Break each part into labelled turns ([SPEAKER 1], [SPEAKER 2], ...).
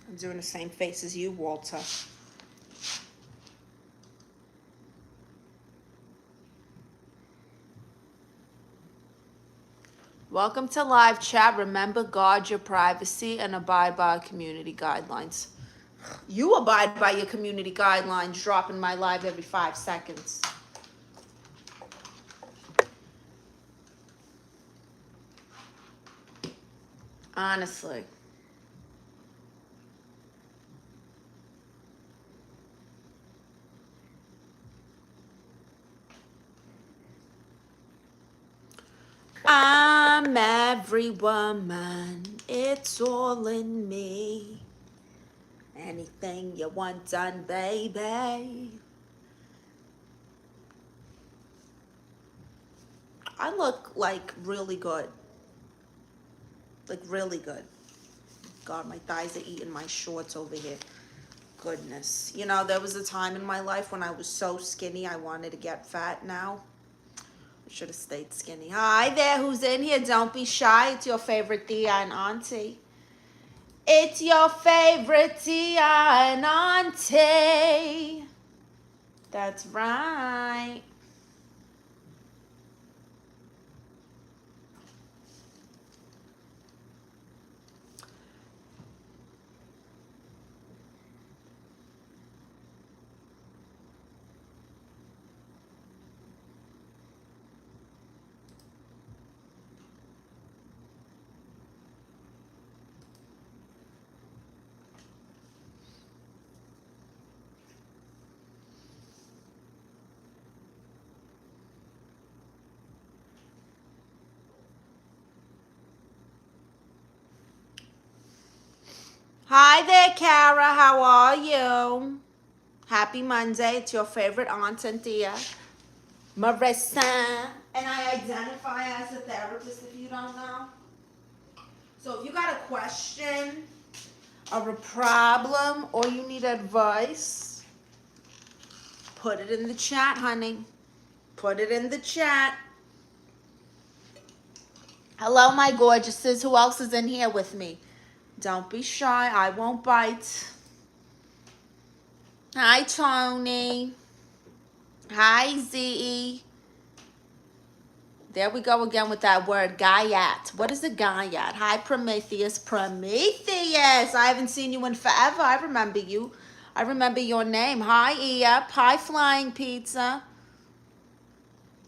[SPEAKER 1] I'm doing the same face as you, Walter. Welcome to live chat. Remember, guard your privacy and abide by community guidelines. You abide by your community guidelines, dropping my live every 5 seconds. Honestly. I'm every woman, it's all in me. Anything you want done, baby. I look like really good. Like really good. God, my thighs are eating my shorts over here. Goodness. You know, there was a time in my life when I was so skinny I wanted to get fat. Now I should have stayed skinny. Hi there, who's in here? Don't be shy. It's your favorite Tia and Auntie. It's your favorite Tia and Auntie. That's right. Hi there, Kara. How are you? Happy Monday. It's your favorite aunt and Tia, Marisa. And I identify as a therapist if you don't know. So if you got a question or a problem or you need advice, put it in the chat, honey. Put it in the chat. Hello, my gorgeouses. Who else is in here with me? Don't be shy. I won't bite. Hi, Tony. Hi, Z. There we go again with that word, Gaiat. What is a Gaiat? Hi, Prometheus. Prometheus. I haven't seen you in forever. I remember you. I remember your name. Hi, Ep. Hi, Flying Pizza.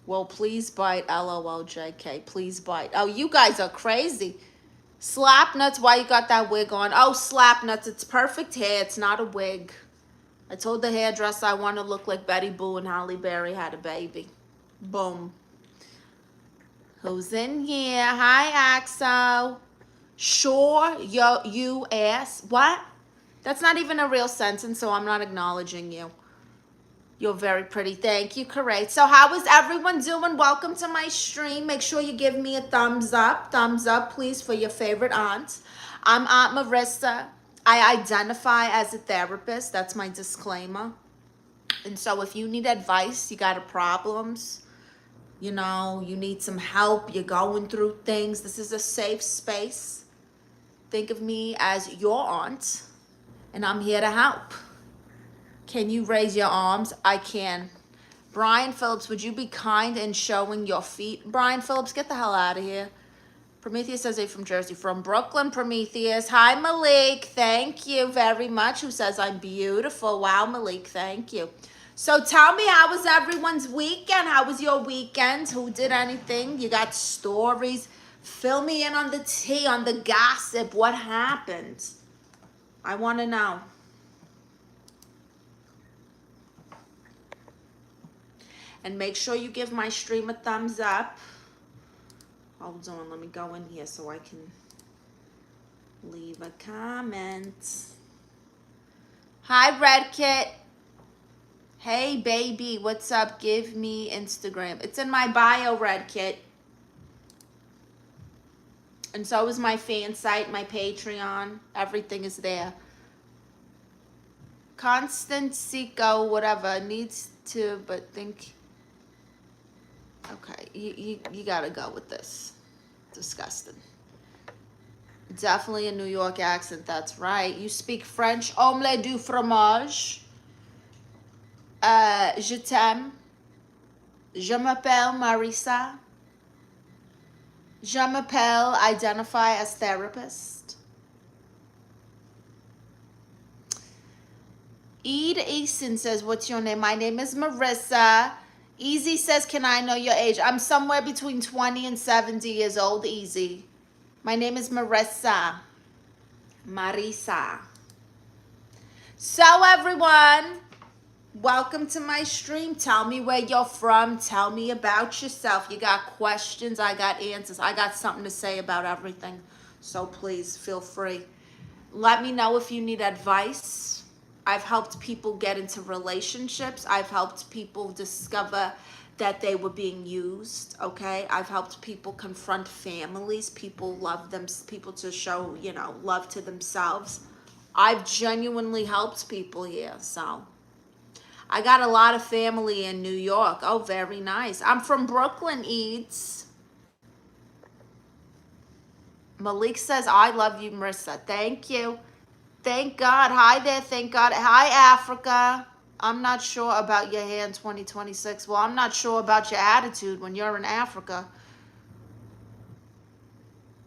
[SPEAKER 1] Well, please bite. LOL, JK. Please bite. Oh, you guys are crazy. Slap nuts. Why you got that wig on? Oh, slap nuts. It's perfect hair. It's not a wig. I told the hairdresser I want to look like Betty Boo and Halle Berry had a baby. Boom. Who's in here? Hi, Axo. Sure, you ass. What? That's not even a real sentence, so I'm not acknowledging you. You're very pretty. Thank you, Correct. So how is everyone doing? Welcome to my stream. Make sure you give me a thumbs up. Thumbs up, please, for your favorite aunt. I'm Aunt Marisa. I identify as a therapist. That's my disclaimer. And so if you need advice, you got problems, you know, you need some help, you're going through things, this is a safe space. Think of me as your aunt, and I'm here to help. Can you raise your arms? I can. Brian Phillips, would you be kind in showing your feet? Brian Phillips, get the hell out of here. Prometheus says they're from Jersey. From Brooklyn, Prometheus. Hi, Malik. Thank you very much. Who says I'm beautiful? Wow, Malik. Thank you. So tell me, how was everyone's weekend? How was your weekend? Who did anything? You got stories? Fill me in on the tea, on the gossip. What happened? I want to know. And make sure you give my stream a thumbs up. Hold on, let me go in here so I can leave a comment. Hi, Red Kit. Hey, baby, what's up? Give me Instagram. It's in my bio, Red Kit. And so is my fan site, my Patreon. Everything is there. Constant Seco, whatever, needs to, but think. Okay, you gotta go with this. Disgusting. Definitely a New York accent, that's right. You speak French. Omelette du fromage. Je t'aime. Je m'appelle Marisa. Je m'appelle, identify as therapist. Eid Eason says, what's your name? My name is Marissa. Easy says, can I know your age? I'm somewhere between 20 and 70 years old, Easy. My name is Marissa. Marisa. So everyone, welcome to my stream. Tell me where you're from. Tell me about yourself. You got questions, I got answers. I got something to say about everything. So please feel free. Let me know if you need advice. I've helped people get into relationships. I've helped people discover that they were being used, okay? I've helped people confront families. People love them, people to show, you know, love to themselves. I've genuinely helped people here, so. I got a lot of family in New York. Oh, very nice. I'm from Brooklyn, Eads. Malik says, I love you, Marissa. Thank you. Thank God. Hi there. Thank God. Hi, Africa. I'm not sure about your hair in 2026. Well, I'm not sure about your attitude when you're in Africa.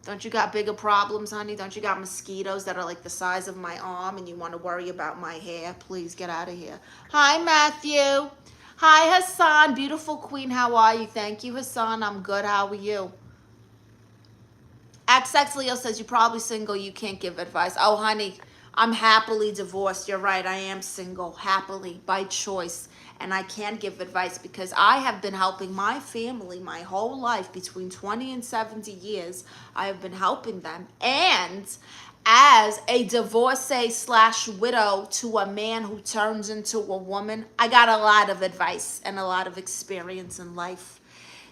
[SPEAKER 1] Don't you got bigger problems, honey? Don't you got mosquitoes that are like the size of my arm and you want to worry about my hair? Please get out of here. Hi, Matthew. Hi, Hassan. Beautiful queen. How are you? Thank you, Hassan. I'm good. How are you? XX Leo says, you're probably single. You can't give advice. Oh, honey, I'm happily divorced. You're right. I am single, happily, by choice. And I can't give advice because I have been helping my family my whole life, between 20 and 70 years. I have been helping them. And as a divorcee / widow to a man who turns into a woman, I got a lot of advice and a lot of experience in life.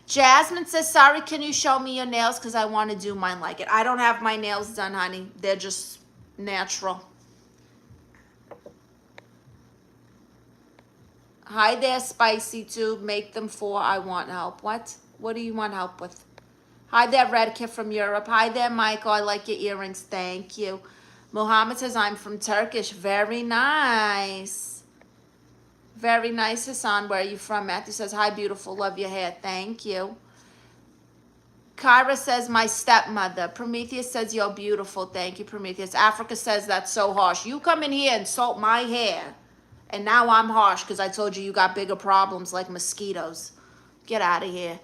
[SPEAKER 1] Jasmine says, sorry, can you show me your nails? Because I want to do mine like it. I don't have my nails done, honey. They're just natural. Hi there, Spicy Tube. Make them 4. I want help. What? What do you want help with? Hi there, Red Kid from Europe. Hi there, Michael. I like your earrings. Thank you. Mohammed says, I'm from Turkish. Very nice. Very nice, Hassan. Where are you from? Matthew says, hi, beautiful. Love your hair. Thank you. Kyra says, my stepmother. Prometheus says, you're beautiful. Thank you, Prometheus. Africa says, that's so harsh. You come in here and insult my hair. And now I'm harsh because I told you you got bigger problems like mosquitoes. Get out of here.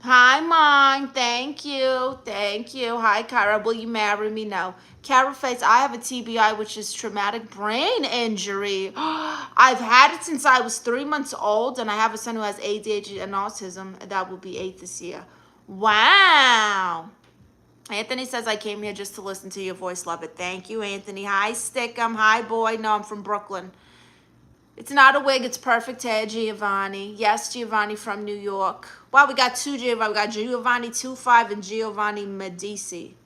[SPEAKER 1] Hi, Mom. Thank you. Thank you. Hi, Kyra. Will you marry me? No. Kyra Face, I have a TBI, which is traumatic brain injury. I've had it since I was 3 months old, and I have a son who has ADHD and autism. That will be 8 this year. Wow. Anthony says, I came here just to listen to your voice. Love it. Thank you, Anthony. Hi, Stickum. Hi, boy. No, I'm from Brooklyn. It's not a wig. It's perfect hair, Giovanni. Yes, Giovanni from New York. Wow, we got 2 Giovanni. We got Giovanni 25 and Giovanni Medici.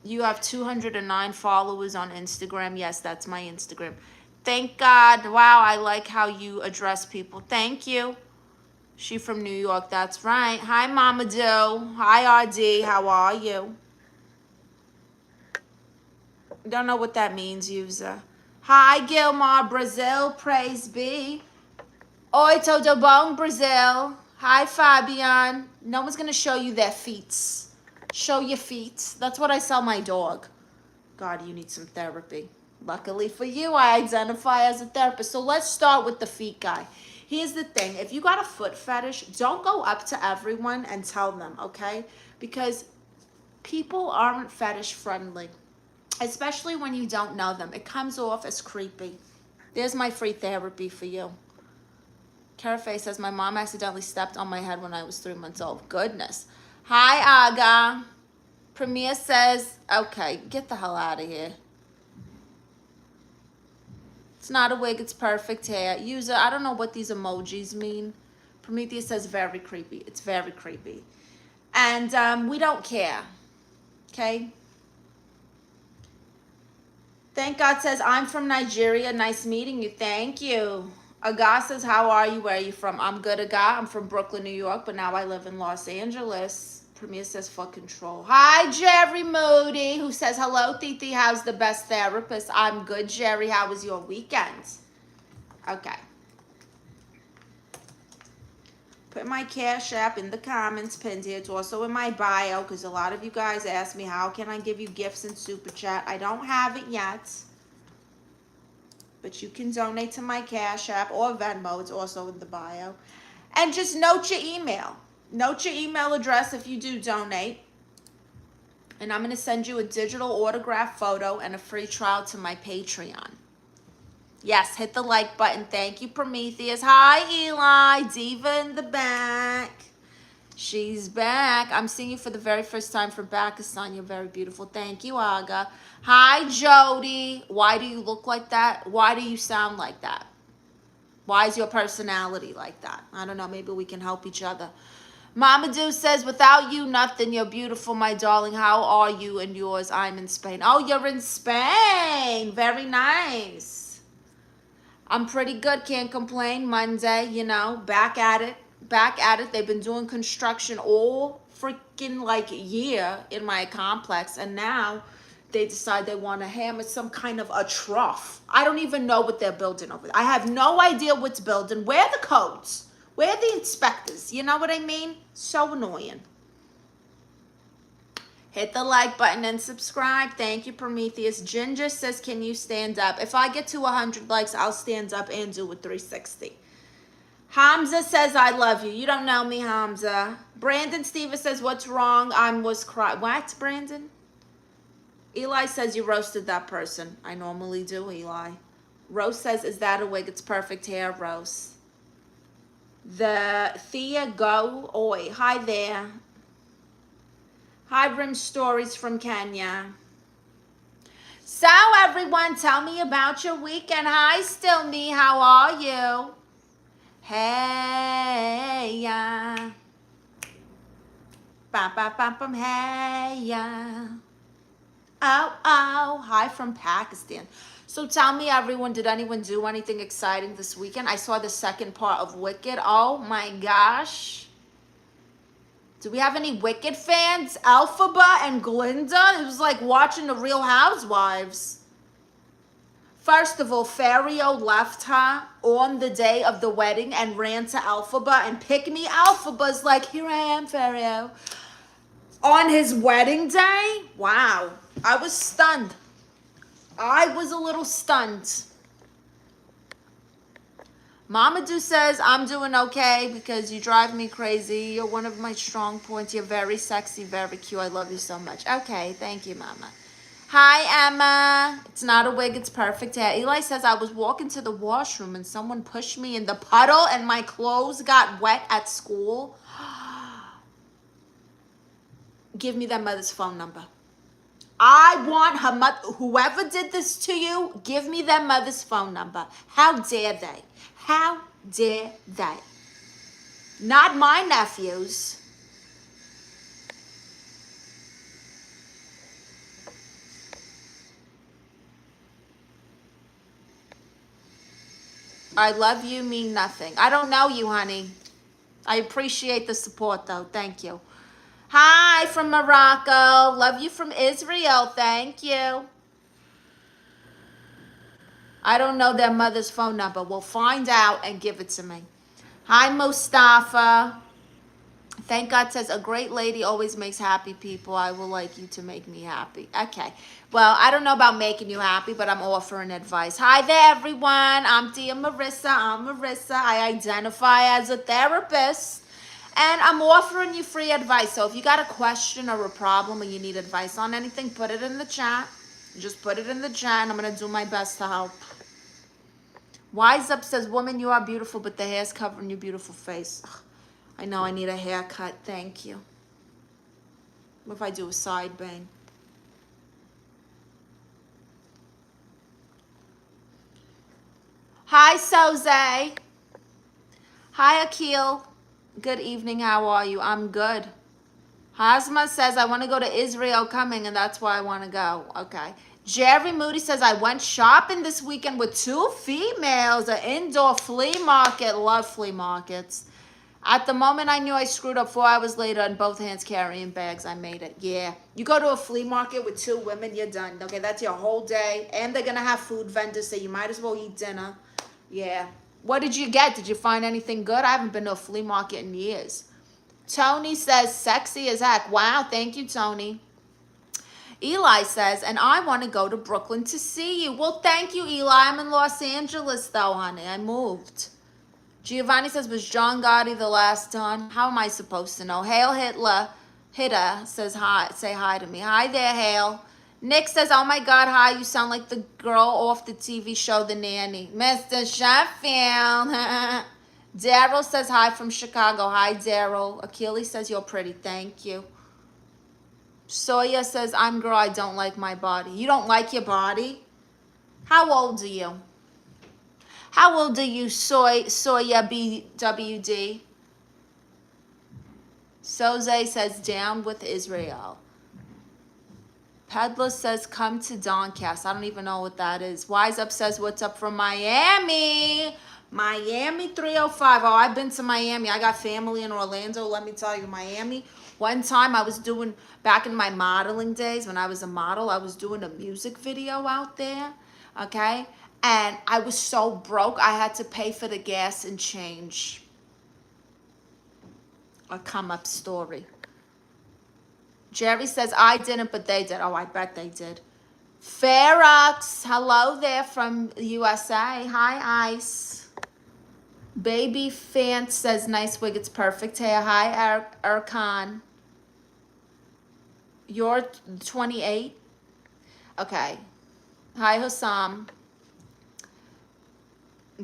[SPEAKER 1] You have 209 followers on Instagram. Yes, that's my Instagram. Thank God. Wow, I like how you address people. Thank you. She from New York. That's right. Hi, Mama Do. Hi, RD. How are you? Don't know what that means, user. Hi, Gilmar, Brazil, praise be. Oi, todo bom, Brazil. Hi, Fabian. No one's going to show you their feet. Show your feet. That's what I sell my dog. God, you need some therapy. Luckily for you, I identify as a therapist. So let's start with the feet guy. Here's the thing. If you got a foot fetish, don't go up to everyone and tell them, okay? Because people aren't fetish friendly. Especially when you don't know them. It comes off as creepy. There's my free therapy for you. Carafe says, my mom accidentally stepped on my head when I was 3 months old. Goodness. Hi, Aga. Premier says, okay, get the hell out of here. It's not a wig. It's perfect hair. User, I don't know what these emojis mean. Prometheus says, very creepy. It's very creepy. And we don't care. Okay? Thank God says, I'm from Nigeria. Nice meeting you. Thank you. Aga says, how are you? Where are you from? I'm good, Aga. I'm from Brooklyn, New York, but now I live in Los Angeles. Premier says for control. Hi, Jerry Moody, who says, hello, Titi. How's the best therapist? I'm good, Jerry. How was your weekend? Okay. Put my Cash App in the comments pinned here. It's also in my bio because a lot of you guys ask me, how can I give you gifts in Super Chat? I don't have it yet. But you can donate to my Cash App or Venmo. It's also in the bio. And just note your email. Note your email address if you do donate. And I'm going to send you a digital autograph photo and a free trial to my Patreon. Yes, hit the like button. Thank you, Prometheus. Hi, Eli. Diva in the back. She's back. I'm seeing you for the very first time from Pakistan. You're very beautiful. Thank you, Aga. Hi, Jody. Why do you look like that? Why do you sound like that? Why is your personality like that? I don't know. Maybe we can help each other. Mama Do says, without you, nothing. You're beautiful, my darling. How are you and yours? I'm in Spain. Oh, you're in Spain. Very nice. I'm pretty good, can't complain. Monday, you know, back at it. They've been doing construction all freaking like year in my complex, and now they decide they want to hammer some kind of a trough. I don't even know what they're building over there. I have no idea what's building. Where are the codes? Where are the inspectors? You know what I mean? So annoying. Hit the like button and subscribe. Thank you, Prometheus. Ginger says, can you stand up? If I get to 100 likes, I'll stand up and do a 360. Hamza says, I love you. You don't know me, Hamza. Brandon Stevens says, what's wrong? I was crying. What, Brandon? Eli says, you roasted that person. I normally do, Eli. Rose says, is that a wig? It's perfect hair, Rose. The Thea Go Oi. Hi there. Hi, Rim Stories from Kenya. So, everyone, tell me about your weekend. Hi, Still Me. How are you? Hey, yeah. Bam, bam, bam, bam, hey, yeah. Oh, oh. Hi from Pakistan. So, tell me, everyone, did anyone do anything exciting this weekend? I saw the second part of Wicked. Oh, my gosh. Do we have any Wicked fans? Elphaba and Glinda? It was like watching the Real Housewives. First of all, Fario left her on the day of the wedding and ran to Elphaba, and Pick Me Elphaba's like, here I am, Fario. On his wedding day? Wow. I was stunned. I was a little stunned. Mama Do says, I'm doing okay because you drive me crazy. You're one of my strong points. You're very sexy, very cute. I love you so much. Okay, thank you, Mama. Hi, Emma. It's not a wig. It's perfect hair. Eli says, I was walking to the washroom and someone pushed me in the puddle and my clothes got wet at school. Give me that mother's phone number. I want her mother. Whoever did this to you, give me their mother's phone number. How dare they? How dare they? Not my nephews. I love you mean nothing. I don't know you, honey. I appreciate the support, though. Thank you. Hi from Morocco. Love you from Israel. Thank you. I don't know their mother's phone number. We'll find out and give it to me. Hi, Mustafa. Thank God says, a great lady always makes happy people. I will like you to make me happy. Okay. Well, I don't know about making you happy, but I'm offering advice. Hi there, everyone. I'm Tia Marisa. I'm Marisa. I identify as a therapist. And I'm offering you free advice. So if you got a question or a problem or you need advice on anything, put it in the chat. Just put it in the chat and I'm going to do my best to help. Wise Up says, woman, you are beautiful, but the hair's covering your beautiful face. Ugh, I know I need a haircut. Thank you. What if I do a side bang? Hi, Soze. Hi, Akil. Good evening. How are you? I'm good. Hazma says, I want to go to Israel coming, and that's why I want to go. Okay. Jerry Moody says, I went shopping this weekend with 2 females, an indoor flea market. Love flea markets. At the moment I knew I screwed up, 4 hours later, on both hands carrying bags, I made it. Yeah. You go to a flea market with 2 women, you're done. Okay, that's your whole day. And they're going to have food vendors, so you might as well eat dinner. Yeah. What did you get? Did you find anything good? I haven't been to a flea market in years. Tony says, sexy as heck. Wow, thank you, Tony. Eli says, and I want to go to Brooklyn to see you. Well, thank you, Eli. I'm in Los Angeles, though, honey. I moved. Giovanni says, was John Gotti the last Don? How am I supposed to know? Hail Hitler. Hitter says hi. Say hi to me. Hi there, Hail. Nick says, oh my God, hi. You sound like the girl off the TV show The Nanny. Mr. Sheffield. Daryl says hi from Chicago. Hi, Daryl. Achilles says, you're pretty. Thank you. Soya says, I'm girl. I don't like my body. You don't like your body? How old are you? How old are you, Soya BWD? Soze says, down with Israel. Peddler says, come to Doncaster. I don't even know what that is. Wise Up says, what's up from Miami? Miami 305. Oh, I've been to Miami. I got family in Orlando. Let me tell you, Miami. One time I was doing, back in my modeling days, when I was a model, I was doing a music video out there, okay? And I was so broke, I had to pay for the gas and change. A come-up story. Jerry says, I didn't, but they did. Oh, I bet they did. Ferox, hello there from USA. Hi, Ice. Baby Fant says, nice wig, it's perfect hair. Hi, Erkan. You're 28? Okay. Hi, Hussam.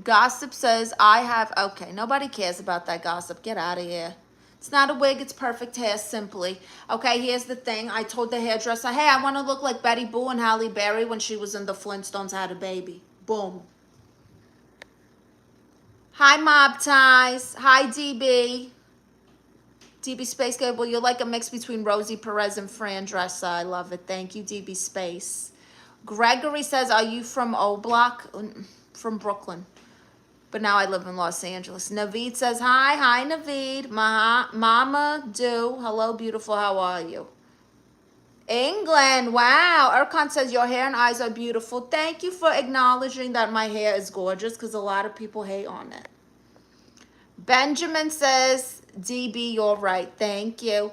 [SPEAKER 1] Gossip says, I have, okay, nobody cares about that gossip. Get out of here. It's not a wig, it's perfect hair, simply. Okay, here's the thing. I told the hairdresser, hey, I want to look like Betty Boo and Halle Berry when she was in the Flintstones had a baby. Boom. Hi, Mob Ties. Hi, DB. DB Space Cable, you're like a mix between Rosie Perez and Fran Dresser. I love it. Thank you, DB Space. Gregory says, are you from O Block? From Brooklyn. But now I live in Los Angeles. Naveed says, hi. Hi, Naveed. Mama Do. Hello, beautiful. How are you? England. Wow. Erkan says, your hair and eyes are beautiful. Thank you for acknowledging that my hair is gorgeous, because a lot of people hate on it. Benjamin says, DB, you're right. Thank you.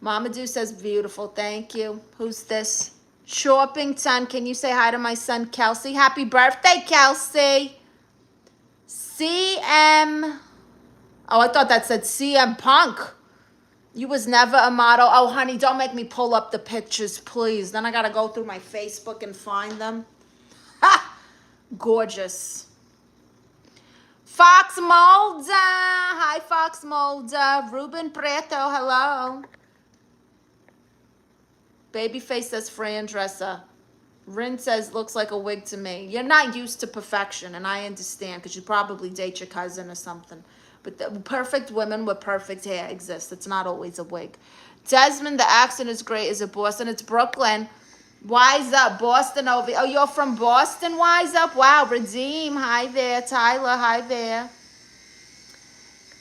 [SPEAKER 1] Mama Do says, beautiful. Thank you. Who's this? Shoppington. Can you say hi to my son, Kelsey? Happy birthday, Kelsey. CM. Oh, I thought that said CM Punk. You was never a model. Oh, honey, don't make me pull up the pictures, please. Then I got to go through my Facebook and find them. Ha! Gorgeous. Fox Mulder. Hi, Fox Mulder. Ruben Preto. Hello. Babyface says Fran Dresser. Rin says, looks like a wig to me. You're not used to perfection, and I understand, because you probably date your cousin or something. But the perfect women with perfect hair exist. It's not always a wig. Desmond, the accent is great. Is it Boston? It's Brooklyn. Wise up, Boston over. Oh, you're from Boston? Wise up. Wow, Redeem. Hi there. Tyler, hi there.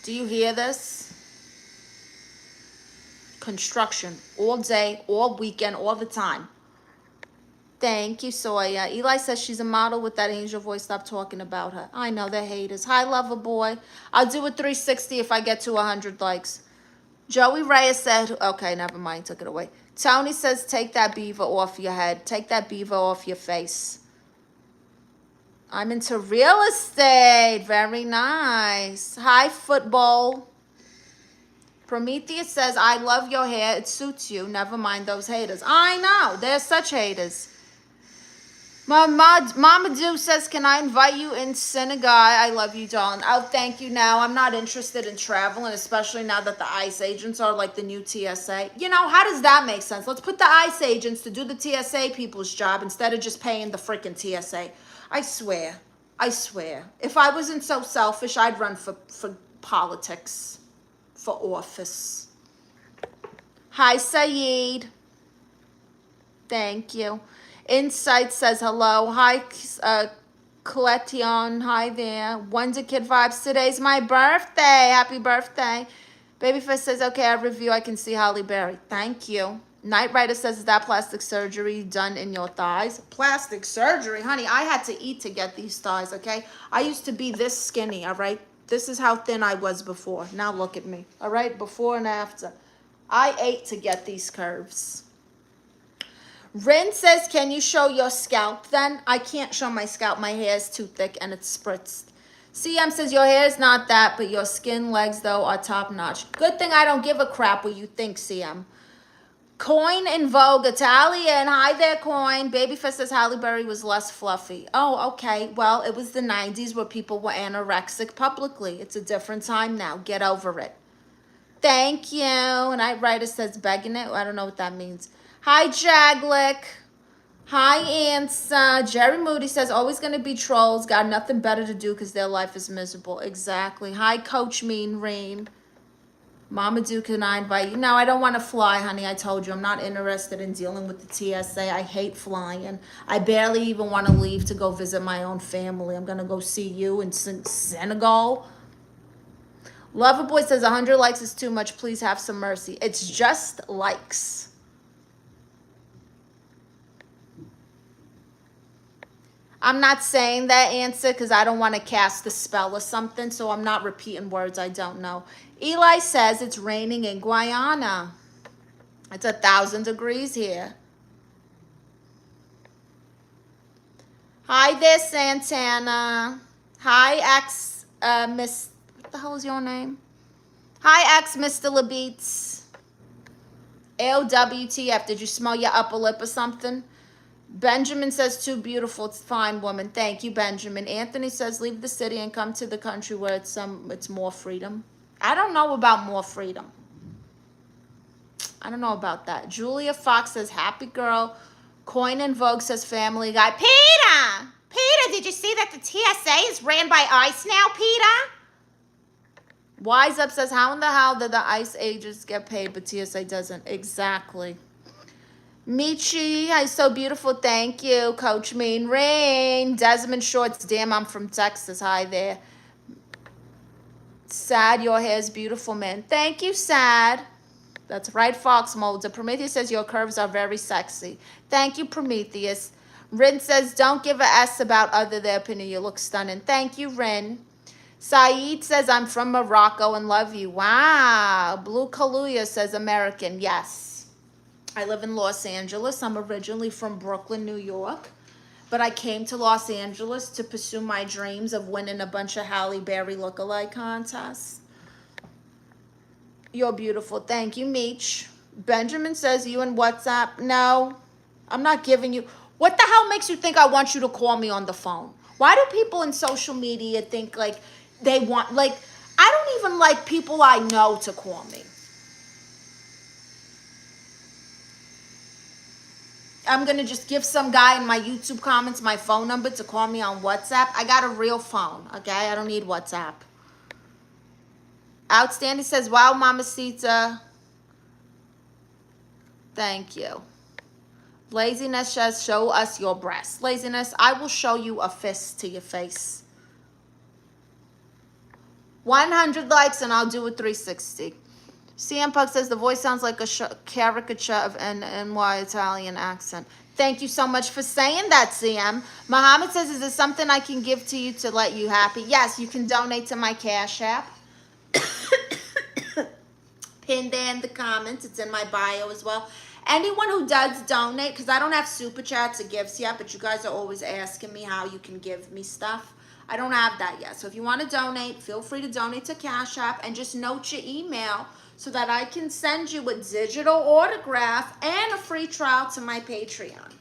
[SPEAKER 1] Do you hear this? Construction. All day, all weekend, all the time. Thank you, Soya. Eli says she's a model with that angel voice. Stop talking about her. I know, they're haters. Hi, lover boy. I'll do a 360 if I get to 100 likes. Joey Reyes said, okay, never mind. Took it away. Tony says, take that beaver off your head. Take that beaver off your face. I'm into real estate. Very nice. Hi, football. Prometheus says, I love your hair. It suits you. Never mind those haters. I know. They're such haters. Mama Do says, can I invite you in synagogue? I love you, darling. Oh, thank you. Now, I'm not interested in traveling, especially now that the ICE agents are like the new TSA. You know, how does that make sense? Let's put the ICE agents to do the TSA people's job instead of just paying the freaking TSA. I swear. I swear. If I wasn't so selfish, I'd run for politics, for office. Hi, Saeed. Thank you. Insight says hello. Hi, Cletion, hi there. Wonder Kid Vibes, today's my birthday. Happy birthday. Babyface says, okay, I review, I can see Halle Berry. Thank you. Night Rider says, is that plastic surgery done in your thighs? Plastic surgery? Honey, I had to eat to get these thighs, okay? I used to be this skinny, all right? This is how thin I was before. Now look at me, all right? Before and after. I ate to get these curves. Rin says, can you show your scalp then? I can't show my scalp. My hair is too thick and it's spritzed. CM says, your hair is not that, but your skin legs, though, are top-notch. Good thing I don't give a crap what you think, CM. Coin in Vogue Italian. Hi there, Coin. Babyface says Halle Berry was less fluffy. Oh, okay. Well, it was the 90s where people were anorexic publicly. It's a different time now. Get over it. Thank you. And Night Rider says, begging it. I don't know what that means. Hi, Jaglick. Hi, Ansa. Jerry Moody says, always going to be trolls. Got nothing better to do because their life is miserable. Exactly. Hi, Coach Mean Rain. Mama Duke, can I invite you? No, I don't want to fly, honey. I told you I'm not interested in dealing with the TSA. I hate flying. I barely even want to leave to go visit my own family. I'm going to go see you in Senegal. Loverboy says 100 likes is too much. Please have some mercy. It's just likes. I'm not saying that answer because I don't want to cast the spell or something, so I'm not repeating words I don't know. Eli says it's raining in Guyana. It's 1,000 degrees here. Hi there, Santana. Hi, Miss... What the hell is your name? Hi, Mr. LeBeats. LWTF, did you smell your upper lip or something? Benjamin says, too beautiful, it's fine, woman. Thank you, Benjamin. Anthony says, leave the city and come to the country where it's more freedom. I don't know about more freedom. I don't know about that. Julia Fox says, happy girl. Coin in Vogue says, family guy. Peter! Peter, did you see that the TSA is ran by ICE now, Peter? Wise Up says, how in the hell did the ICE agents get paid, but TSA doesn't? Exactly. Michi, hi, so beautiful. Thank you. Coach Mean Rain. Desmond Shorts. Damn, I'm from Texas. Hi there. Sad, your hair is beautiful, man. Thank you, Sad. That's right, Fox Molder. Prometheus says your curves are very sexy. Thank you, Prometheus. Rin says, don't give a S about other their opinion. You look stunning. Thank you, Rin. Saeed says, I'm from Morocco and love you. Wow. Blue Kaluuya says, American. Yes. I live in Los Angeles. I'm originally from Brooklyn, New York. But I came to Los Angeles to pursue my dreams of winning a bunch of Halle Berry lookalike contests. You're beautiful. Thank you, Meech. Benjamin says, you in WhatsApp? No, I'm not giving you. What the hell makes you think I want you to call me on the phone? Why do people in social media think like they want, like, I don't even like people I know to call me. I'm going to just give some guy in my YouTube comments my phone number to call me on WhatsApp. I got a real phone, okay? I don't need WhatsApp. Outstanding says, wow, Mamacita. Thank you. Laziness says, show us your breasts. Laziness, I will show you a fist to your face. 100 likes and I'll do a 360. CM Pug says, the voice sounds like a caricature of an NY Italian accent. Thank you so much for saying that, CM. Muhammad says, is there something I can give to you to let you happy? Yes, you can donate to my Cash App. Pinned in the comments. It's in my bio as well. Anyone who does donate, because I don't have super chats or gifts yet, but you guys are always asking me how you can give me stuff. I don't have that yet. So if you want to donate, feel free to donate to Cash App and just note your email so that I can send you a digital autograph and a free trial to my Patreon.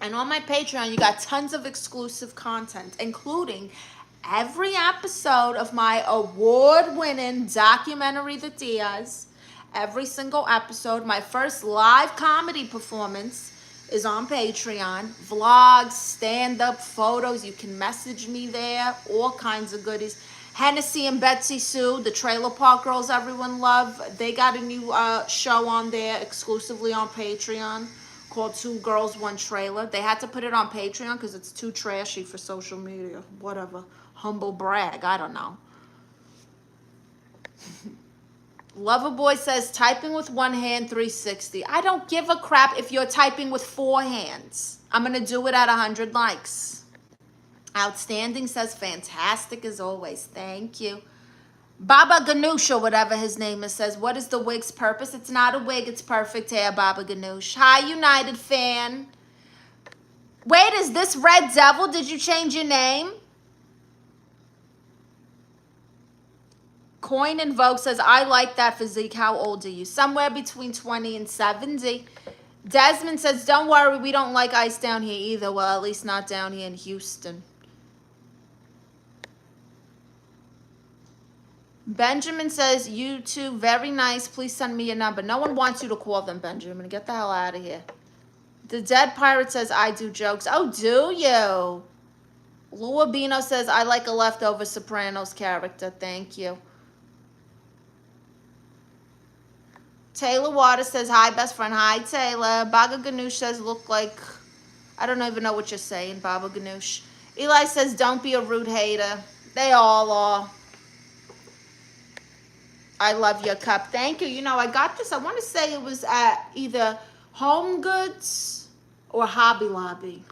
[SPEAKER 1] And on my Patreon, you got tons of exclusive content, including every episode of my award-winning documentary, The Diaz. Every single episode. My first live comedy performance is on Patreon. Vlogs, stand-up, photos. You can message me there. All kinds of goodies. Hennessy and Betsy Sue, the Trailer Park Girls everyone love. They got a new show on there exclusively on Patreon called Two Girls, One Trailer. They had to put it on Patreon because it's too trashy for social media. Whatever. Humble brag. I don't know. Loverboy says, typing with one hand, 360. I don't give a crap if you're typing with 4 hands. I'm going to do it at 100 likes. Outstanding says, fantastic as always. Thank you. Baba Ganoush, or whatever his name is, says, what is the wig's purpose? It's not a wig, it's perfect hair, Baba Ganoush. Hi, United fan. Wait, is this Red Devil? Did you change your name? Coin and Vogue says, I like that physique. How old are you? Somewhere between 20 and 70. Desmond says, don't worry, we don't like ice down here either. Well, at least not down here in Houston. Benjamin says, you two, very nice. Please send me your number. No one wants you to call them, Benjamin. Get the hell out of here. The Dead Pirate says, I do jokes. Oh, do you? Lou Albino says, I like a leftover Sopranos character. Thank you. Taylor Waters says, hi, best friend. Hi, Taylor. Baba Ganoush says, look like, I don't even know what you're saying, Baba Ganoush. Eli says, don't be a rude hater. They all are. I love your cup. Thank you. You know, I got this. I want to say it was at either Home Goods or Hobby Lobby.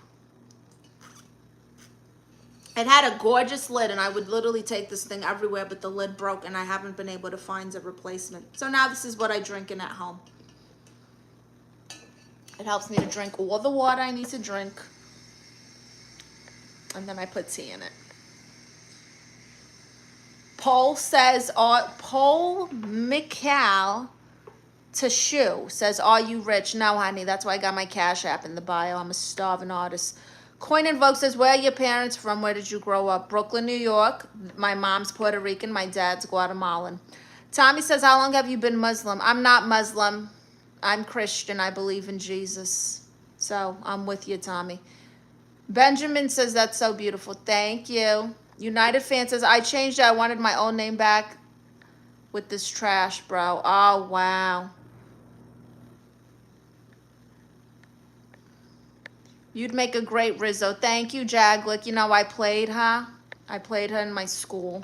[SPEAKER 1] It had a gorgeous lid, and I would literally take this thing everywhere, but the lid broke, and I haven't been able to find a replacement. So now this is what I drink in at home. It helps me to drink all the water I need to drink, and then I put tea in it. Paul says, Paul Mikal Tashu says, are you rich? No, honey, that's why I got my Cash App in the bio. I'm a starving artist. Coin and Vogue says, where are your parents from? Where did you grow up? Brooklyn, New York. My mom's Puerto Rican. My dad's Guatemalan. Tommy says, how long have you been Muslim? I'm not Muslim. I'm Christian. I believe in Jesus. So I'm with you, Tommy. Benjamin says, that's so beautiful. Thank you. United fan says, I changed it. I wanted my own name back with this trash, bro. Oh, wow. You'd make a great Rizzo. Thank you, Jaglick. You know, I played her. I played her in my school.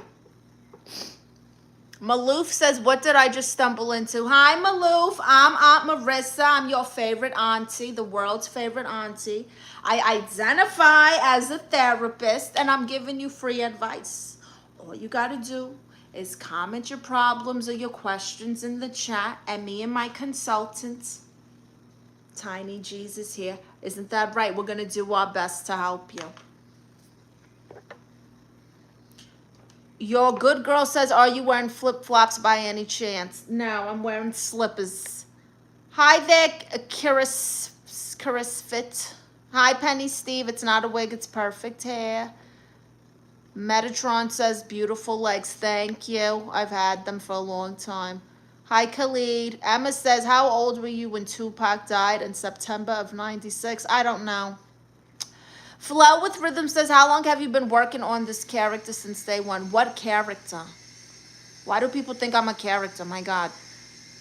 [SPEAKER 1] Maloof says, what did I just stumble into? Hi, Maloof. I'm Aunt Marissa. I'm your favorite auntie, the world's favorite auntie. I identify as a therapist, and I'm giving you free advice. All you got to do is comment your problems or your questions in the chat, and me and my consultant, Tiny Jesus here. Isn't that right? We're going to do our best to help you. Your good girl says, are you wearing flip-flops by any chance? No, I'm wearing slippers. Hi there, Kiris Fit. Hi, Penny Steve. It's not a wig. It's perfect hair. Metatron says, beautiful legs. Thank you. I've had them for a long time. Hi, Khalid. Emma says, how old were you when Tupac died in September of 96? I don't know. Flow with Rhythm says, how long have you been working on this character since day one? What character? Why do people think I'm a character? My God.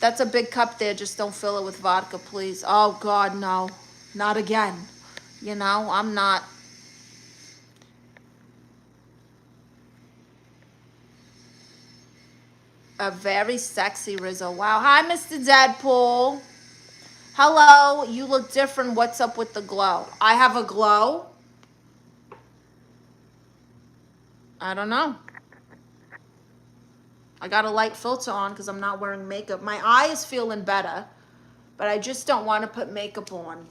[SPEAKER 1] That's a big cup there. Just don't fill it with vodka, please. Oh, God, no. Not again. You know, I'm not. A very sexy Rizzo. Wow. Hi, Mr. Deadpool. Hello. You look different. What's up with the glow? I have a glow? I don't know. I got a light filter on because I'm not wearing makeup. My eye is feeling better, but I just don't want to put makeup on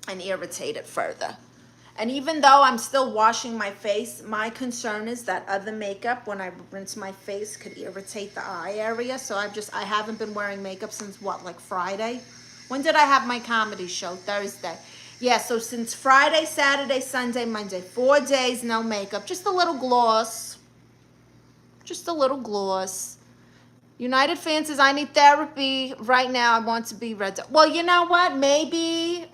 [SPEAKER 1] and irritate it further. And even though I'm still washing my face, my concern is that other makeup, when I rinse my face, could irritate the eye area. So I haven't been wearing makeup since what, like Friday? When did I have my comedy show? Thursday. Yeah, so since Friday, Saturday, Sunday, Monday, 4 days, no makeup. Just a little gloss. Just a little gloss. United fan says, I need therapy right now. I want to be read. Well, you know what? Maybe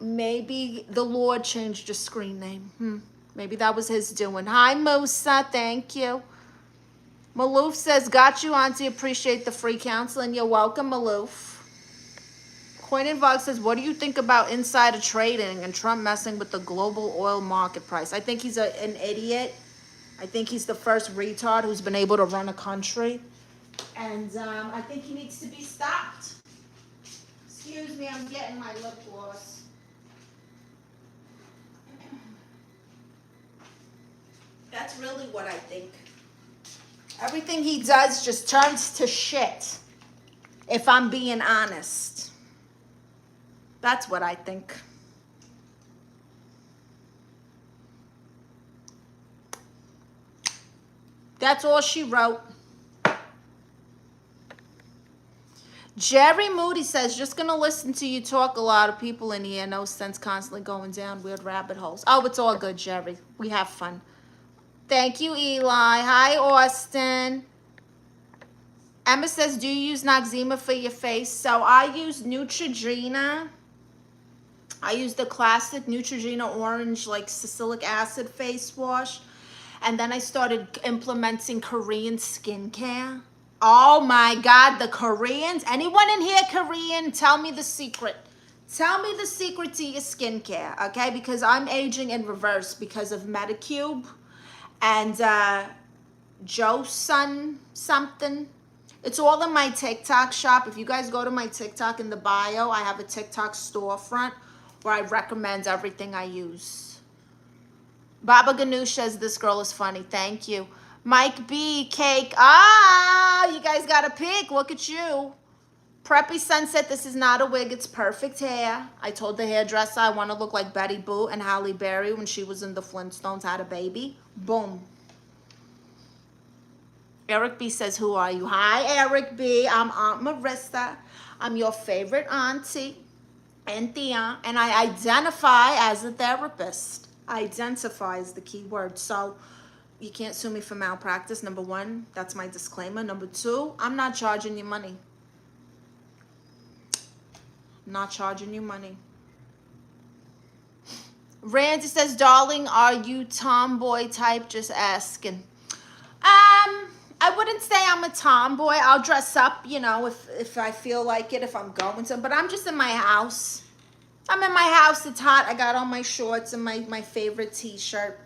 [SPEAKER 1] the Lord changed your screen name. Maybe that was his doing. Hi, Musa. Thank you. Maloof says, got you, auntie. Appreciate the free counseling. You're welcome, Maloof. Coin and Vogue says, what do you think about insider trading and Trump messing with the global oil market price? I think he's an idiot. I think he's the first retard who's been able to run a country. And I think he needs to be stopped. Excuse me, I'm getting my lip gloss. That's really what I think. Everything he does just turns to shit, if I'm being honest. That's what I think. That's all she wrote. Jerry Moody says, just going to listen to you talk. A lot of people in here. No sense constantly going down weird rabbit holes. Oh, it's all good, Jerry. We have fun. Thank you, Eli. Hi, Austin. Emma says, do you use Noxzema for your face? So I use Neutrogena. I use the classic Neutrogena orange, like salicylic acid face wash. And then I started implementing Korean skincare. Oh my God, the Koreans. Anyone in here Korean? Tell me the secret. Tell me the secret to your skincare, okay? Because I'm aging in reverse because of Medicube and Joseon something. It's all in my TikTok shop. If you guys go to my TikTok in the bio, I have a TikTok storefront where I recommend everything I use. Baba Ganoush says, this girl is funny. Thank you. Mike B, cake. Ah, you guys got a pick. Look at you. Preppy Sunset, this is not a wig. It's perfect hair. I told the hairdresser I want to look like Betty Boop and Halle Berry when she was in the Flintstones, had a baby. Boom. Eric B says, who are you? Hi, Eric B. I'm Aunt Marisa. I'm your favorite auntie and Tia, and I identify as a therapist. Identify is the key word. So you can't sue me for malpractice. Number one, that's my disclaimer. Number two, I'm not charging you money. I'm not charging you money. Randy says, darling, are you tomboy type? Just asking. I wouldn't say I'm a tomboy. I'll dress up, you know, if I feel like it, if I'm going to. But I'm just in my house. I'm in my house. It's hot. I got on my shorts and my favorite t-shirt.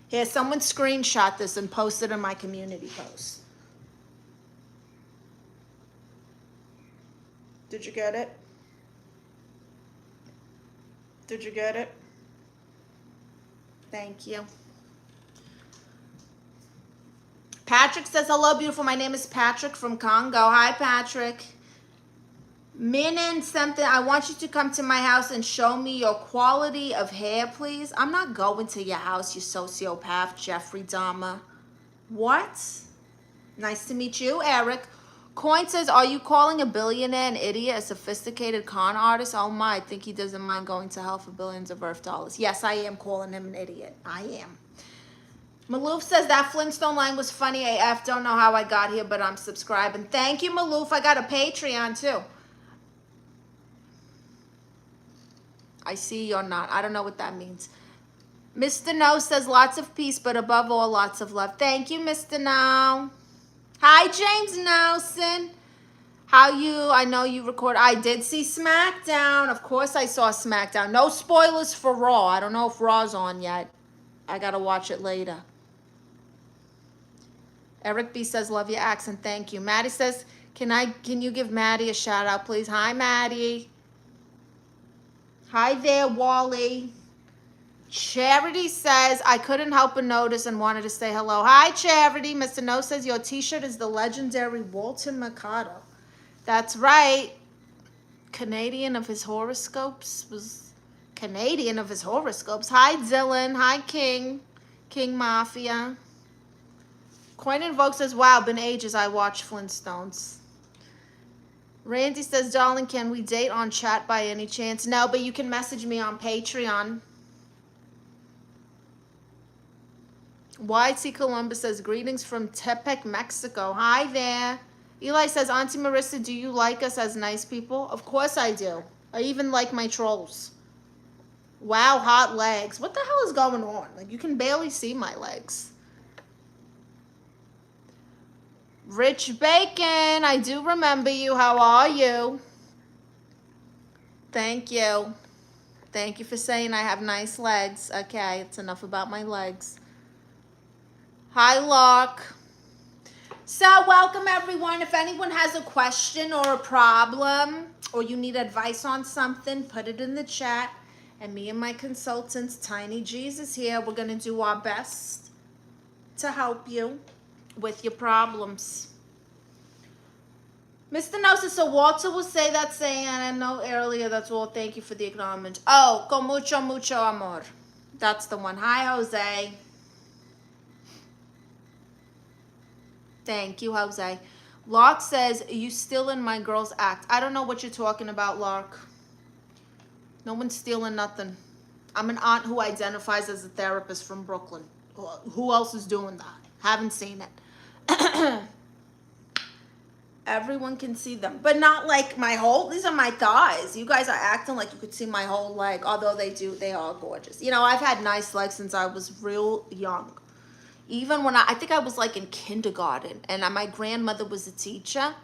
[SPEAKER 1] Here, someone screenshot this and posted in my community post. Did you get it? Did you get it? Thank you. Patrick says, hello, beautiful. My name is Patrick from Congo. Hi, Patrick. Minin something. I want you to come to my house and show me your quality of hair, please. I'm not going to your house, you sociopath, Jeffrey Dahmer. What? Nice to meet you, Eric. Coin says, are you calling a billionaire an idiot, a sophisticated con artist? Oh my, I think he doesn't mind going to hell for billions of Earth dollars. Yes, I am calling him an idiot. I am. Maloof says, that Flintstone line was funny AF. Don't know how I got here, but I'm subscribing. Thank you, Maloof. I got a Patreon, too. I see you're not. I don't know what that means. Mr. No says, lots of peace, but above all, lots of love. Thank you, Mr. No. Hi, James Nelson. How you? I know you record. I did see SmackDown. Of course I saw SmackDown. No spoilers for Raw. I don't know if Raw's on yet. I got to watch it later. Eric B says, love your accent. Thank you. Maddie says, can you give Maddie a shout out, please? Hi, Maddie. Hi there, Wally. Charity says, I couldn't help but notice and wanted to say hello. Hi, Charity. Mr. No says, your t-shirt is the legendary Walter Mercado. That's right. Canadian of his horoscopes was Canadian of his horoscopes. Hi, Dylan. Hi, King. King Mafia. Coin and Vogue says, wow, been ages I watched Flintstones. Randy says, darling, can we date on chat by any chance? No, but you can message me on Patreon. YT Columbus says, greetings from Tepec, Mexico. Hi there. Eli says, Auntie Marisa, do you like us as nice people? Of course I do. I even like my trolls. Wow, hot legs. What the hell is going on? Like, you can barely see my legs. Rich Bacon, I do remember you. How are you? Thank you. Thank you for saying I have nice legs. Okay, it's enough about my legs. Hi, Lark. So, welcome everyone. If anyone has a question or a problem, or you need advice on something, put it in the chat. And me and my consultants, Tiny Jesus here, we're going to do our best to help you with your problems. Mr. Nosa, so Walter will say that saying, and I know earlier, that's all. Thank you for the acknowledgement. Oh, con mucho, mucho amor. That's the one. Hi, Jose. Thank you, Jose. Lark says, you stealing my girl's act. I don't know what you're talking about, Lark. No one's stealing nothing. I'm an aunt who identifies as a therapist from Brooklyn. Who else is doing that? Haven't seen it. Everyone can see them, but not like my whole, these are my thighs. You guys are acting like you could see my whole leg, although they are gorgeous. You know, I've had nice legs since I was real young. Even when I think I was like in kindergarten, and my grandmother was a teacher,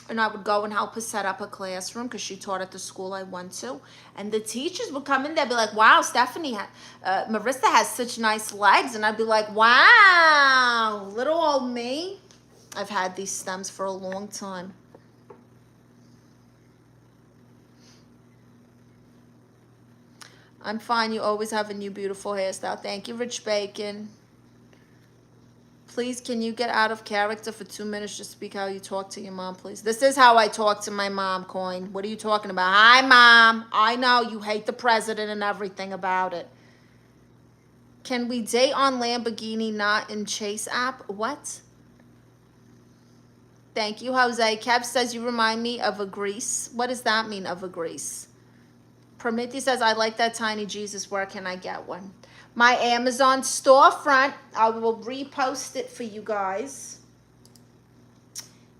[SPEAKER 1] and I would go and help her set up a classroom because she taught at the school I went to. And the teachers would come in there and be like, wow, Stephanie, Marissa has such nice legs. And I'd be like, wow, little old me. I've had these stems for a long time. I'm fine. You always have a new beautiful hairstyle. Thank you, Rich Bacon. Please, can you get out of character for 2 minutes? Just speak how you talk to your mom, please. This is how I talk to my mom, Coin. What are you talking about? Hi, Mom. I know you hate the president and everything about it. Can we date on Lamborghini, not in Chase app? What? Thank you, Jose. Kev says you remind me of a Grease. What does that mean, of a Grease? Promethi says, I like that Tiny Jesus. Where can I get one? My Amazon storefront. I will repost it for you guys.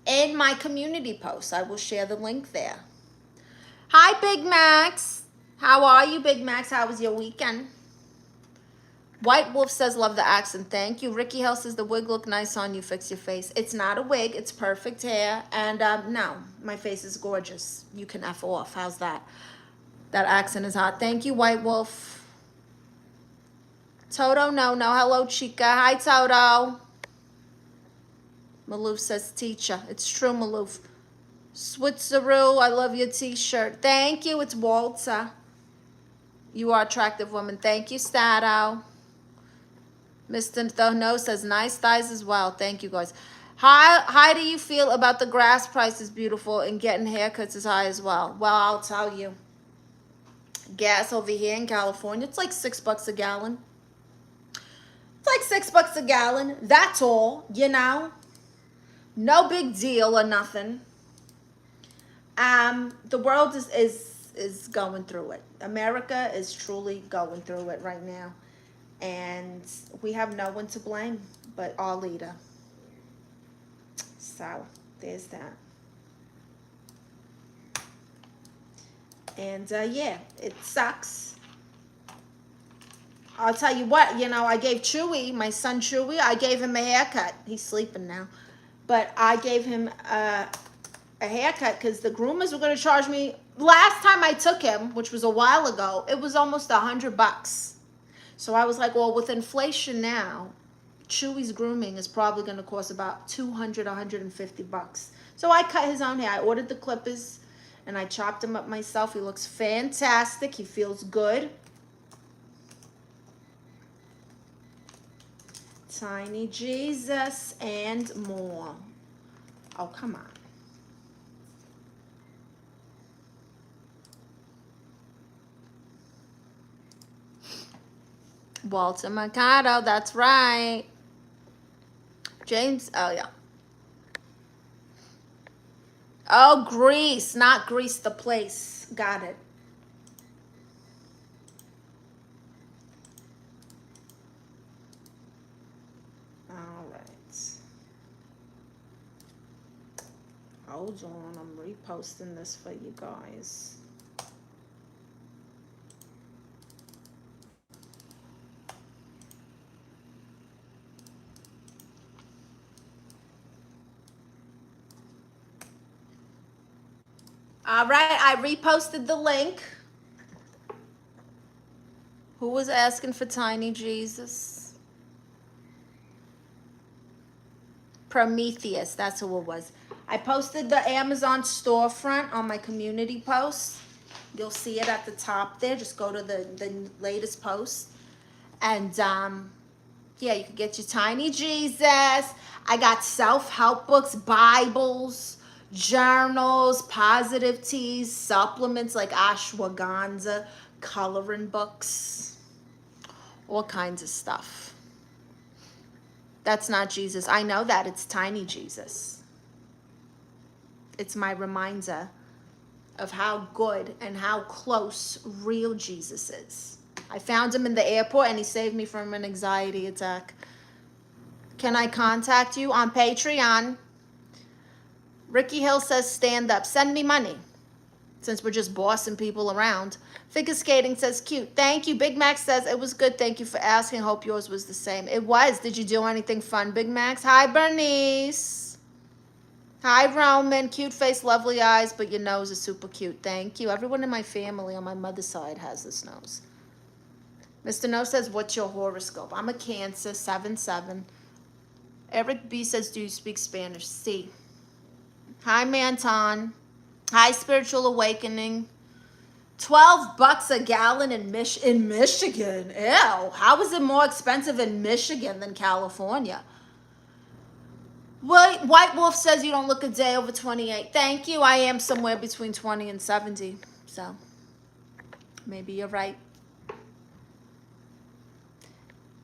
[SPEAKER 1] In my community post, I will share the link there. Hi, Big Max. How are you, Big Max? How was your weekend? White Wolf says, love the accent. Thank you. Ricky Hill says, the wig look nice on you. Fix your face. It's not a wig. It's perfect hair. And no, my face is gorgeous. You can F off. How's that? That accent is hot. Thank you, White Wolf. Toto, no. Hello, Chica. Hi, Toto. Maloof says, teacher. It's true, Maloof. Switzeroo, I love your t-shirt. Thank you. It's Walter. You are attractive woman. Thank you, Stato. Mr. Thono says, nice thighs as well. Thank you, guys. How do you feel about the grass prices, beautiful, and getting haircuts as high as well? Well, I'll tell you. Gas over here in California, it's like $6 a gallon. It's like $6 a gallon. That's all, you know. No big deal or nothing. The world is going through it. America is truly going through it right now. And we have no one to blame but our leader. So, there's that. And, yeah, it sucks. I'll tell you what, you know, I gave Chewy, my son Chewy, I gave him a haircut. He's sleeping now. But I gave him a haircut because the groomers were going to charge me. Last time I took him, which was a while ago, it was almost $100. So I was like, well, with inflation now, Chewy's grooming is probably going to cost about $200, $150. So I cut his own hair. I ordered the clippers and I chopped him up myself. He looks fantastic. He feels good. Tiny Jesus and more. Oh, come on. Walter Mercado, that's right. James, oh yeah. Oh, Greece, not Greece the place. Got it. All right. Hold on, I'm reposting this for you guys. All right, I reposted the link. Who was asking for Tiny Jesus? Prometheus, that's who it was. I posted the Amazon storefront on my community post. You'll see it at the top there. Just go to the latest post. And yeah, you can get your Tiny Jesus. I got self-help books, Bibles, journals, positive teas, supplements like ashwagandha, coloring books, all kinds of stuff. That's not Jesus. I know that. It's Tiny Jesus. It's my reminder of how good and how close real Jesus is. I found him in the airport and he saved me from an anxiety attack. Can I contact you on Patreon? Ricky Hill says stand up. Send me money since we're just bossing people around. Figure skating says cute. Thank you. Big Max says it was good. Thank you for asking. Hope yours was the same. It was. Did you do anything fun, Big Max? Hi, Bernice. Hi, Roman. Cute face, lovely eyes, but your nose is super cute. Thank you. Everyone in my family on my mother's side has this nose. Mr. No says, what's your horoscope? I'm a Cancer, 7/7. Eric B says, do you speak Spanish? Si. Hi, Manton. Hi, Spiritual Awakening. $12 a gallon in Michigan. Ew. How is it more expensive in Michigan than California? White Wolf says you don't look a day over 28. Thank you. I am somewhere between 20 and 70. So maybe you're right.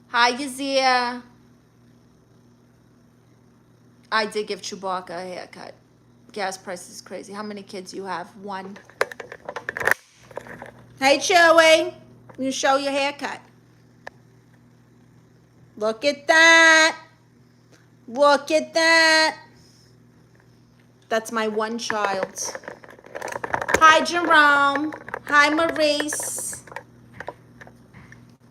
[SPEAKER 1] Hi, Yazia. I did give Chewbacca a haircut. Gas price is crazy. How many kids you have? One. Hey, Chewy. You show your haircut. Look at that. Look at that. That's my one child. Hi, Jerome. Hi, Maurice.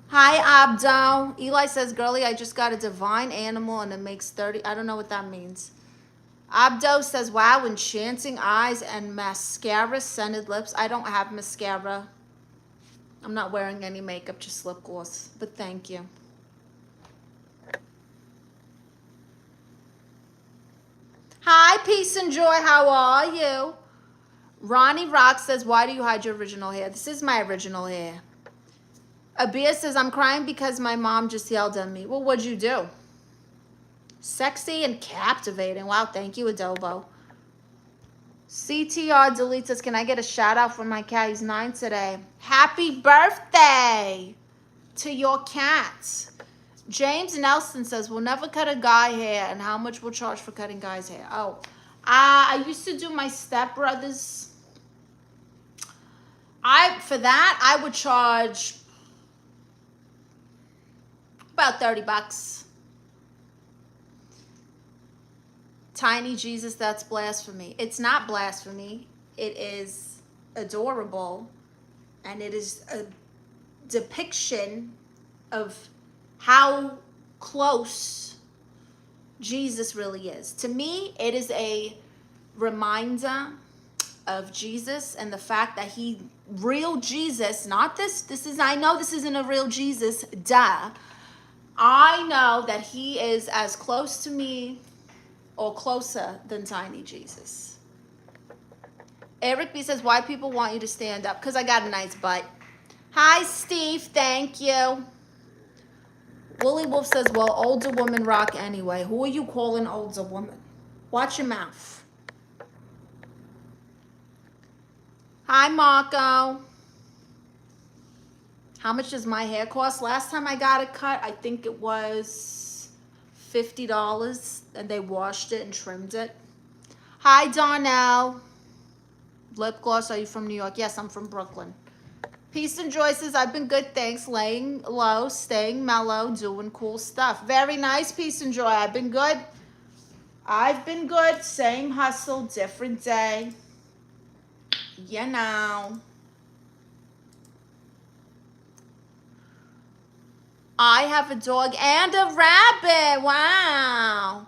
[SPEAKER 1] Hi, Abdo. Eli says, girlie, I just got a divine animal and it makes 30. I don't know what that means. Abdo says, wow, enchanting eyes and mascara scented lips. I don't have mascara. I'm not wearing any makeup, just lip gloss. But thank you. Hi, peace and joy. How are you? Ronnie Rock says, why do you hide your original hair? This is my original hair. Abia says, I'm crying because my mom just yelled at me. Well, what'd you do? Sexy and captivating. Wow, thank you, Adobo. CTR Delete says, can I get a shout out for my cat? He's 9 today. Happy birthday to your cat. James Nelson says, we'll never cut a guy hair, and how much we'll charge for cutting guys' hair? Oh, I used to do my stepbrothers. For that, I would charge about $30. Tiny Jesus, that's blasphemy. It's not blasphemy. It is adorable, and it is a depiction of how close Jesus really is. To me, it is a reminder of Jesus and the fact that real Jesus, not this, I know this isn't a real Jesus, duh. I know that he is as close to me or closer than Tiny Jesus. Eric B says, why people want you to stand up? Because I got a nice butt. Hi, Steve. Thank you. Willie Wolf says, well, older women rock anyway. Who are you calling older woman? Watch your mouth. Hi, Marco. How much does my hair cost? Last time I got it cut, I think it was $50, and they washed it and trimmed it. Hi, Darnell. Lip gloss, are you from New York? Yes, I'm from Brooklyn. Peace and Joy says, I've been good, thanks. Laying low, staying mellow, doing cool stuff. Very nice, Peace and Joy. I've been good. I've been good. Same hustle, different day. You know. I have a dog and a rabbit. Wow.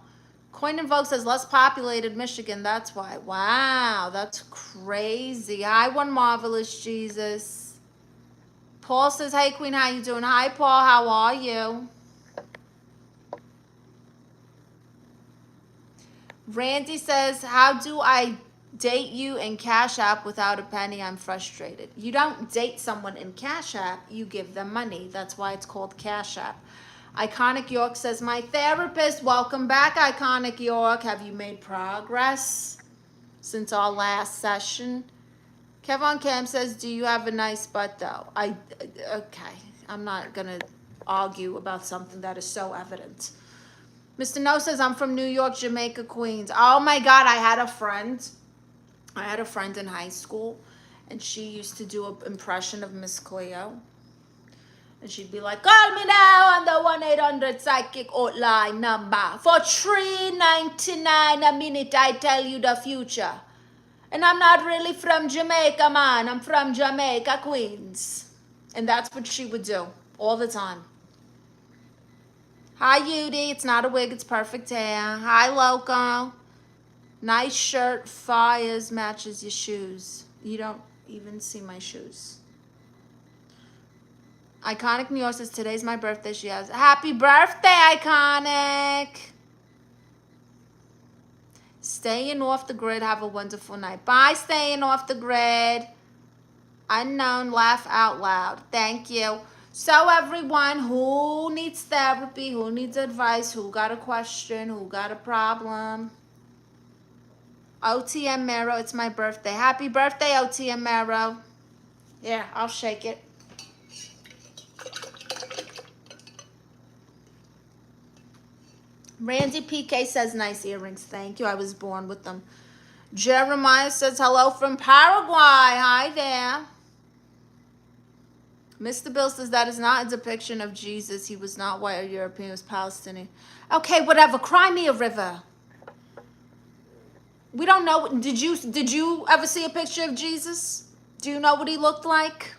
[SPEAKER 1] Coin and Vogue says less populated Michigan. That's why. Wow, that's crazy. Hi, One Marvelous Jesus. Paul says, hey, Queen, how you doing? Hi, Paul, how are you? Randy says, how do I date you in Cash App without a penny? I'm frustrated. You don't date someone in Cash App. You give them money. That's why it's called Cash App. Iconic York says, my therapist. Welcome back, Iconic York. Have you made progress since our last session? Kevon Cam says, do you have a nice butt, though? Okay. I'm not going to argue about something that is so evident. Mr. No says, I'm from New York, Jamaica, Queens. Oh, my God. I had a friend in high school, and she used to do an impression of Miss Cleo. And she'd be like, call me now on the 1-800 psychic hotline number. For $3.99 a minute, I tell you the future. And I'm not really from Jamaica, man. I'm from Jamaica, Queens. And that's what she would do all the time. Hi, Yudi. It's not a wig. It's perfect hair. Hi, Loco. Nice shirt. Fires matches your shoes. You don't even see my shoes. Iconic New York says, today's my birthday. She has, happy birthday, Iconic. Staying off the grid. Have a wonderful night. Bye, staying off the grid. Unknown, laugh out loud. Thank you. So everyone, who needs therapy, who needs advice, who got a question, who got a problem? OTM Mero, it's my birthday. Happy birthday, OTM Mero. Yeah, I'll shake it. Randy PK says, nice earrings. Thank you. I was born with them. Jeremiah says, hello from Paraguay. Hi there. Mr. Bill says, that is not a depiction of Jesus. He was not white or European. He was Palestinian. Okay, whatever. Cry me a river. We don't know. Did you ever see a picture of Jesus? Do you know what he looked like?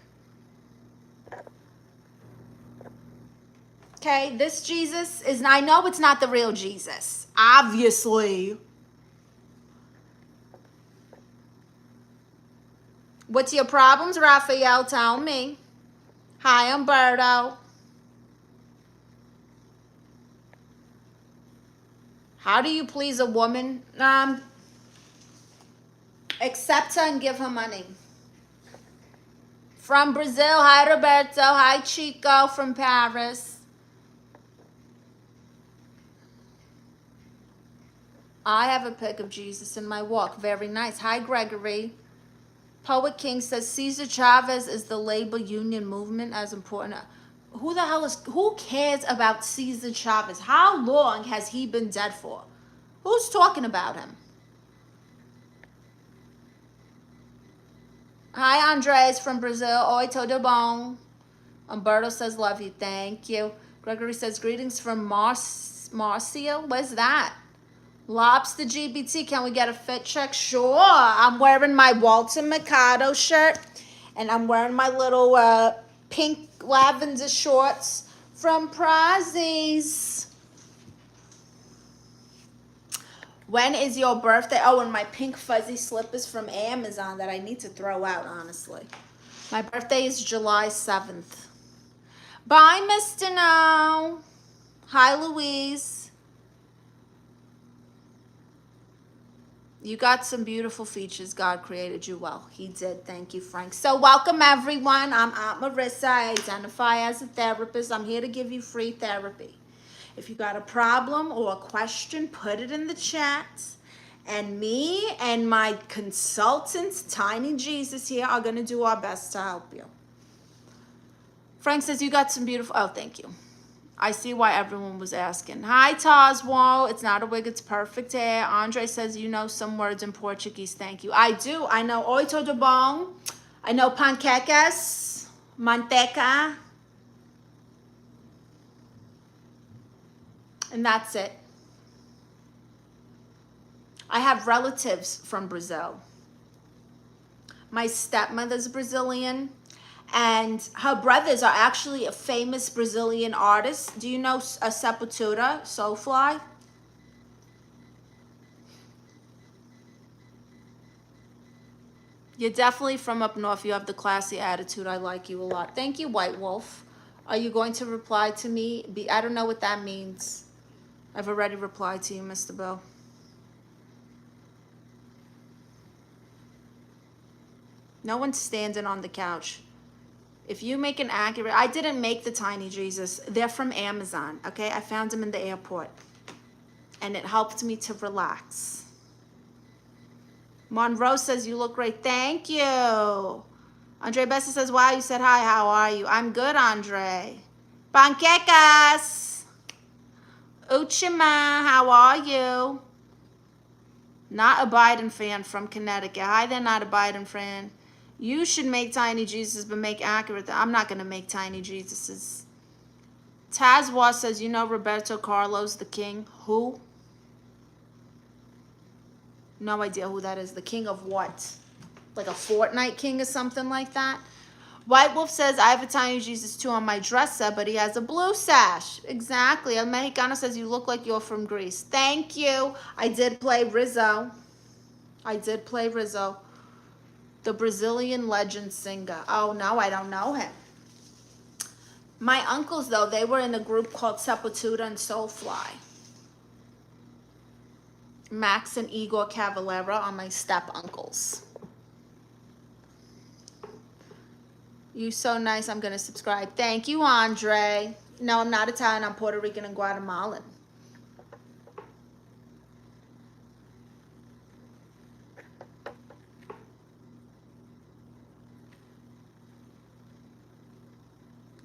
[SPEAKER 1] Okay, this Jesus is, I know it's not the real Jesus, obviously. What's your problems, Raphael? Tell me. Hi, Umberto. How do you please a woman? Accept her and give her money. From Brazil, hi, Roberto. Hi, Chico from Paris. I have a pic of Jesus in my walk. Very nice. Hi, Gregory. Poet King says, Cesar Chavez is the labor union movement as important. Who cares about Cesar Chavez? How long has he been dead for? Who's talking about him? Hi, Andres from Brazil. Oi, todo bom. Umberto says, love you. Thank you. Gregory says, greetings from Marcia. Where's that? Lobster GBT, can we get a fit check? Sure. I'm wearing my Walter Mercado shirt, and I'm wearing my little pink lavender shorts from Prazzi's. When is your birthday? Oh, and my pink fuzzy slippers from Amazon that I need to throw out, honestly. My birthday is July 7th. Bye, Mr. No. Hi, Louise. You got some beautiful features. God created you well. He did. Thank you, Frank. So welcome, everyone. I'm Aunt Marisa. I identify as a therapist. I'm here to give you free therapy. If you got a problem or a question, put it in the chat. And me and my consultant, Tiny Jesus here, are going to do our best to help you. Frank says you got some beautiful... Oh, thank you. I see why everyone was asking. Hi, Tazwo. It's not a wig. It's perfect hair. Andre says you know some words in Portuguese. Thank you. I do. I know oi, tudo bom. I know panquecas, manteca. And that's it. I have relatives from Brazil. My stepmother's Brazilian. And her brothers are actually a famous Brazilian artist. Do you know a Sepultura, Soulfly? You're definitely from up north. You have the classy attitude. I like you a lot. Thank you, White Wolf. Are you going to reply to me? I don't know what that means. I've already replied to you, Mr. Bill. No one's standing on the couch. If you make an accurate, I didn't make the tiny Jesus. They're from Amazon, okay? I found them in the airport. And it helped me to relax. Monroe says, you look great. Thank you. Andre Bessa says, wow, you said hi. How are you? I'm good, Andre. Panquecas. Uchima, how are you? Not a Biden fan from Connecticut. Hi there, not a Biden fan. You should make tiny Jesus, but make accurate. I'm not going to make tiny Jesuses. Tazwa says, you know Roberto Carlos, the king. Who? No idea who that is. The king of what? Like a Fortnite king or something like that? White Wolf says, I have a tiny Jesus too on my dresser, but he has a blue sash. Exactly. El Mexicano says, you look like you're from Greece. Thank you. I did play Rizzo. I did play Rizzo. The Brazilian legend singer. Oh, no, I don't know him. My uncles, though, they were in a group called Sepultura and Soulfly. Max and Igor Cavalera are my step uncles. You so nice. I'm going to subscribe. Thank you, Andre. No, I'm not Italian. I'm Puerto Rican and Guatemalan.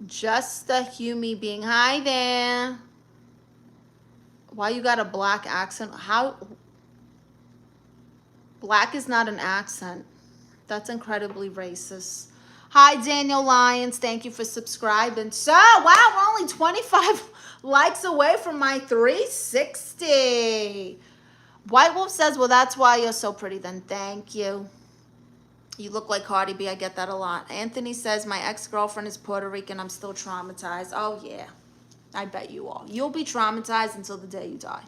[SPEAKER 1] Just a human being. Hi there. Why you got a black accent? How? Black is not an accent. That's incredibly racist. Hi, Daniel Lyons. Thank you for subscribing. So, wow, we're only 25 likes away from my 360. White Wolf says, well, that's why you're so pretty then. Thank you. You look like Cardi B. I get that a lot. Anthony says, my ex-girlfriend is Puerto Rican. I'm still traumatized. Oh, yeah. I bet you are. You'll be traumatized until the day you die.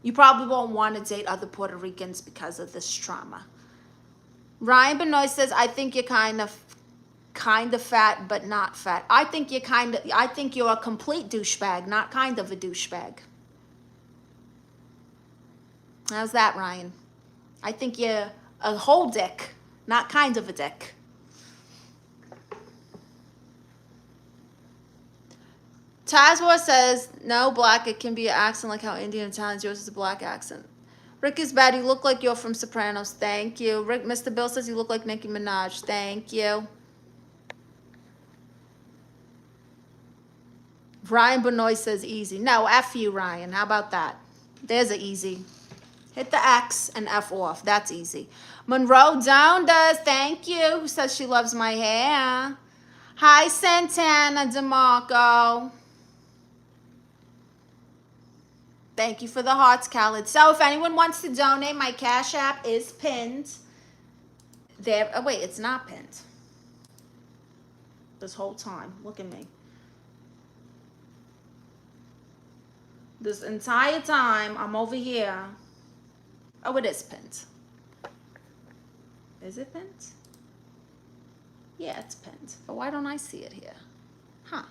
[SPEAKER 1] You probably won't want to date other Puerto Ricans because of this trauma. Ryan Benoit says, I think you're kind of fat, but not fat. I think you're a complete douchebag, not kind of a douchebag. How's that, Ryan? I think you're a whole dick, not kind of a dick. Tazwa says, no, black, it can be an accent like how Indian Italians, yours is a black accent. Rick is bad, you look like you're from Sopranos. Thank you. Rick, Mr. Bill says you look like Nicki Minaj. Thank you. Ryan Benoit says easy. No, F you, Ryan. How about that? There's a easy. Hit the X and F off. That's easy. Monroe Down does. Thank you. Who says she loves my hair? Hi, Santana DeMarco. Thank you for the hearts, Khaled. So if anyone wants to donate, my Cash App is pinned. There. Oh, wait, it's not pinned. This whole time. Look at me. This entire time, I'm over here. Oh, it is pinned. Is it pinned? Yeah, it's pinned. But why don't I see it here? Huh.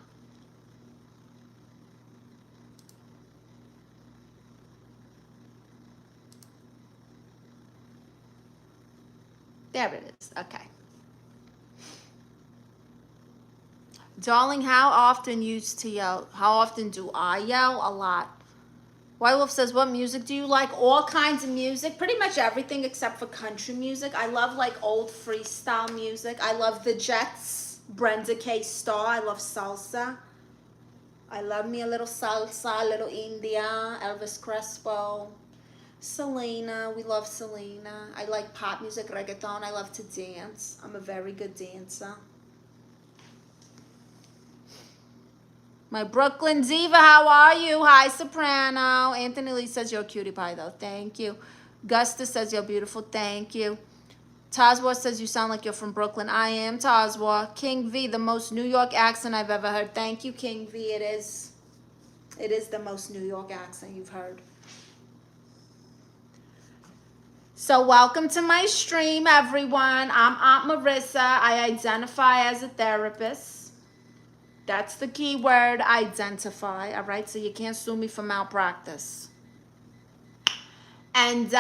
[SPEAKER 1] There it is. Okay. Darling, how often used to yell? How often do I yell? A lot. White Wolf says, what music do you like? All kinds of music. Pretty much everything except for country music. I love like old freestyle music. I love the Jets, Brenda K. Starr. I love salsa. I love me a little salsa, a little India, Elvis Crespo. Selena, we love Selena. I like pop music, reggaeton. I love to dance. I'm a very good dancer. My Brooklyn Diva, how are you? Hi, Soprano. Anthony Lee says you're a cutie pie, though. Thank you. Gusta says you're beautiful. Thank you. Tazwa says you sound like you're from Brooklyn. I am Tazwa. King V, the most New York accent I've ever heard. Thank you, King V. It is. It is the most New York accent you've heard. So welcome to my stream, everyone. I'm Aunt Marisa. I identify as a therapist. That's the key word, identify, all right? So you can't sue me for malpractice. And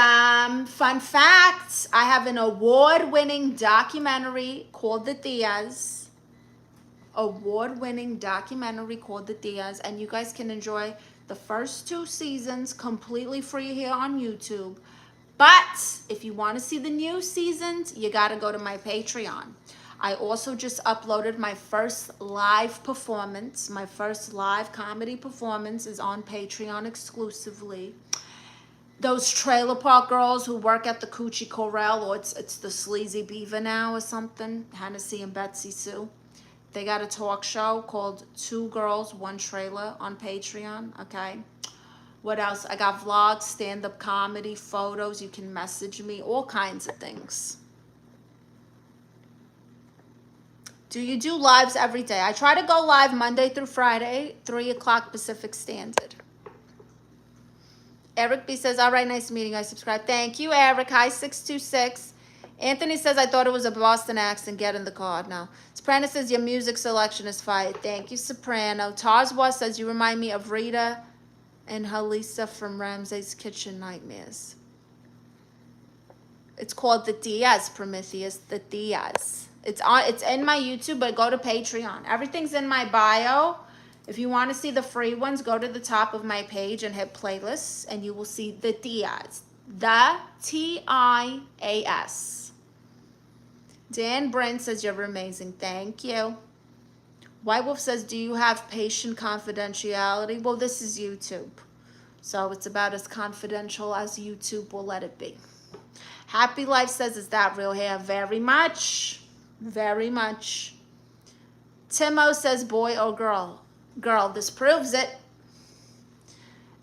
[SPEAKER 1] fun facts, I have an award-winning documentary called The Tias. Award-winning documentary called The Tias. And you guys can enjoy the first 2 seasons completely free here on YouTube. But if you want to see the new seasons, you got to go to my Patreon. I also just uploaded my first live performance. My first live comedy performance is on Patreon exclusively. Those trailer park girls who work at the Coochie Corral, or it's the Sleazy Beaver now or something, Hennessy and Betsy Sue. They got a talk show called 2 Girls, 1 Trailer on Patreon, okay? What else? I got vlogs, stand-up comedy, photos. You can message me, all kinds of things. Do you do lives every day? I try to go live Monday through Friday, 3 o'clock Pacific Standard. Eric B says, all right, nice meeting. I subscribe. Thank you, Eric. Hi, 626. Anthony says, I thought it was a Boston accent. Get in the car. No. Soprano says, your music selection is fire. Thank you, Soprano. Tarzwa says, you remind me of Rita and Halisa from Ramsay's Kitchen Nightmares. It's called The Diaz, Prometheus. The Diaz. It's in my YouTube, but go to Patreon. Everything's in my bio. If you want to see the free ones, go to the top of my page and hit playlists, and you will see The Diaz. The Tias. Dan Brent says, you're amazing. Thank you. White Wolf says, do you have patient confidentiality? Well, this is YouTube. So it's about as confidential as YouTube will let it be. Happy Life says, is that real hair? Very much. Very much. Timo says, boy or girl? Girl, this proves it.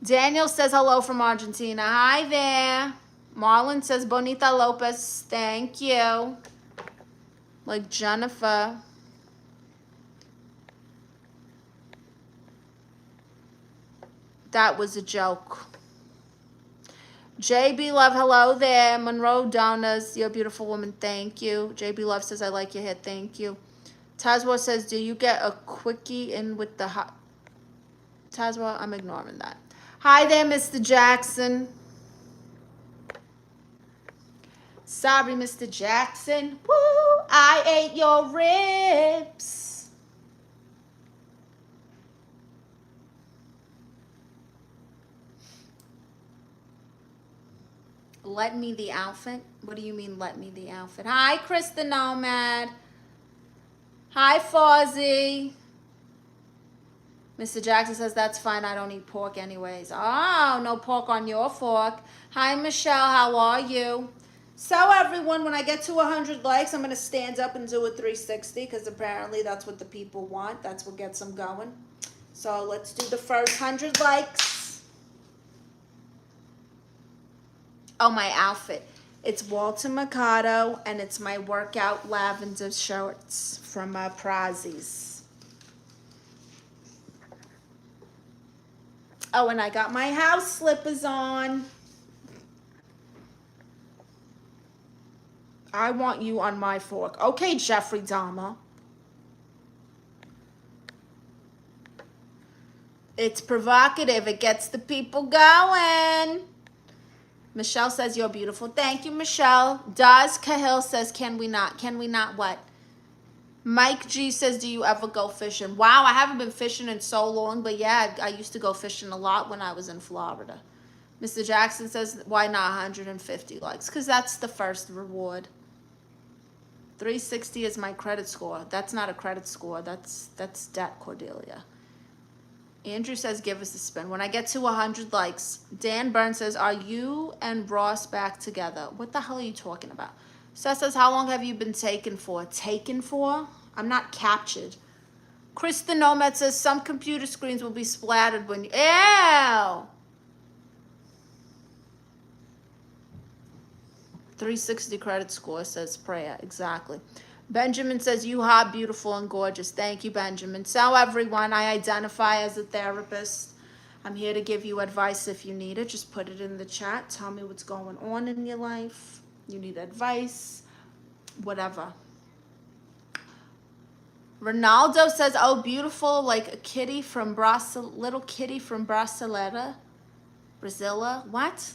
[SPEAKER 1] Daniel says, hello from Argentina. Hi there. Marlon says, Bonita Lopez. Thank you. Like Jennifer. That was a joke. JB Love, hello there. Monroe Donas, you're a beautiful woman. Thank you. JB Love says, I like your hair. Thank you. Tazwa says, do you get a quickie in with the hot? Tazwa, I'm ignoring that. Hi there, Mr. Jackson. Sorry, Mr. Jackson. Woo, I ate your ribs. Let me the outfit? What do you mean, let me the outfit? Hi, Chris the Nomad. Hi, Fozzie. Mr. Jackson says, that's fine. I don't eat pork anyways. Oh, no pork on your fork. Hi, Michelle. How are you? So, everyone, when I get to 100 likes, I'm going to stand up and do a 360 because apparently that's what the people want. That's what gets them going. So, let's do the first 100 likes. Oh, my outfit. It's Walter Mercado, and it's my workout lavender shorts from Prazzi's. Oh, and I got my house slippers on. I want you on my fork. Okay, Jeffrey Dahmer. It's provocative. It gets the people going. Michelle says, you're beautiful. Thank you, Michelle. Daz Cahill says, can we not? Can we not what? Mike G says, do you ever go fishing? Wow, I haven't been fishing in so long, but yeah, I used to go fishing a lot when I was in Florida. Mr. Jackson says, why not 150 likes? Because that's the first reward. 360 is my credit score. That's not a credit score. That's debt, Cordelia. Andrew says, give us a spin. When I get to 100 likes, Dan Burns says, are you and Ross back together? What the hell are you talking about? Seth says, how long have you been taken for? Taken for? I'm not captured. Chris the Nomad says, some computer screens will be splattered when you... Ew! 360 credit score, says Prayer. Exactly. Benjamin says, you hot, beautiful, and gorgeous. Thank you, Benjamin. So, everyone, I identify as a therapist. I'm here to give you advice if you need it. Just put it in the chat. Tell me what's going on in your life. You need advice, whatever. Ronaldo says, oh, beautiful, like a kitty from little kitty from Brasileira. Brazilla? What?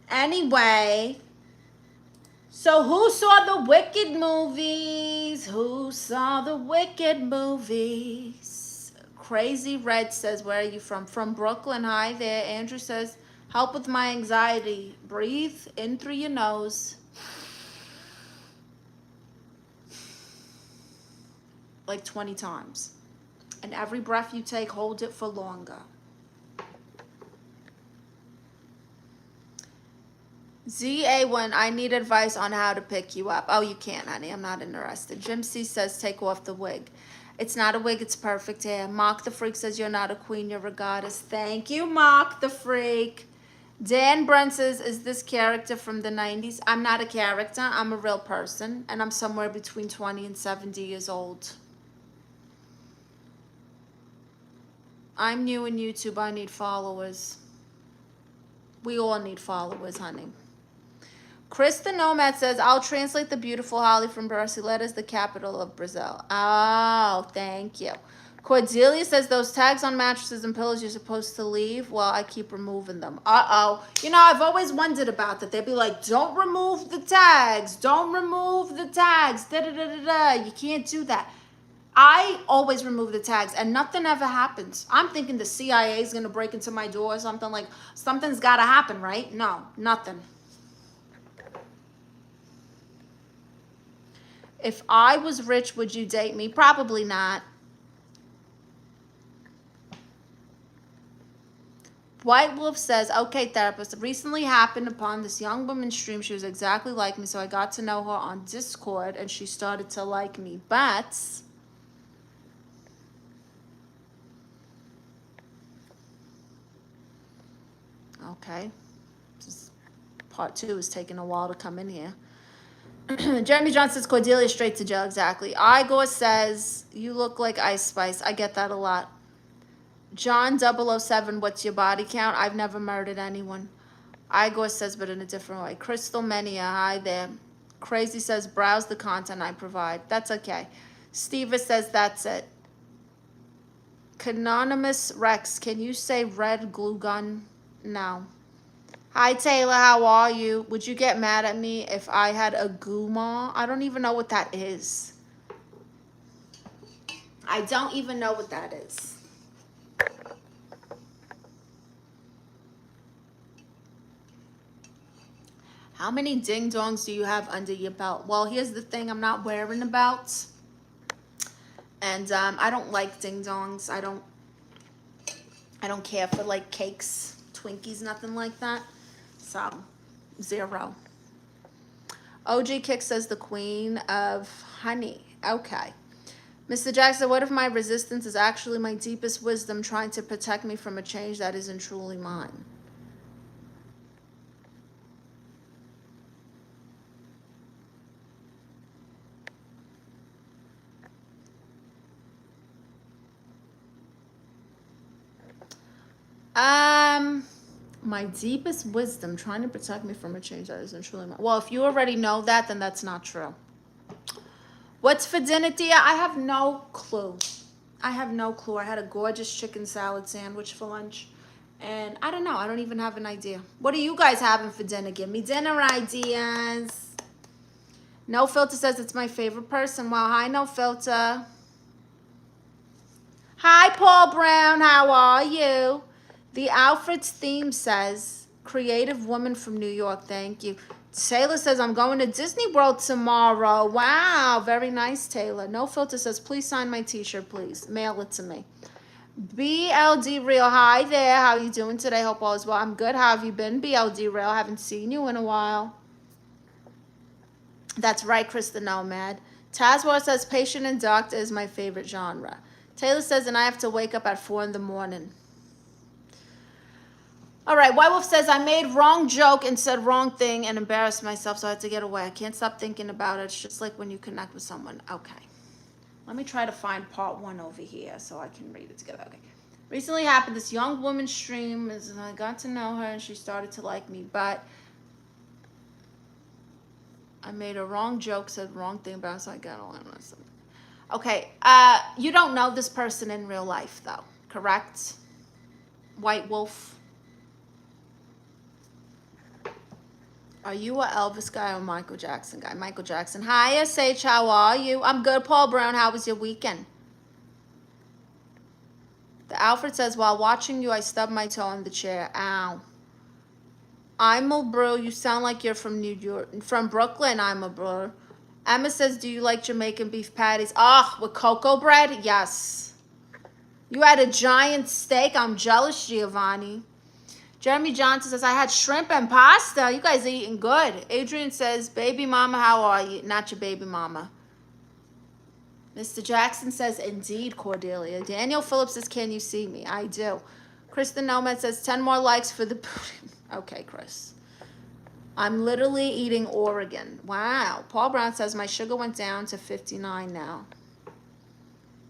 [SPEAKER 1] Anyway, so who saw the Wicked movies? Who saw the Wicked movies? Crazy Red says, where are you from? From Brooklyn. Hi there. Andrew says, help with my anxiety. Breathe in through your nose. Like 20 times. And every breath you take, hold it for longer. ZA1, I need advice on how to pick you up. Oh, you can't, honey. I'm not interested. Jim C says, take off the wig. It's not a wig. It's perfect hair. Mark the Freak says, you're not a queen. You're a goddess. Thank you, Mark the Freak. Dan Brent says, is this character from the 90s? I'm not a character. I'm a real person. And I'm somewhere between 20 and 70 years old. I'm new in YouTube. I need followers. We all need followers, honey. Chris the Nomad says, I'll translate the beautiful Holly from Brasileira as the capital of Brazil. Oh, thank you. Cordelia says, those tags on mattresses and pillows you're supposed to leave? Well, I keep removing them. Uh-oh. You know, I've always wondered about that. They'd be like, don't remove the tags. Don't remove the tags. Da-da-da-da-da. You can't do that. I always remove the tags and nothing ever happens. I'm thinking the CIA is going to break into my door or something, like something's got to happen, right? No, nothing. If I was rich, would you date me? Probably not. White Wolf says, okay, therapist, recently happened upon this young woman's stream. She was exactly like me, so I got to know her on Discord and she started to like me. But okay, part 2 is taking a while to come in here. Jeremy John says, Cordelia straight to jail. Exactly. Igor says, you look like Ice Spice. I get that a lot. John 007, what's your body count? I've never murdered anyone. Igor says, but in a different way. Crystal Mania, hi there. Crazy says, browse the content I provide. That's okay. Steva says, that's it. Canonymous Rex, can you say red glue gun? No. Hi, Taylor. How are you? Would you get mad at me if I had a guma? I don't even know what that is. I don't even know what that is. How many ding-dongs do you have under your belt? Well, here's the thing. I'm not wearing a belt. And I don't like ding-dongs. I don't care for, like, cakes, Twinkies, nothing like that. So, 0. OG Kick says the queen of honey. Okay. Mr. Jackson, what if my resistance is actually my deepest wisdom trying to protect me from a change that isn't truly mine? My deepest wisdom trying to protect me from a change that isn't truly mine. Well, if you already know that, then that's not true. What's for dinner, Tia? I have no clue. I have no clue. I had a gorgeous chicken salad sandwich for lunch. And I don't know. I don't even have an idea. What are you guys having for dinner? Give me dinner ideas. No Filter says it's my favorite person. Well, hi, No Filter. Hi, Paul Brown. How are you? The Alfred's theme says, creative woman from New York. Thank you. Taylor says, I'm going to Disney World tomorrow. Wow, very nice, Taylor. No Filter says, please sign my t-shirt, please. Mail it to me. BLD Real, hi there. How are you doing today? Hope all is well. I'm good. How have you been, BLD Real? I haven't seen you in a while. That's right, Chris the Nomad. Tazwar says, patient and doctor is my favorite genre. Taylor says, and I have to wake up at 4 in the morning. All right, White Wolf says, I made wrong joke and said wrong thing and embarrassed myself, so I had to get away. I can't stop thinking about it. It's just like when you connect with someone. Okay. Let me try to find part 1 over here so I can read it together. Okay. Recently happened, this young woman stream, and I got to know her and she started to like me, but I made a wrong joke, said wrong thing about us, so I got a line on something. Okay, you don't know this person in real life though, correct? White Wolf. Are you a Elvis guy or Michael Jackson guy? Michael Jackson. Hi, SH, how are you? I'm good, Paul Brown. How was your weekend? The Alfred says, while watching you, I stubbed my toe in the chair. Ow. I'm a bro. You sound like you're from New York. From Brooklyn, I'm a bro. Emma says, do you like Jamaican beef patties? Ah, with cocoa bread? Yes. You had a giant steak. I'm jealous, Giovanni. Jeremy Johnson says, I had shrimp and pasta. You guys are eating good. Adrian says, baby mama, how are you? Not your baby mama. Mr. Jackson says, indeed, Cordelia. Daniel Phillips says, can you see me? I do. Kristen Nomad says, 10 more likes for the booty. Okay, Chris. I'm literally eating Oregon. Wow. Paul Brown says, my sugar went down to 59 now.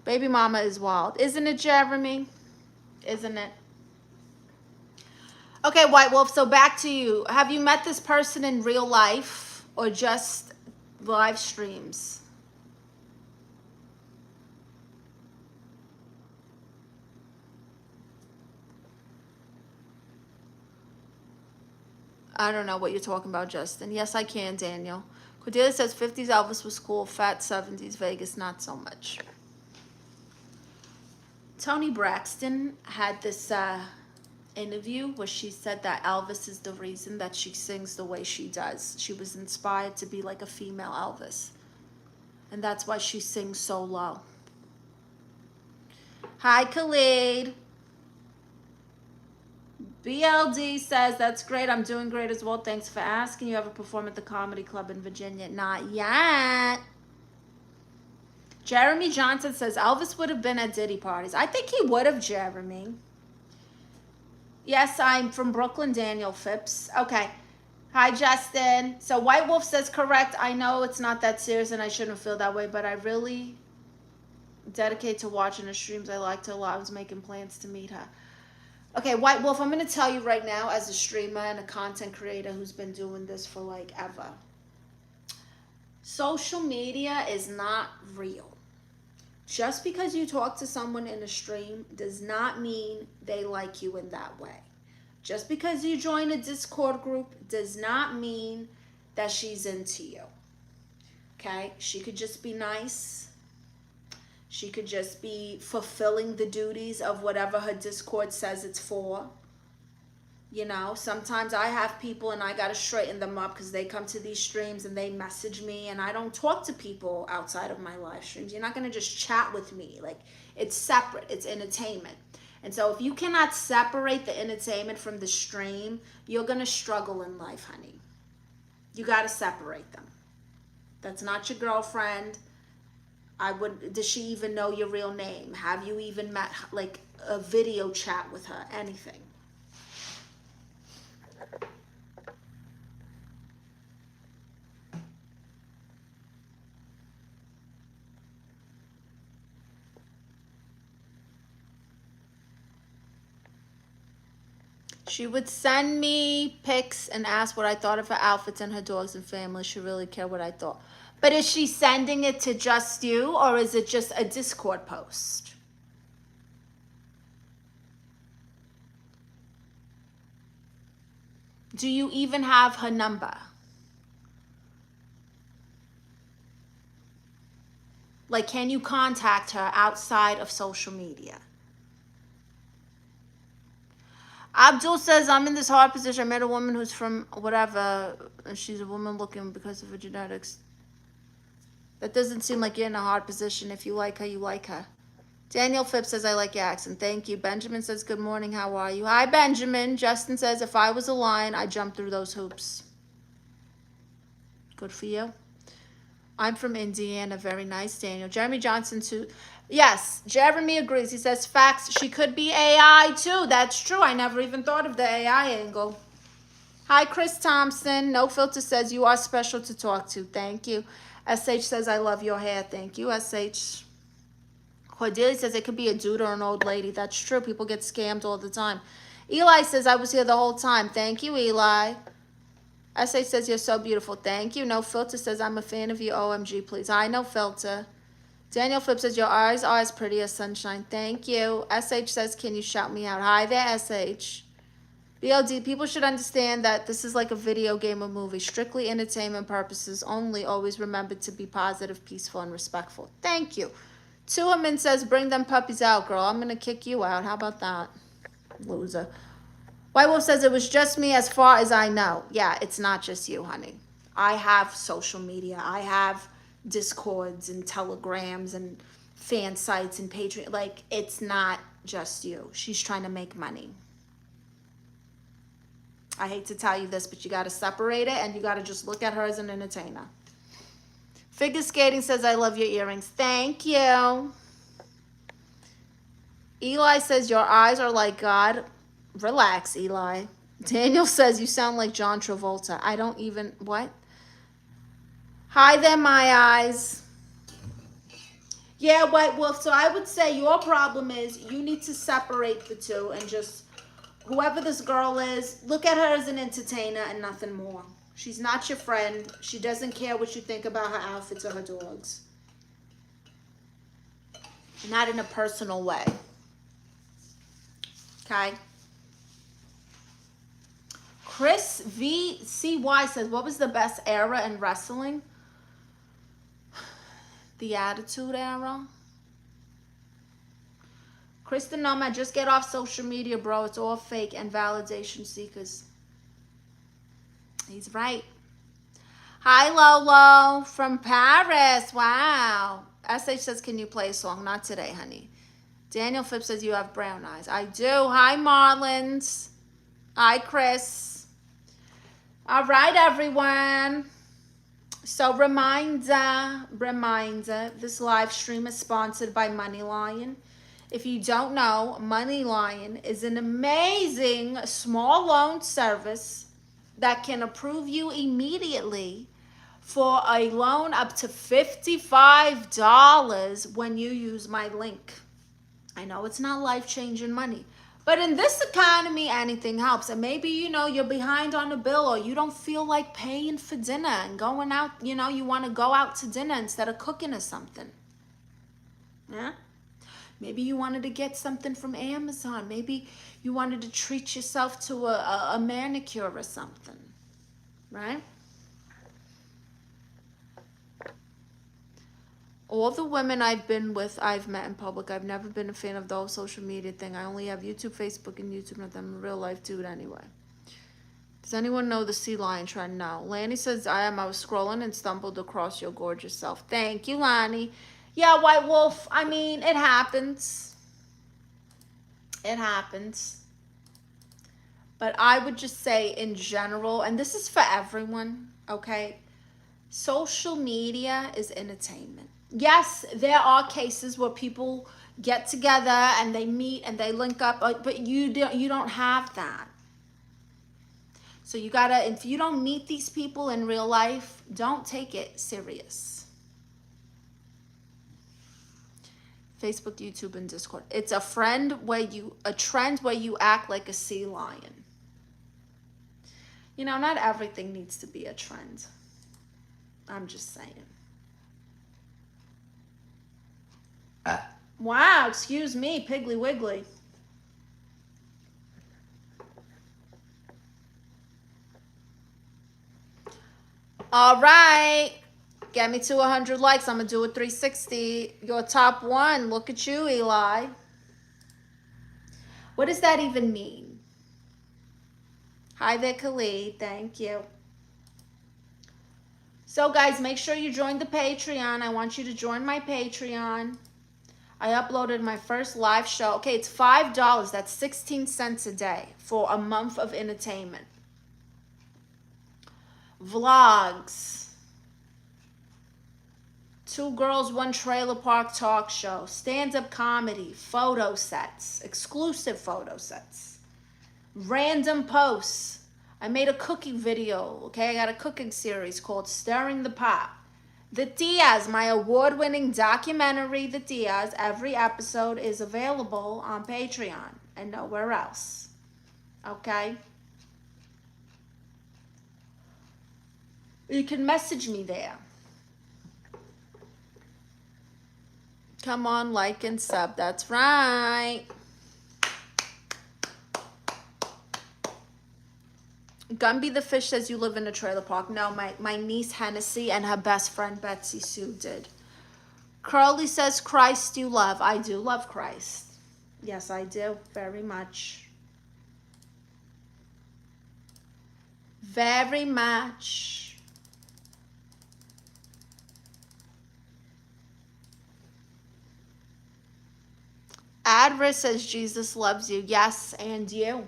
[SPEAKER 1] Baby mama is wild. Isn't it, Jeremy? Isn't it? Okay, White Wolf, so back to you. Have you met this person in real life or just live streams? I don't know what you're talking about, Justin. Yes, I can, Daniel. Cordelia says 50s Elvis was cool, fat 70s Vegas, not so much. Toni Braxton had this interview where she said that Elvis is the reason that she sings the way she does. She was inspired to be like a female Elvis. And that's why she sings so low. Hi, Khalid. BLD says, that's great. I'm doing great as well. Thanks for asking. You ever perform at the Comedy Club in Virginia? Not yet. Jeremy Johnson says, Elvis would have been at Diddy parties. I think he would have, Jeremy. Yes, I'm from Brooklyn, Daniel Phipps. Okay. Hi, Justin. So White Wolf says, correct. I know it's not that serious and I shouldn't feel that way, but I really dedicate to watching her streams. I liked her a lot. I was making plans to meet her. Okay, White Wolf, I'm going to tell you right now as a streamer and a content creator who's been doing this for like ever. Social media is not real. Just because you talk to someone in a stream does not mean they like you in that way. Just because you join a Discord group does not mean that she's into you. Okay? She could just be nice. She could just be fulfilling the duties of whatever her Discord says it's for. You know, sometimes I have people and I got to straighten them up because they come to these streams and they message me, and I don't talk to people outside of my live streams. You're not going to just chat with me. Like, it's separate. It's entertainment. And so if you cannot separate the entertainment from the stream, you're going to struggle in life, honey. You got to separate them. That's not your girlfriend. Does she even know your real name? Have you even met, like, a video chat with her? Anything. She would send me pics and ask what I thought of her outfits and her dogs and family. She really cared what I thought. But is she sending it to just you, or is it just a Discord post? Do you even have her number? Like, can you contact her outside of social media? Abdul says, I'm in this hard position. I met a woman who's from whatever, and she's a woman looking because of her genetics. That doesn't seem like you're in a hard position. If you like her, you like her. Daniel Phipps says, I like your accent. Thank you. Benjamin says, good morning. How are you? Hi, Benjamin. Justin says, if I was a lion, I'd jump through those hoops. Good for you. I'm from Indiana. Very nice, Daniel. Jeremy Johnson, too. Yes, Jeremy agrees. He says, facts. She could be AI, too. That's true. I never even thought of the AI angle. Hi, Chris Thompson. No Filter says, you are special to talk to. Thank you. SH says, I love your hair. Thank you, SH. Cordelia says it could be a dude or an old lady. That's true. People get scammed all the time. Eli says I was here the whole time. Thank you, Eli. SA says you're so beautiful. Thank you. No Filter says I'm a fan of you. OMG, please. I know Filter. Daniel Flip says your eyes are as pretty as sunshine. Thank you. SH says, can you shout me out? Hi there, SH. BLD, people should understand that this is like a video game or movie. Strictly entertainment purposes only. Always remember to be positive, peaceful, and respectful. Thank you. Tuamin says, bring them puppies out, girl. I'm going to kick you out. How about that? Loser. White Wolf says, it was just me as far as I know. Yeah, it's not just you, honey. I have social media. I have Discords and Telegrams and fan sites and Patreon. Like, it's not just you. She's trying to make money. I hate to tell you this, but you got to separate it, and you got to just look at her as an entertainer. Figure Skating says, I love your earrings. Thank you. Eli says, your eyes are like God. Relax, Eli. Daniel says, you sound like John Travolta. I don't even, what? Hi there, my eyes. Yeah, White Wolf. So I would say your problem is you need to separate the two and just, whoever this girl is, look at her as an entertainer and nothing more. She's not your friend. She doesn't care what you think about her outfits or her dogs. Not in a personal way. Okay? Chris VCY says, what was the best era in wrestling? The Attitude Era. Kristen Nomad, just get off social media, bro. It's all fake and validation seekers. He's right. Hi, Lolo from Paris. Wow. SH says, can you play a song? Not today, honey. Daniel Phipps says, you have brown eyes. I do. Hi, Marlins. Hi, Chris. All right, everyone. So reminder, this live stream is sponsored by MoneyLion. If you don't know, MoneyLion is an amazing small loan service that can approve you immediately for a loan up to $55 when you use my link. I know it's not life-changing money, but in this economy, anything helps. And maybe, you're behind on a bill, or you don't feel like paying for dinner and going out, you want to go out to dinner instead of cooking or something. Yeah? Maybe you wanted to get something from Amazon. Maybe you wanted to treat yourself to a manicure or something, right? All the women I've been with, I've met in public. I've never been a fan of the whole social media thing. I only have YouTube, Facebook, and YouTube. Not that I'm a real life dude anyway. Does anyone know the sea lion trend? No. Lanny says, I was scrolling and stumbled across your gorgeous self. Thank you, Lanny. Yeah, White Wolf, I mean, it happens. It happens. But I would just say in general, and this is for everyone, okay? Social media is entertainment. Yes, there are cases where people get together and they meet and they link up, but you don't have that. So you gotta, if you don't meet these people in real life, don't take it serious. Facebook, YouTube, and Discord. It's a trend where you act like a sea lion. Not everything needs to be a trend. I'm just saying. Wow, excuse me, Piggly Wiggly. All right. Get me to 100 likes. I'm going to do a 360. Your top one. Look at you, Eli. What does that even mean? Hi there, Khalid. Thank you. So, guys, make sure you join the Patreon. I want you to join my Patreon. I uploaded my first live show. Okay, it's $5. That's 16 cents a day for a month of entertainment. Vlogs. 2 Girls, 1 Trailer Park talk show. Stand-up comedy. Photo sets. Exclusive photo sets. Random posts. I made a cooking video, okay? I got a cooking series called Stirring the Pot. The Tias, my award-winning documentary, The Tias. Every episode is available on Patreon and nowhere else. Okay? You can message me there. Come on, like and sub. That's right. Gumby the Fish says you live in a trailer park. No, my niece Hennessy and her best friend Betsy Sue did. Curly says Christ you love. I do love Christ. Yes, I do. Very much. Very much. Adver says Jesus loves you. Yes, and you.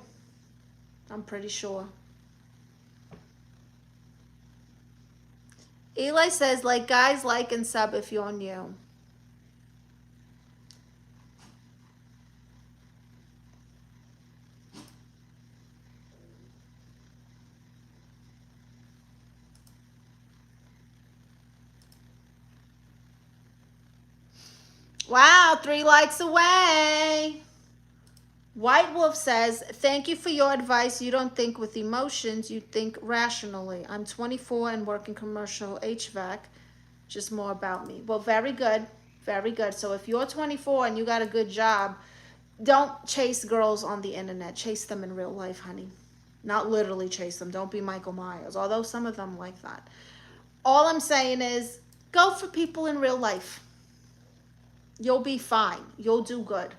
[SPEAKER 1] I'm pretty sure. Eli says, like guys, like and sub if you're new. Wow, 3 likes away. White Wolf says, thank you for your advice. You don't think with emotions, you think rationally. I'm 24 and work in commercial HVAC. Just more about me. Well, very good. Very good. So if you're 24 and you got a good job, don't chase girls on the internet. Chase them in real life, honey. Not literally chase them. Don't be Michael Myers, although some of them like that. All I'm saying is go for people in real life. You'll be fine. You'll do good.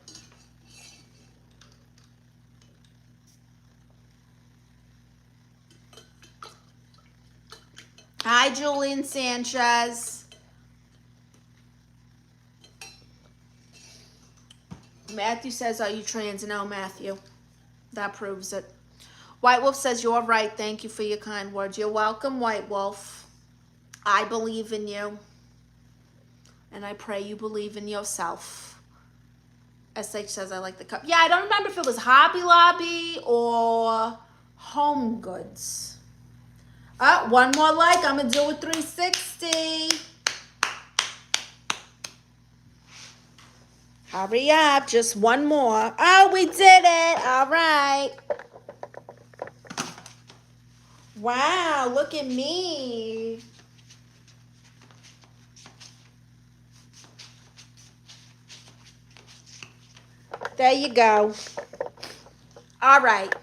[SPEAKER 1] Hi, Julian Sanchez. Matthew says, are you trans? No, Matthew. That proves it. White Wolf says, you're right. Thank you for your kind words. You're welcome, White Wolf. I believe in you. And I pray you believe in yourself. SH says, I like the cup. Yeah, I don't remember if it was Hobby Lobby or Home Goods. One more like. I'm going to do a 360. Hurry up. Just one more. Oh, we did it. All right. Wow, look at me. There you go. All right.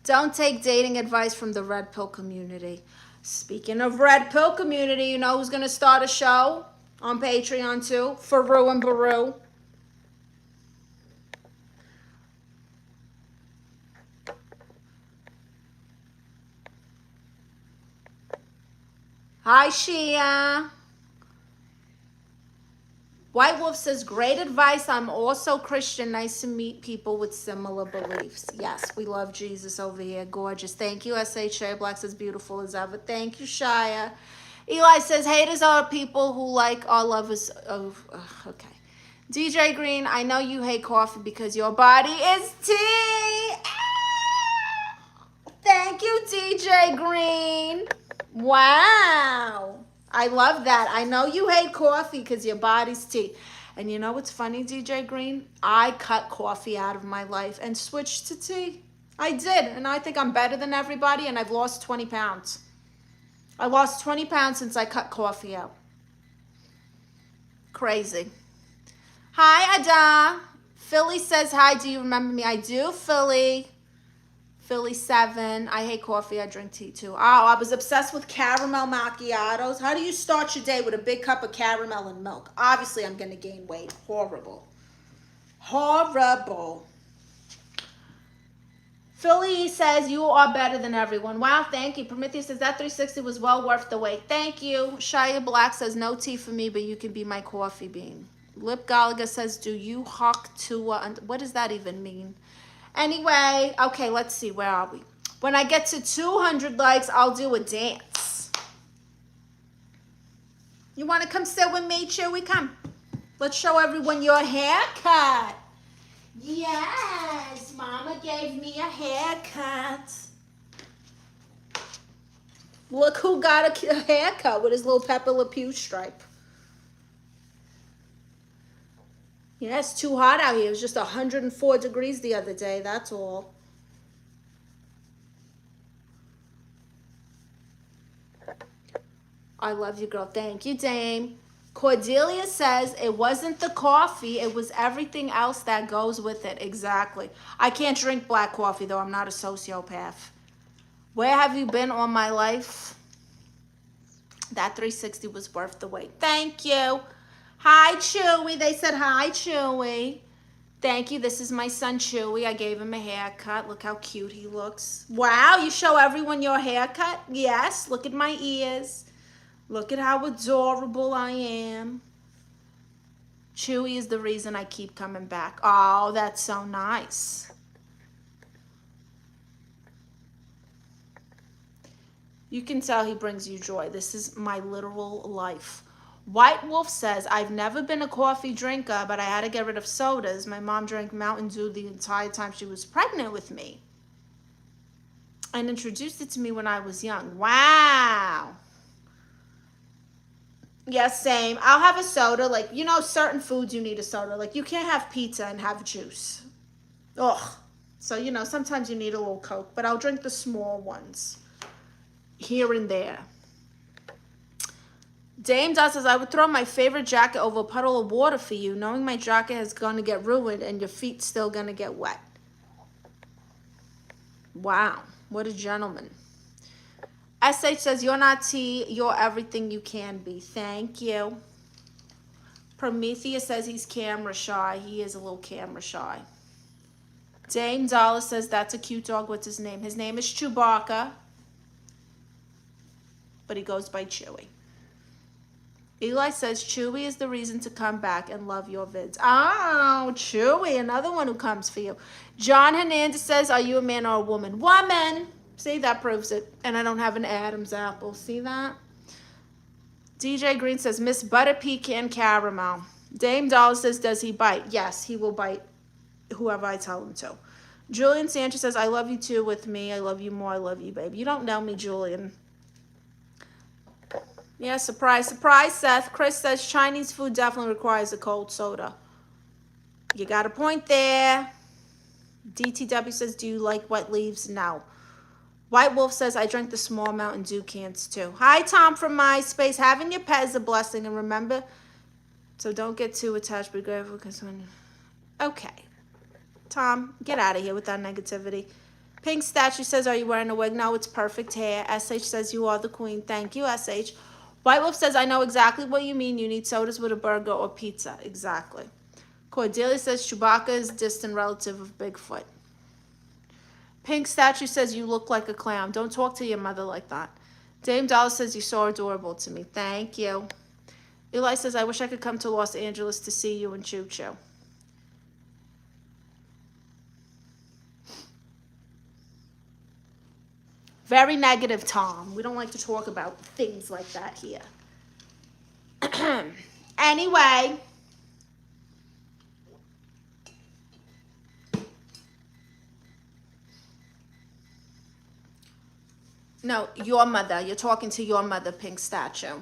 [SPEAKER 1] Don't take dating advice from the Red Pill community. Speaking of Red Pill community, you know who's going to start a show on Patreon too? Faru and Baru. Hi, Shia. White Wolf says, great advice. I'm also Christian. Nice to meet people with similar beliefs. Yes, we love Jesus over here. Gorgeous. Thank you, SHA. Black says, beautiful as ever. Thank you, Shia. Eli says, haters are people who like our lovers. Oh, okay. DJ Green, I know you hate coffee because your body is tea. Thank you, DJ Green. Wow. I love that. I know you hate coffee because your body's tea. And you know what's funny, DJ Green? I cut coffee out of my life and switched to tea. I did. And I think I'm better than everybody. And I've lost 20 pounds. I lost 20 pounds since I cut coffee out. Crazy. Hi, Ada. Philly says, hi, do you remember me? I do, Philly. Philly 7. I hate coffee. I drink tea too. Oh, I was obsessed with caramel macchiatos. How do you start your day with a big cup of caramel and milk? Obviously, I'm going to gain weight. Horrible. Horrible. Philly says, you are better than everyone. Wow, thank you. Prometheus says, that 360 was well worth the wait. Thank you. Shia Black says, no tea for me, but you can be my coffee bean. Lip Gallagher says, do you hawk to... what does that even mean? Anyway, okay, let's see. Where are we? When I get to 200 likes, I'll do a dance. You want to come sit with me, Chewy? Come. Let's show everyone your haircut. Yes, Mama gave me a haircut. Look who got a haircut with his little Pepe Le Pew stripe. Yeah, it's too hot out here. It was just 104 degrees the other day, that's all. I love you, girl. Thank you, Dame. Cordelia says it wasn't the coffee, it was everything else that goes with it. Exactly. I can't drink black coffee, though. I'm not a sociopath. Where have you been all my life? That 360 was worth the wait. Thank you. Hi, Chewy. They said hi, Chewy. Thank you. This is my son, Chewy. I gave him a haircut. Look how cute he looks. Wow, you show everyone your haircut? Yes. Look at my ears. Look at how adorable I am. Chewy is the reason I keep coming back. Oh, that's so nice. You can tell he brings you joy. This is my literal life. White Wolf says, I've never been a coffee drinker, but I had to get rid of sodas. My mom drank Mountain Dew the entire time she was pregnant with me and introduced it to me when I was young. Wow. Yes, same. I'll have a soda. Like, you know, certain foods you need a soda. Like, you can't have pizza and have juice. Ugh. So, you know, sometimes you need a little Coke, but I'll drink the small ones here and there. Dame Dot says, I would throw my favorite jacket over a puddle of water for you, knowing my jacket is going to get ruined and your feet still going to get wet. Wow. What a gentleman. SH says, you're not T, you're everything you can be. Thank you. Prometheus says he's camera shy. He is a little camera shy. Dame Dollar says, that's a cute dog. What's his name? His name is Chewbacca, but he goes by Chewy. Eli says, Chewy is the reason to come back and love your vids. Oh, Chewy, another one who comes for you. John Hernandez says, are you a man or a woman? Woman. See, that proves it. And I don't have an Adam's apple. See that? DJ Green says, Miss Butter Pecan Caramel. Dame Dollar says, does he bite? Yes, he will bite whoever I tell him to. Julian Sanchez says, I love you too with me. I love you more. I love you, babe. You don't know me, Julian. Yeah, surprise, surprise, Seth. Chris says, Chinese food definitely requires a cold soda. You got a point there. DTW says, do you like wet leaves? No. White Wolf says, I drank the small Mountain Dew cans too. Hi, Tom from MySpace. Having your pet is a blessing. And remember, so don't get too attached. Be grateful because when... Okay. Tom, get out of here with that negativity. Pink Statue says, are you wearing a wig? No, it's perfect hair. SH says, you are the queen. Thank you, SH. White Wolf says, I know exactly what you mean. You need sodas with a burger or pizza. Exactly. Cordelia says, Chewbacca is a distant relative of Bigfoot. Pink Statue says, you look like a clown. Don't talk to your mother like that. Dame Dollar says, you're so adorable to me. Thank you. Eli says, I wish I could come to Los Angeles to see you and Choo Choo. Very negative, Tom. We don't like to talk about things like that here. Anyway. No, your mother. You're talking to your mother, Pink Statue.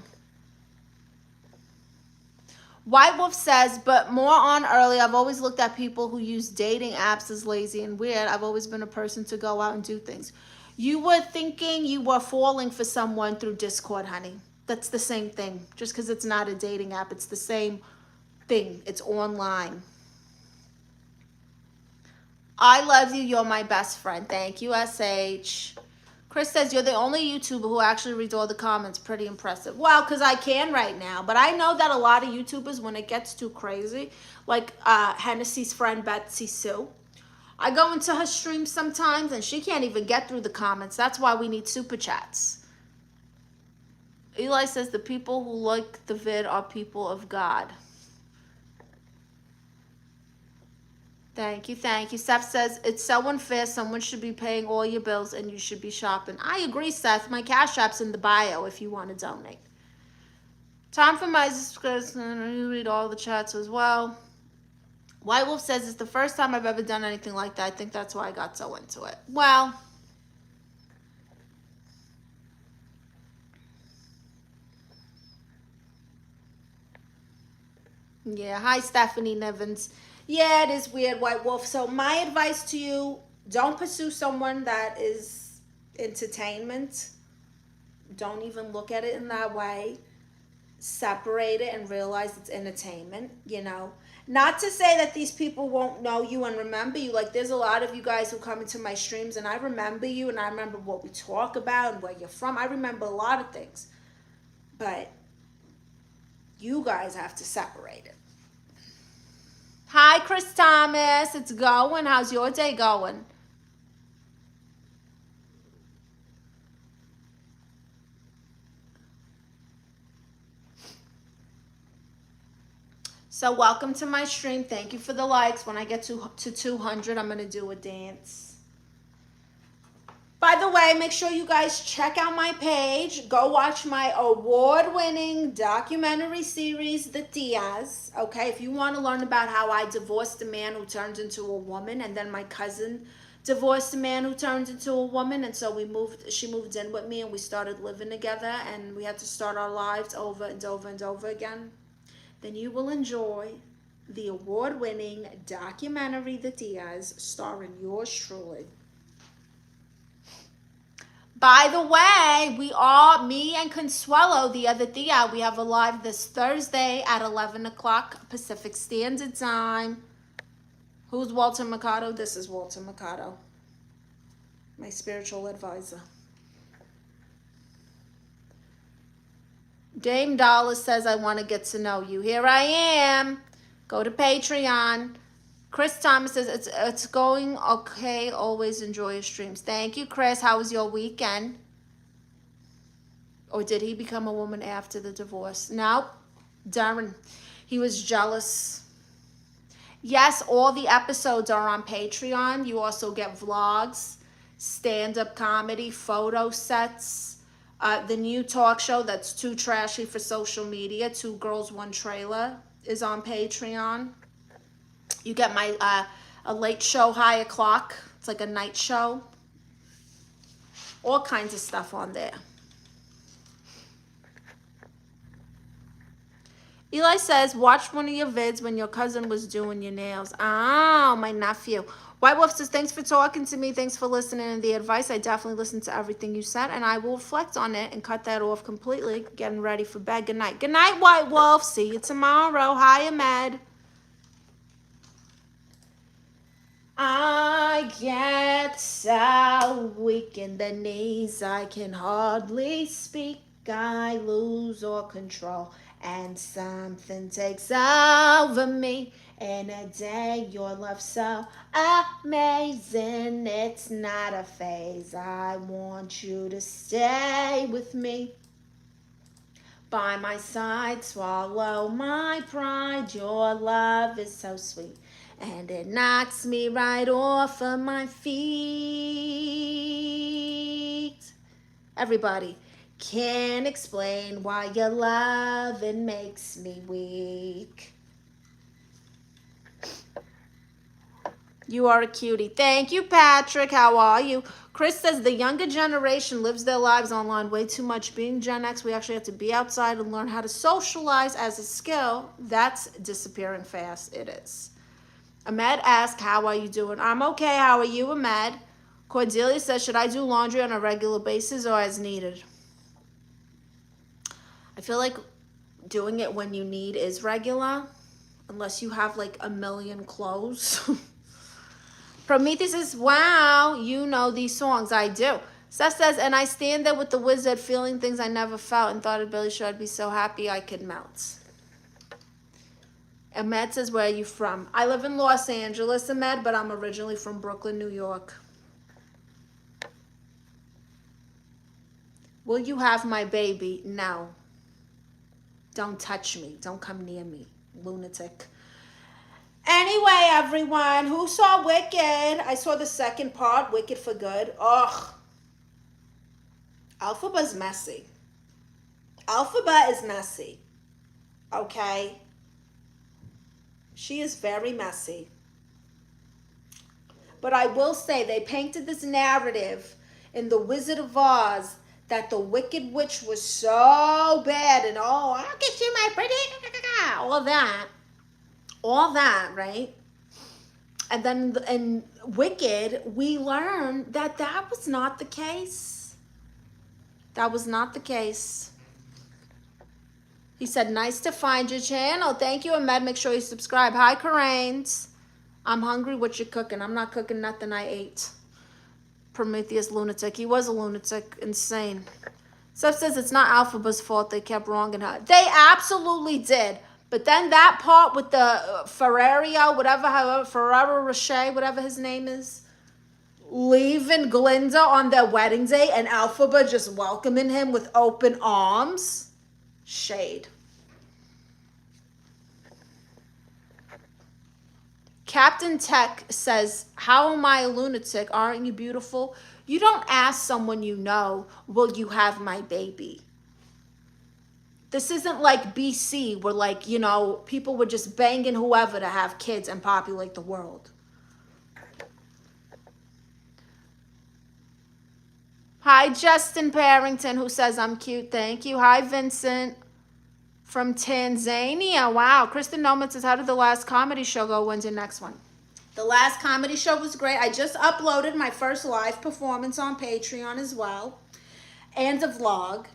[SPEAKER 1] White Wolf says, but more on early, I've always looked at people who use dating apps as lazy and weird. I've always been a person to go out and do things. You were thinking you were falling for someone through Discord, honey. That's the same thing. Just because it's not a dating app, it's the same thing. It's online. I love you. You're my best friend. Thank you, SH. Chris says, you're the only YouTuber who actually reads all the comments. Pretty impressive. Well, because I can right now. But I know that a lot of YouTubers, when it gets too crazy, like Hennessy's friend Betsy Sue, I go into her stream sometimes and she can't even get through the comments. That's why we need super chats. Eli says, the people who like the vid are people of God. Thank you, thank you. Seth says, it's so unfair. Someone should be paying all your bills and you should be shopping. I agree, Seth. My Cash App's in the bio if you want to donate. Tom from MySpace, you read all the chats as well. White Wolf says, it's the first time I've ever done anything like that. I think that's why I got so into it. Well, Yeah, hi Stephanie Nivens. Yeah, it is weird, White Wolf. So my advice to you, don't pursue someone that is entertainment. Don't even look at it in that way. Separate it and realize it's entertainment, you know. Not to say that these people won't know you and remember you. Like, there's a lot of you guys who come into my streams and I remember you and I remember what we talk about and where you're from. I remember a lot of things. But you guys have to separate it. Hi, Chris Thomas. It's going. How's your day going? So welcome to my stream. Thank you for the likes. When I get to 200, I'm going to do a dance. By the way, make sure you guys check out my page. Go watch my award-winning documentary series, The Tias. Okay, if you want to learn about how I divorced a man who turned into a woman, and then my cousin divorced a man who turned into a woman, and so she moved in with me and we started living together and we had to start our lives over and over and over again, then you will enjoy the award-winning documentary, The Tias, starring yours truly. By the way, me and Consuelo, the other Tia, we have a live this Thursday at 11 o'clock Pacific Standard Time. Who's Walter Mercado? This is Walter Mercado, my spiritual advisor. Dame Dollar says, I want to get to know you. Here I am. Go to Patreon. Chris Thomas says, it's going okay. Always enjoy your streams. Thank you, Chris. How was your weekend? Or did he become a woman after the divorce? No. Darren, he was jealous. Yes, all the episodes are on Patreon. You also get vlogs, stand-up comedy, photo sets. The new talk show that's too trashy for social media, Two Girls, One Trailer, is on Patreon. You get my a late show, High O'Clock. It's like a night show. All kinds of stuff on there. Eli says, watched one of your vids when your cousin was doing your nails. Oh, my nephew. White Wolf says, thanks for talking to me. Thanks for listening and the advice. I definitely listened to everything you said, and I will reflect on it and cut that off completely. Getting ready for bed. Good night. Good night, White Wolf. See you tomorrow. Hi, Ahmed. I get so weak in the knees, I can hardly speak. I lose all control and something takes over me. In a day, your love so amazing. It's not a phase. I want you to stay with me. By my side, swallow my pride. Your love is so sweet, and it knocks me right off of my feet. Everybody, can't explain why your loving makes me weak. You are a cutie. Thank you, Patrick. How are you? Chris says the younger generation lives their lives online way too much. Being Gen X, we actually have to be outside and learn how to socialize as a skill. That's disappearing fast. It is. Ahmed asks, how are you doing? I'm okay. How are you, Ahmed? Cordelia says, should I do laundry on a regular basis or as needed? I feel like doing it when you need is regular, unless you have like a million clothes. Prometheus says, wow, you know these songs. I do. Seth says, and I stand there with the wizard feeling things I never felt and thought it really should. I'd be so happy I could melt. Ahmed says, where are you from? I live in Los Angeles, Ahmed, but I'm originally from Brooklyn, New York. Will you have my baby? No. Don't touch me. Don't come near me, lunatic. Anyway, everyone, who saw Wicked? I saw the second part, Wicked for Good. Ugh. Alphaba's messy. Alphaba is messy. Okay? She is very messy. But I will say, they painted this narrative in The Wizard of Oz that the Wicked Witch was so bad and, oh, I'll get you my pretty, all of that. all that, right? And then in Wicked, we learned that that was not the case. That was not the case. He said, nice to find your channel. Thank you, Ahmed. Make sure you subscribe. Hi, Karanes. I'm hungry. What you cooking? I'm not cooking nothing I ate. Prometheus lunatic. He was a lunatic. Insane. Steph says it's not Alphaba's fault. They kept wronging her. They absolutely did. But then that part with the Ferrario, however, Ferrero Rocher, whatever his name is, leaving Glinda on their wedding day and Alphaba just welcoming him with open arms. Shade. Captain Tech says, how am I a lunatic? Aren't you beautiful? You don't ask someone you know, will you have my baby? This isn't like BC where, like, you know, people were just banging whoever to have kids and populate the world. Hi, Justin Parrington, who says I'm cute. Thank you. Hi, Vincent from Tanzania. Wow. Kristen Noman says, how did the last comedy show go? When's your next one? The last comedy show was great. I just uploaded my first live performance on Patreon as well, and a vlog.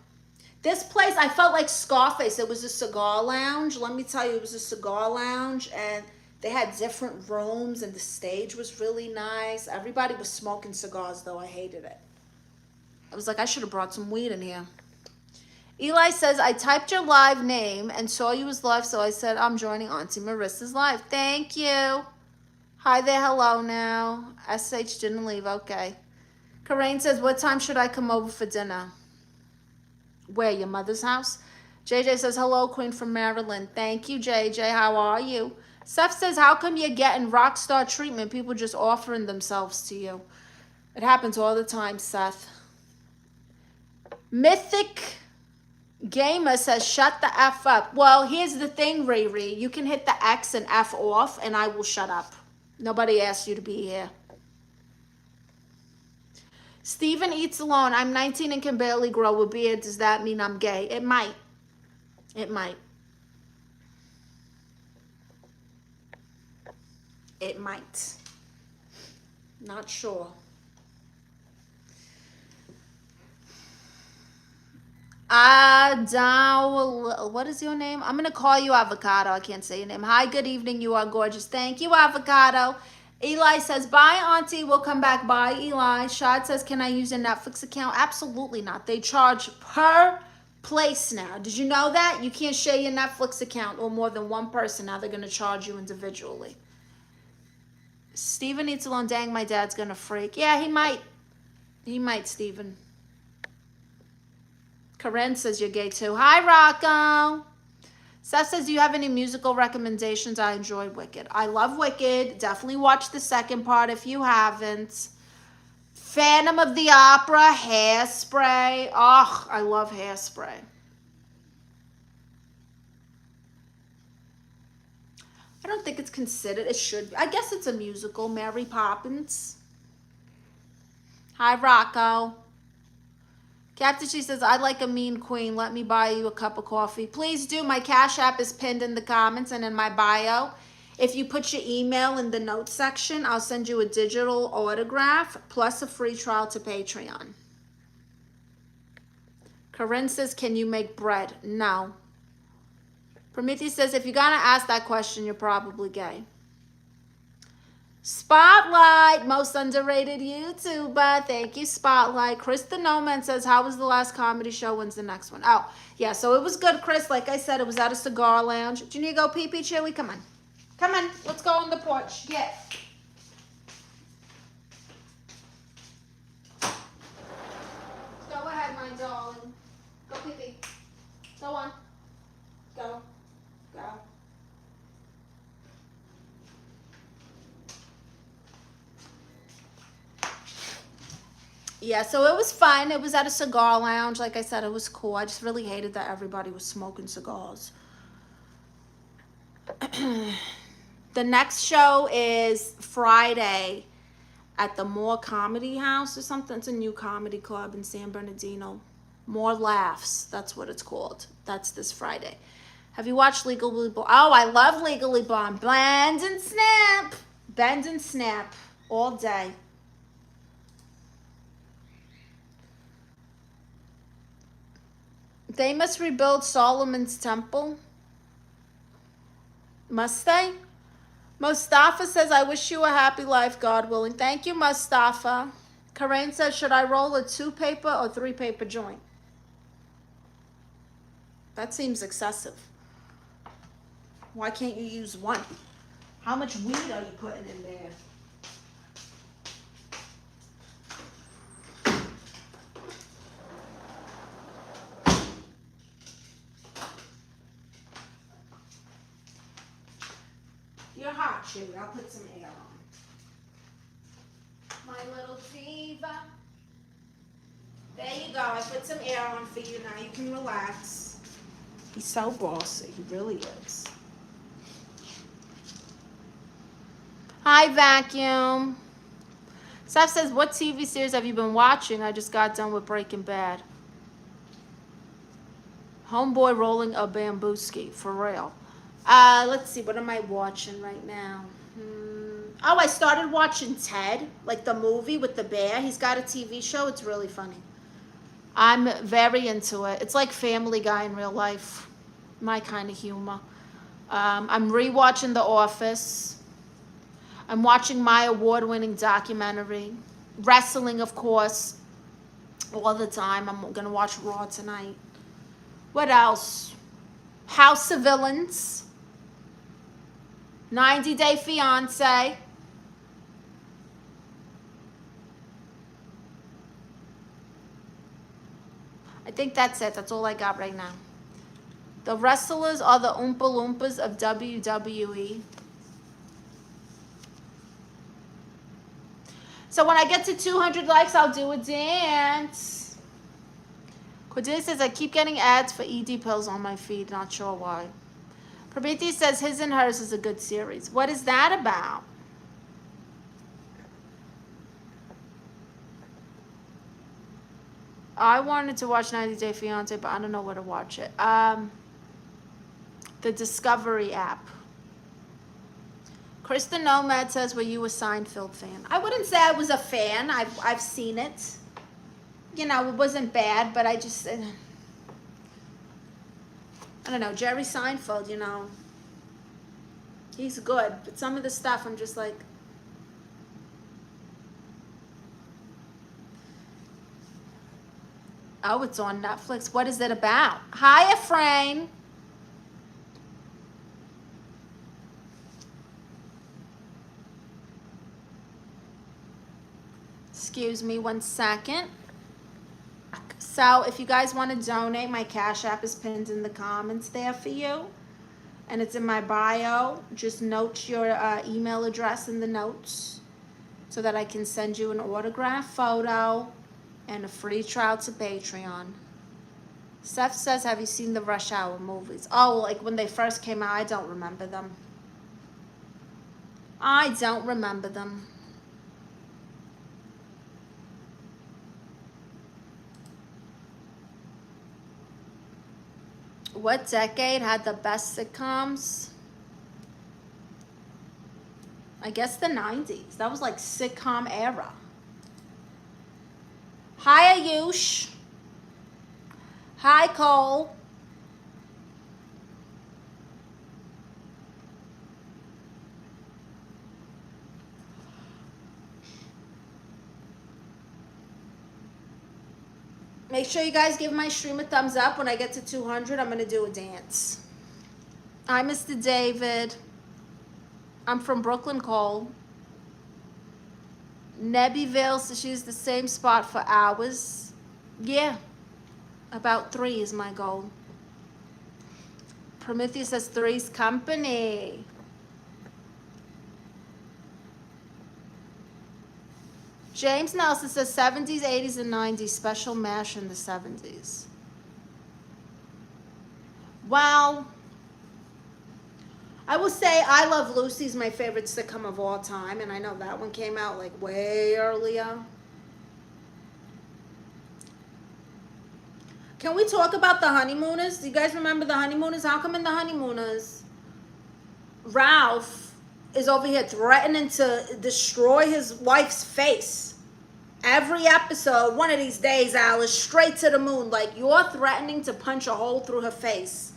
[SPEAKER 1] This place, I felt like Scarface. It was a cigar lounge. Let me tell you, it was a cigar lounge, and they had different rooms, and the stage was really nice. Everybody was smoking cigars, though. I hated it. I was like, I should have brought some weed in here. Eli says, I typed your live name and saw you was live, so I said, I'm joining Auntie Marissa's live. Thank you. Hi there, hello now. SH didn't leave, okay. Karain says, what time should I come over for dinner? Where, your mother's house? JJ says, hello, Queen from Maryland. Thank you, JJ. How are you? Seth says, how come you're getting rock star treatment? People just offering themselves to you. It happens all the time, Seth. Mythic Gamer says, shut the F up. Well, here's the thing, Riri. You can hit the X and F off, and I will shut up. Nobody asked you to be here. Steven eats alone. I'm 19 and can barely grow a beard. Does that mean I'm gay? It might. It might. It might. Not sure. What is your name? I'm going to call you Avocado. I can't say your name. Hi, good evening. You are gorgeous. Thank you, Avocado. Eli says, bye, Auntie. We'll come back. Bye, Eli. Shad says, can I use a Netflix account? Absolutely not. They charge per place now. Did you know that? You can't share your Netflix account or more than one person. Now they're going to charge you individually. Steven eats alone. Dang, my dad's going to freak. Yeah, he might. He might, Steven. Karen says you're gay too. Hi, Rocco. Seth says, do you have any musical recommendations? I enjoyed Wicked. I love Wicked. Definitely watch the second part if you haven't. Phantom of the Opera, Hairspray. Oh, I love Hairspray. I don't think it's considered. It should be. I guess it's a musical. Mary Poppins. Hi, Rocco. Captain, she says, I'd like a mean queen. Let me buy you a cup of coffee. Please do. My Cash App is pinned in the comments and in my bio. If you put your email in the notes section, I'll send you a digital autograph plus a free trial to Patreon. Corinne says, can you make bread? No. Prometheus says, if you're going to ask that question, you're probably gay. Spotlight, most underrated YouTuber. Thank you, Spotlight. Chris the Noman says, how was the last comedy show? When's the next one? Oh, yeah, so it was good, Chris. Like I said, it was at a cigar lounge. Do you need to go pee-pee, Chewy? Come on. Come on. Let's go on the porch. Get. Go ahead, my darling. Go pee-pee. Go on. Go. Go. Yeah, so it was fun. It was at a cigar lounge. Like I said, it was cool. I just really hated that everybody was smoking cigars. The next show is Friday at the More Comedy House or something. It's a new comedy club in San Bernardino. More Laughs. That's what it's called. That's this Friday. Have you watched Legally Blonde? Oh, I love Legally Blonde. Bend and snap. Bend and snap all day. They must rebuild Solomon's temple. Must they? Mustafa says, I wish you a happy life, God willing. Thank you, Mustafa. Karain says, should I roll a 2-paper or 3-paper joint? That seems excessive. Why can't you use one? How much weed are you putting in there? You're hot, Chewy. I'll put some air on. My little diva. There you go. I put some air on for you now. You can relax. He's so bossy. He really is. Hi, Vacuum. Seth says, what TV series have you been watching? I just got done with Breaking Bad. Homeboy rolling a bambooski, for real. Let's see, what am I watching right now? Oh, I started watching Ted, like the movie with the bear. He's got a TV show. It's really funny. I'm very into it. It's like Family Guy in real life. My kind of humor. I'm rewatching The Office. I'm watching my award-winning documentary. Wrestling, of course, all the time. I'm going to watch Raw tonight. What else? House of Villains. 90 Day Fiance. I think that's it. That's all I got right now. The wrestlers are the Oompa Loompas of WWE. So when I get to 200 likes, I'll do a dance. Cordelia says, I keep getting ads for ED pills on my feed. Not sure why. Prometheus says, His and Hers is a good series. What is that about? I wanted to watch 90 Day Fiance, but I don't know where to watch it. The Discovery app. Kristen Nomad says, were you a Seinfeld fan? I wouldn't say I was a fan. I've seen it. You know, it wasn't bad, but I just, I don't know, Jerry Seinfeld, you know, he's good. But some of the stuff, I'm just like, oh, it's on Netflix. What is it about? Hi, Efrain. Excuse me 1 second. So if you guys want to donate, my Cash App is pinned in the comments there for you. And it's in my bio. Just note your email address in the notes so that I can send you an autograph photo and a free trial to Patreon. Seth says, have you seen the Rush Hour movies? Oh, like when they first came out, I don't remember them. I don't remember them. What decade had the best sitcoms? I guess the 90s. That was like sitcom era. Hi, Ayush. Hi, Cole. Make sure you guys give my stream a thumbs up. When I get to 200, I'm going to do a dance. Hi, Mr. David. I'm from Brooklyn, Cole. Nebbyville says she's the same spot for hours. Yeah, about 3 is my goal. Prometheus says 3's company. James Nelson says 70s, 80s, and 90s. Special MASH in the 70s. Well, I will say I Love Lucy is my favorite sitcom of all time. And I know that one came out like way earlier. Can we talk about the honeymooners? Do you guys remember the honeymooners? How come in the honeymooners, Ralph is over here threatening to destroy his wife's face? Every episode, one of these days, Alice, straight to the moon. Like, you're threatening to punch a hole through her face.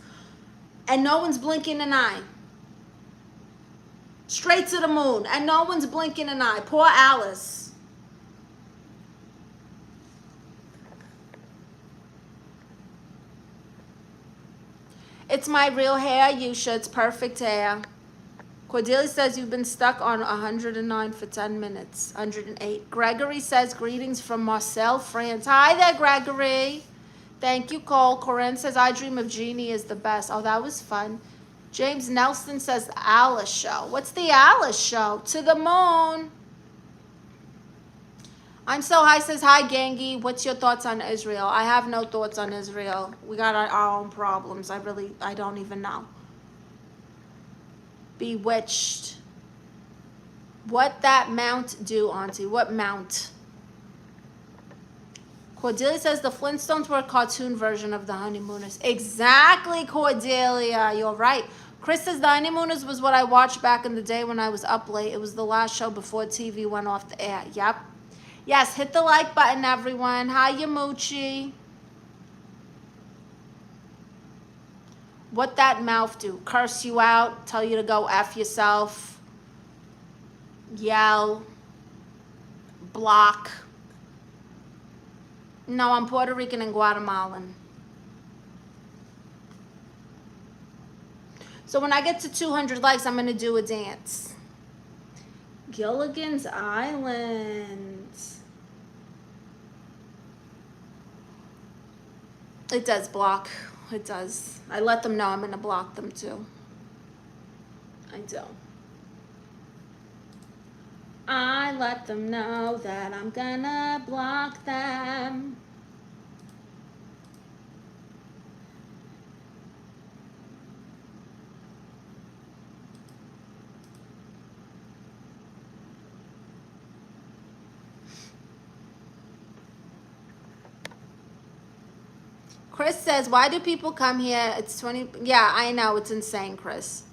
[SPEAKER 1] And no one's blinking an eye. Straight to the moon. And no one's blinking an eye. Poor Alice. It's my real hair, Yusha. It's perfect hair. Cordelia says you've been stuck on 109 for 10 minutes. 108. Gregory says greetings from Marseille, France. Hi there, Gregory. Thank you, Cole. Corinne says I Dream of Jeannie is the best. Oh, that was fun. James Nelson says the Alice Show. What's the Alice Show? To the moon. I'm so high says hi, Gangi. What's your thoughts on Israel? I have no thoughts on Israel. We got our own problems. I don't even know. Bewitched. What that mount do, Auntie? What mount? Cordelia says the Flintstones were a cartoon version of the Honeymooners. Exactly, Cordelia. You're right. Chris says the Honeymooners was what I watched back in the day when I was up late. It was the last show before TV went off the air. Yep. Yes, hit the like button, everyone. Hi, Yamuchi. What that mouth do? Curse you out, tell you to go F yourself, yell, block. No, I'm Puerto Rican and Guatemalan. So when I get to 200 likes, I'm going to do a dance. Gilligan's Island. It does block. It does. I let them know I'm going to block them too. I do. I let them know that I'm going to block them. Chris says, why do people come here? It's 20. Yeah, I know. It's insane, Chris.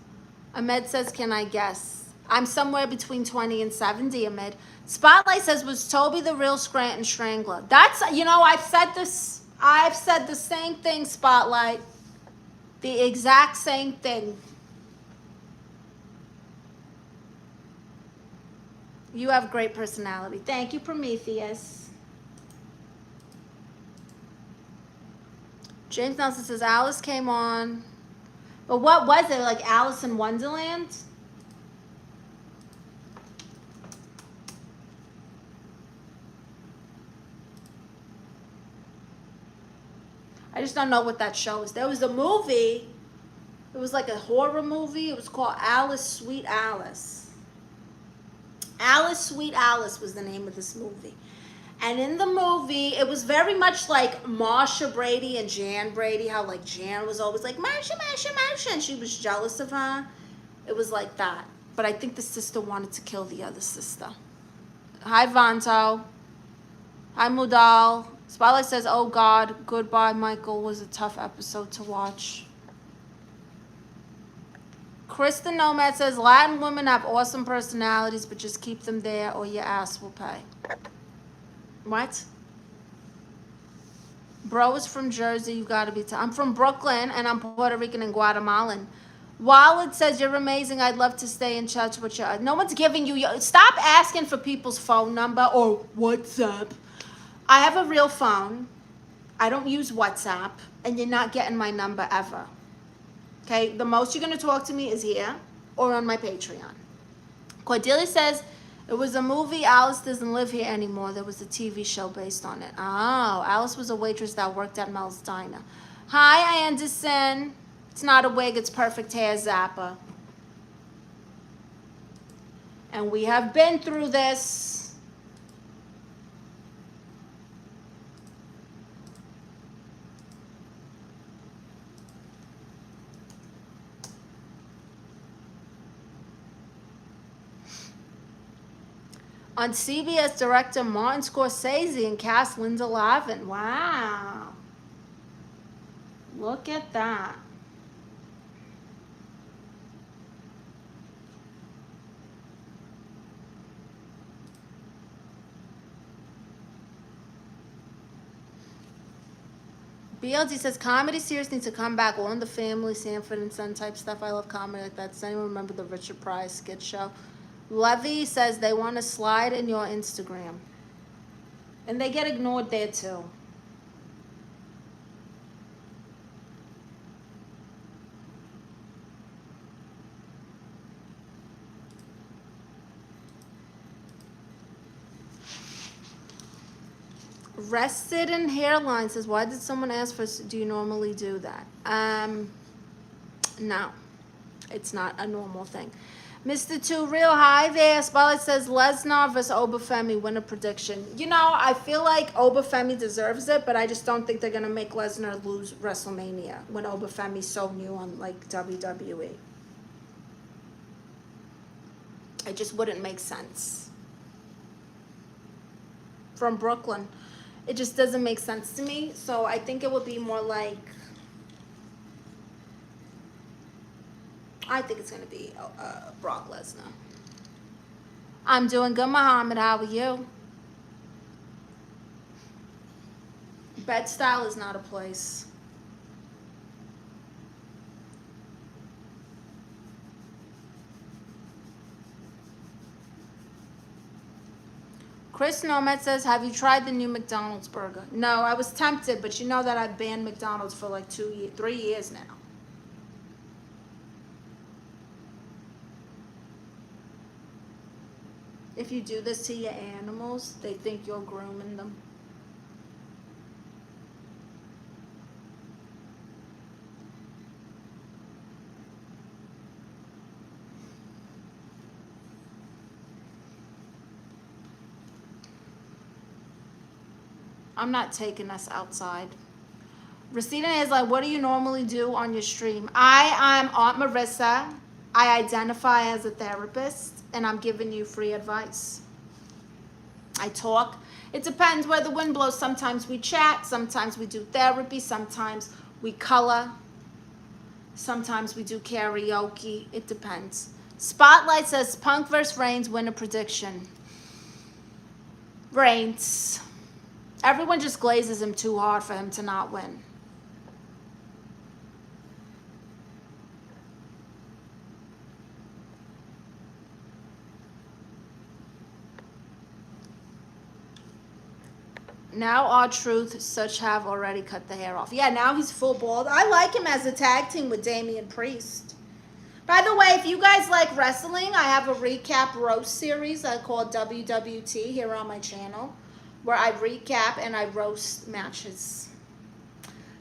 [SPEAKER 1] Ahmed says, can I guess? I'm somewhere between 20 and 70, Ahmed. Spotlight says, was Toby the real Scranton Strangler? That's, you know, I've said this. I've said the same thing, Spotlight. The exact same thing. You have great personality. Thank you, Prometheus. James Nelson says, Alice came on. But what was it? Like Alice in Wonderland? I just don't know what that show is. There was a movie. It was like a horror movie. It was called Alice, Sweet Alice. Alice, Sweet Alice was the name of this movie. And in the movie, it was very much like Marsha Brady and Jan Brady, how like Jan was always like, Marsha, Marsha, Marsha, and she was jealous of her. It was like that. But I think the sister wanted to kill the other sister. Hi, Vanto. Hi, Mudal. Spotlight says, oh God, goodbye, Michael. Was a tough episode to watch. Kristen Nomad says, Latin women have awesome personalities, but just keep them there or your ass will pay. What? Bro is from Jersey. You got to be. I'm from Brooklyn, and I'm Puerto Rican and Guatemalan. Wallet says, you're amazing. I'd love to stay in touch with you. No one's giving you your... Stop asking for people's phone number or WhatsApp. I have a real phone. I don't use WhatsApp, and you're not getting my number ever. Okay? The most you're going to talk to me is here or on my Patreon. Cordelia says... It was a movie. Alice doesn't live here anymore. There was a TV show based on it. Oh, Alice was a waitress that worked at Mel's Diner. Hi, Anderson. It's not a wig. It's perfect hair, Zappa. And we have been through this. On CBS director Martin Scorsese and cast Linda Lavin. Wow. Look at that. BLD says comedy series needs to come back. All in the Family, Sanford and Son type stuff. I love comedy like that. Does anyone remember the Richard Pryor skit show? Levy says they want to slide in your Instagram. And they get ignored there too. Rested in Hairline says, why did someone ask for, do you normally do that? No, it's not a normal thing. Mr. Too Real, hi there. Spotlight says, Lesnar versus Obafemi, win a prediction. You know, I feel like Obafemi deserves it, but I just don't think they're going to make Lesnar lose WrestleMania when Obafemi's so new on, like, WWE. It just wouldn't make sense. From Brooklyn. It just doesn't make sense to me. So I think it would be more like, I think it's going to be Brock Lesnar. I'm doing good, Muhammad. How are you? Bed-Stuy is not a place. Chris Nomad says, have you tried the new McDonald's burger? No, I was tempted, but you know that I've banned McDonald's for like 3 years now. If you do this to your animals, they think you're grooming them. I'm not taking us outside. Racina is like, what do you normally do on your stream? I'm Aunt Marisa. I identify as a therapist, and I'm giving you free advice. I talk. It depends where the wind blows. Sometimes we chat. Sometimes we do therapy. Sometimes we color. Sometimes we do karaoke. It depends. Spotlight says, Punk vs. Reigns, win a prediction. Reigns. Everyone just glazes him too hard for him to not win. Now R-Truth, such have already cut the hair off. Yeah, now he's full bald. I like him as a tag team with Damian Priest. By the way, if you guys like wrestling, I have a recap roast series called WWT here on my channel, where I recap and I roast matches.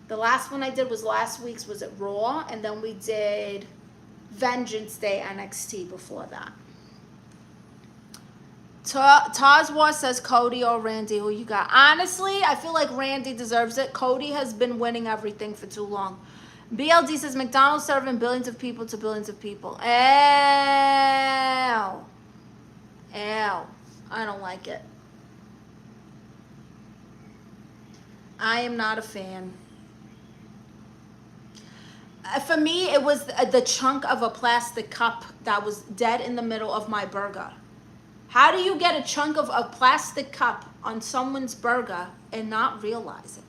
[SPEAKER 1] The last one I did was last week's, was at Raw, and then we did Vengeance Day NXT before that. Tazwar says Cody or Randy, who you got? Honestly, I feel like Randy deserves it. Cody has been winning everything for too long. BLD says McDonald's serving billions of people to billions of people. Ew. Ew. I don't like it. I am not a fan. For me, it was the chunk of a plastic cup that was dead in the middle of my burger. How do you get a chunk of a plastic cup on someone's burger and not realize it?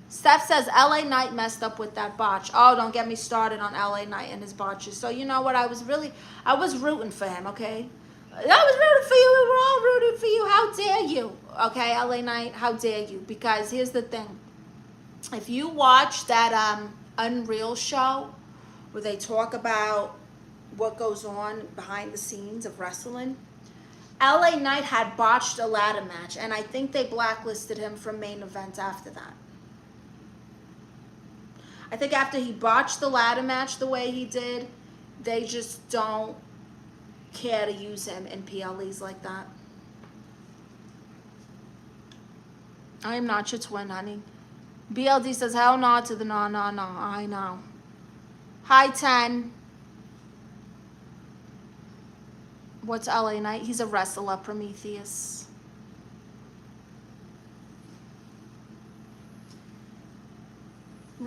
[SPEAKER 1] Steph says LA Knight messed up with that botch. Oh, don't get me started on LA Knight and his botches. So you know what? I was rooting for him, okay? I was rooting for you. We were all rooting for you. How dare you? Okay, LA Knight, how dare you? Because here's the thing. If you watch that Unreal show where they talk about what goes on behind the scenes of wrestling, LA Knight had botched a ladder match, and I think they blacklisted him from main event after that. I think after he botched the ladder match the way he did, they just don't care to use him in PLEs like that. I am not your twin, honey. BLD says, hell no to the no. I know. Hi, 10. What's LA Knight? He's a wrestler, Prometheus.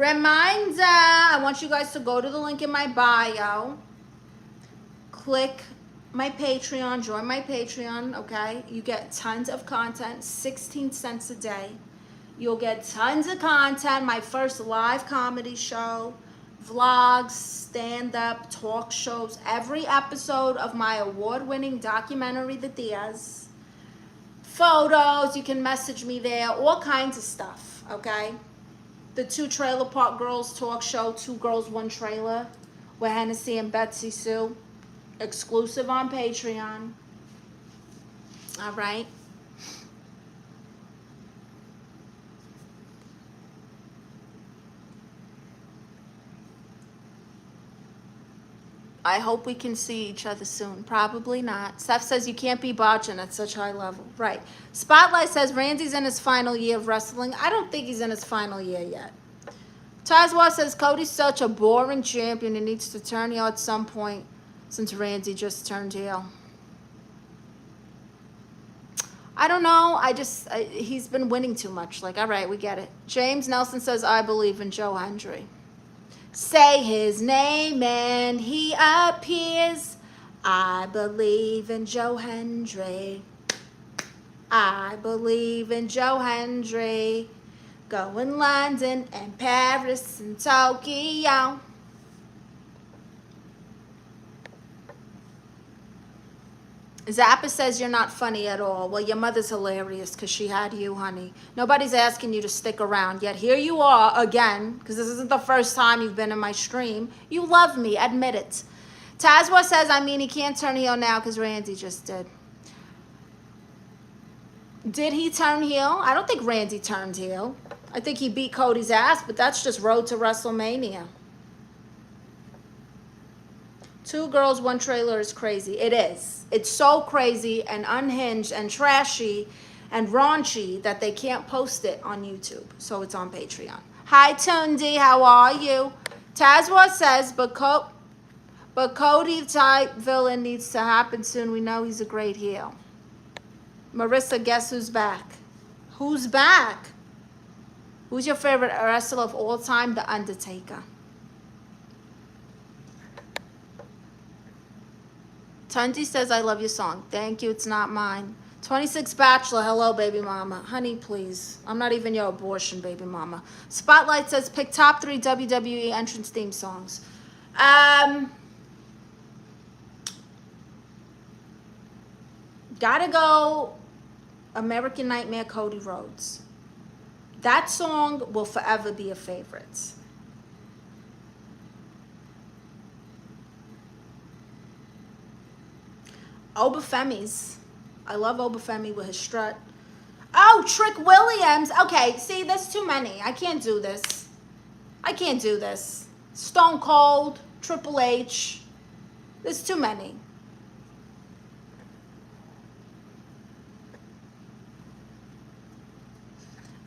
[SPEAKER 1] Reminder, I want you guys to go to the link in my bio. Click my Patreon, join my Patreon, okay? You get tons of content, 16 cents a day. You'll get tons of content, my first live comedy show, vlogs, stand-up, talk shows, every episode of my award-winning documentary, The Tias. Photos, you can message me there, all kinds of stuff, okay? The 2 Trailer Park Girls talk show, 2 Girls, 1 Trailer, with Hennessy and Betsy Sue. Exclusive on Patreon. All right. I hope we can see each other soon. Probably not. Seth says you can't be botching at such high level. Right. Spotlight says Randy's in his final year of wrestling. I don't think he's in his final year yet. Tazwa says Cody's such a boring champion. He needs to turn heel at some point since Randy just turned heel. I don't know. He's been winning too much. Like, all right, we get it. James Nelson says, I believe in Joe Hendry. Say his name and he appears. I believe in Joe Hendry. I believe in Joe Hendry. Go in London and Paris and Tokyo. Zappa says you're not funny at all. Well, your mother's hilarious because she had you, honey. Nobody's asking you to stick around. Yet here you are again, because this isn't the first time you've been in my stream. You love me. Admit it. Tazwa says, I mean, he can't turn heel now because Randy just did. Did he turn heel? I don't think Randy turned heel. I think he beat Cody's ass, but that's just road to WrestleMania. 2 Girls, 1 Trailer is crazy. It is. It's so crazy and unhinged and trashy and raunchy that they can't post it on YouTube. So it's on Patreon. Hi, Tundi. How are you? Tazwa says, but Cody type villain needs to happen soon. We know he's a great heel. Marissa, guess who's back? Who's back? Who's your favorite wrestler of all time? The Undertaker. Tundi says, I love your song. Thank you. It's not mine. 26 Bachelor. Hello, baby mama. Honey, please. I'm not even your abortion, baby mama. Spotlight says, pick top 3 WWE entrance theme songs. Gotta go American Nightmare, Cody Rhodes. That song will forever be a favorite. Obafemi's. I love Obafemi with his strut. Oh, Trick Williams. Okay, see, there's too many. I can't do this. I can't do this. Stone Cold, Triple H. There's too many.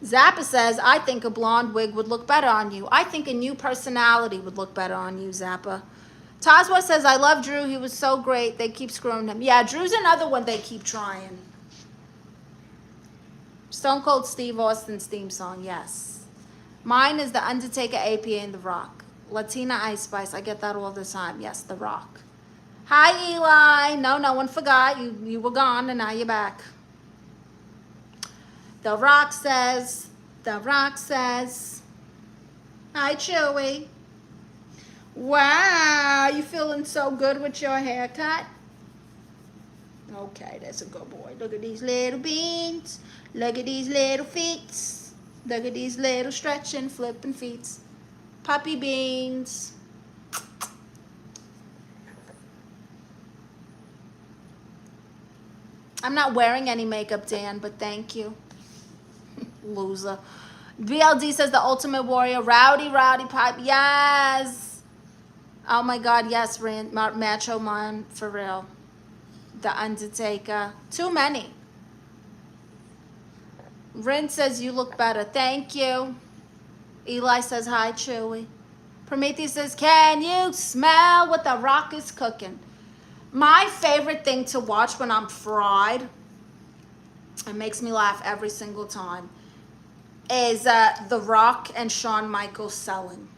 [SPEAKER 1] Zappa says, I think a blonde wig would look better on you. I think a new personality would look better on you, Zappa. Tazwa says, I love Drew. He was so great. They keep screwing him. Yeah, Drew's another one they keep trying. Stone Cold Steve Austin's theme song, yes. Mine is The Undertaker, APA, and The Rock. Latina Ice Spice. I get that all the time. Yes, The Rock. Hi, Eli. No, no one forgot. You were gone, and now you're back. The Rock says. The Rock says. Hi, Chewy. Wow, you feeling so good with your haircut? Okay, that's a good boy. Look at these little beans. Look at these little feet. Look at these little stretching, flipping feet. Puppy beans. I'm not wearing any makeup, Dan, but thank you. Loser. BLD says the Ultimate Warrior. Rowdy Pipe. Yes. Oh my God, yes, Macho Man, for real. The Undertaker. Too many. Rin says you look better. Thank you. Eli says hi, Chewy. Prometheus says, can you smell what the Rock is cooking? My favorite thing to watch when I'm fried, it makes me laugh every single time, is The Rock and Shawn Michaels selling.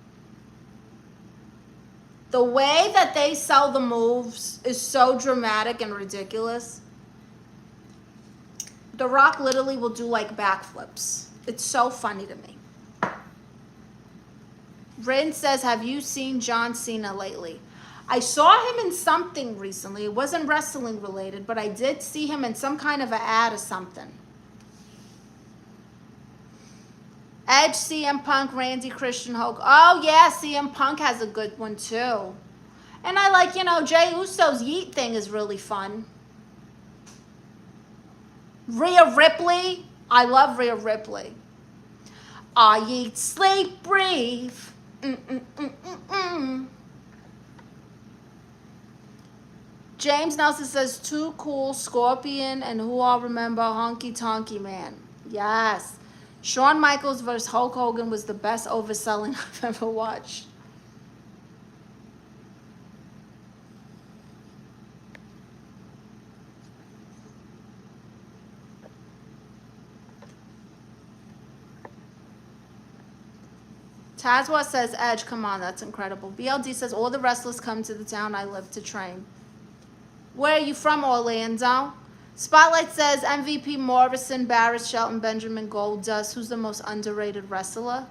[SPEAKER 1] The way that they sell the moves is so dramatic and ridiculous. The Rock literally will do like backflips. It's so funny to me. Rin says, have you seen John Cena lately? I saw him in something recently. It wasn't wrestling related, but I did see him in some kind of an ad or something. Edge, CM Punk, Randy, Christian, Hulk. Oh, yeah, CM Punk has a good one, too. And I like, you know, Jey Uso's Yeet thing is really fun. Rhea Ripley. I love Rhea Ripley. I eat, sleep, breathe. James Nelson says, too cool, Scorpion, and who all remember Honky Tonky Man. Yes. Shawn Michaels versus Hulk Hogan was the best overselling I've ever watched. Tazwa says, Edge, come on, that's incredible. BLD says, all the wrestlers come to the town I live to train. Where are you from, Orlando? Spotlight says, MVP Morrison, Barrett, Shelton, Benjamin, Goldust. Who's the most underrated wrestler?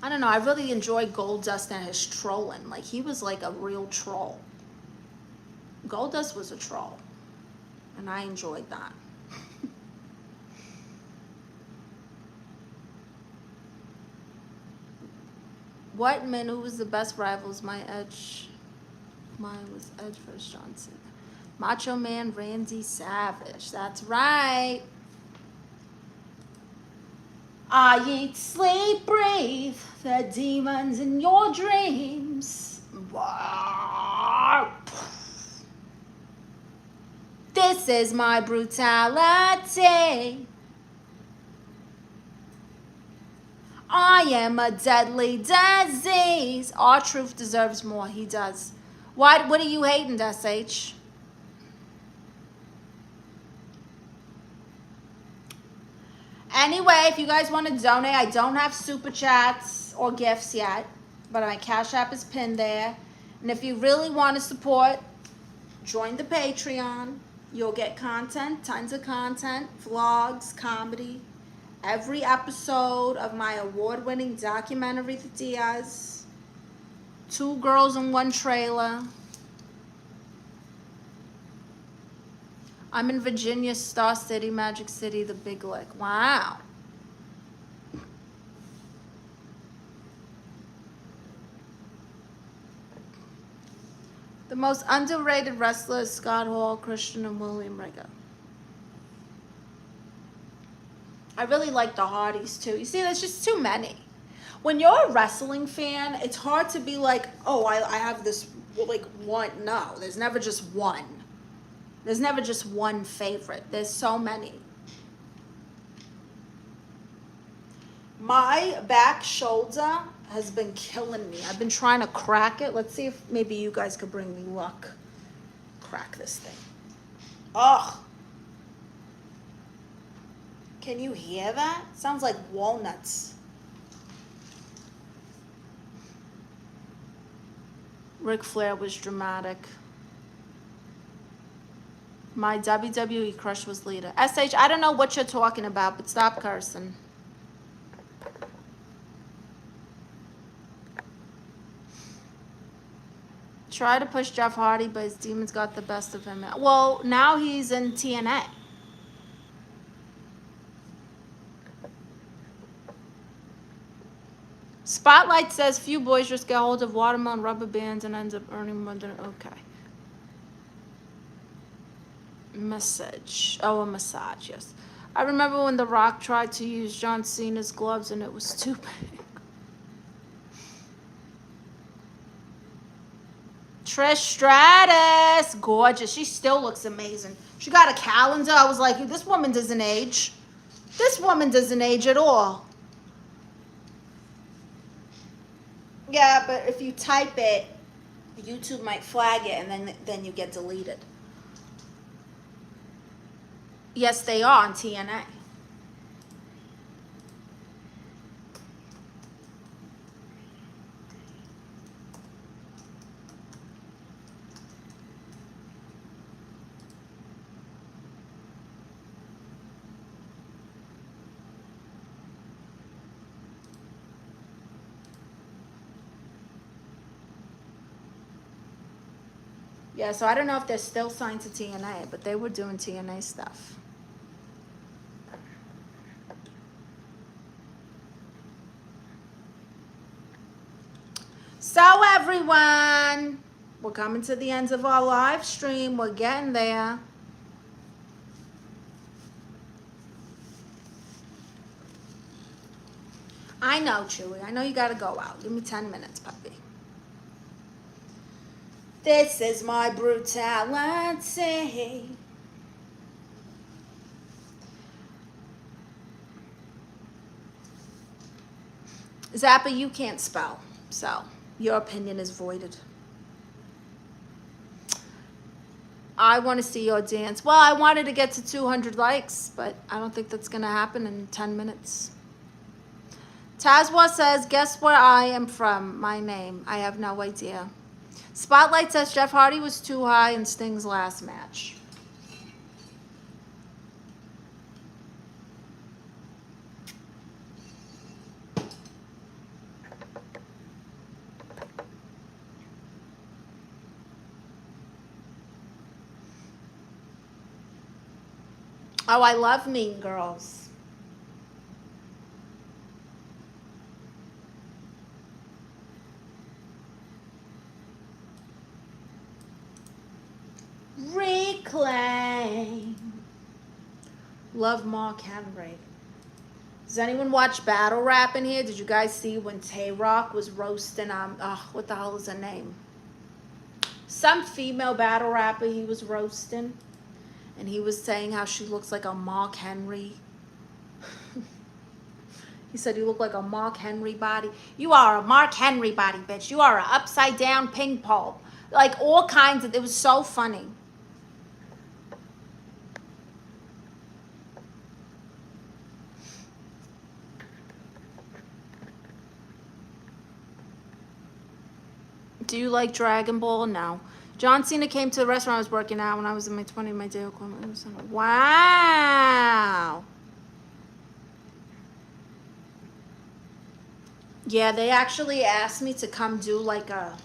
[SPEAKER 1] I don't know. I really enjoyed Goldust and his trolling. Like, he was like a real troll. Goldust was a troll. And I enjoyed that. What man, who was the best rivals? Mine was Edge versus John Cena. Macho Man Randy Savage. That's right. I eat, sleep, breathe the demons in your dreams. This is my brutality. I am a deadly disease. R-Truth deserves more. He does. What are you hating, SH? Anyway, if you guys want to donate, I don't have super chats or gifts yet, but my Cash App is pinned there. And if you really want to support, join the Patreon. You'll get content, tons of content, vlogs, comedy. Every episode of my award-winning documentary, The Diaz. 2 girls in 1 trailer. I'm in Virginia, Star City, Magic City, the Big Lick. Wow. The most underrated wrestlers, Scott Hall, Christian, and William Regal. I really like the Hardys too. You see, there's just too many. When you're a wrestling fan, it's hard to be like, oh, I have this, like, one. No, there's never just one. There's never just one favorite. There's so many. My back shoulder has been killing me. I've been trying to crack it. Let's see if maybe you guys could bring me luck. Crack this thing. Ugh. Can you hear that? Sounds like walnuts. Ric Flair was dramatic. My WWE crush was Lita. SH, I don't know what you're talking about, but stop cursing. Try to push Jeff Hardy, but his demons got the best of him. Well, now he's in TNA. Spotlight says few boys just get hold of watermelon rubber bands and ends up earning more than, okay. Massage. Oh, a massage, yes. I remember when The Rock tried to use John Cena's gloves and it was too big. Trish Stratus. Gorgeous. She still looks amazing. She got a calendar. I was like, this woman doesn't age. This woman doesn't age at all. Yeah, but if you type it, YouTube might flag it and then you get deleted. Yes, they are on TNA. Yeah, so I don't know if they're still signed to TNA, but they were doing TNA stuff. So everyone, we're coming to the end of our live stream. We're getting there. I know, Chewy. I know you gotta go out. Give me 10 minutes, puppy. This is my brutality. Zappa, you can't spell, so your opinion is voided. I want to see your dance. Well, I wanted to get to 200 likes, but I don't think that's going to happen in 10 minutes. Tazwa says, guess where I am from? My name. I have no idea. Spotlight says Jeff Hardy was too high in Sting's last match. Oh, I love Mean Girls. Reclaim. Love Mark Henry. Does anyone watch battle rap in here? Did you guys see when Tay-Rock was roasting, what the hell is her name? Some female battle rapper he was roasting. And he was saying how she looks like a Mark Henry. He said you look like a Mark Henry body. You are a Mark Henry body, bitch. You are an upside down ping pong. Like all kinds of, it was so funny. Do you like Dragon Ball? No. John Cena came to the restaurant I was working at when I was in my 20s, my day. Wow. Yeah, they actually asked me to come do like a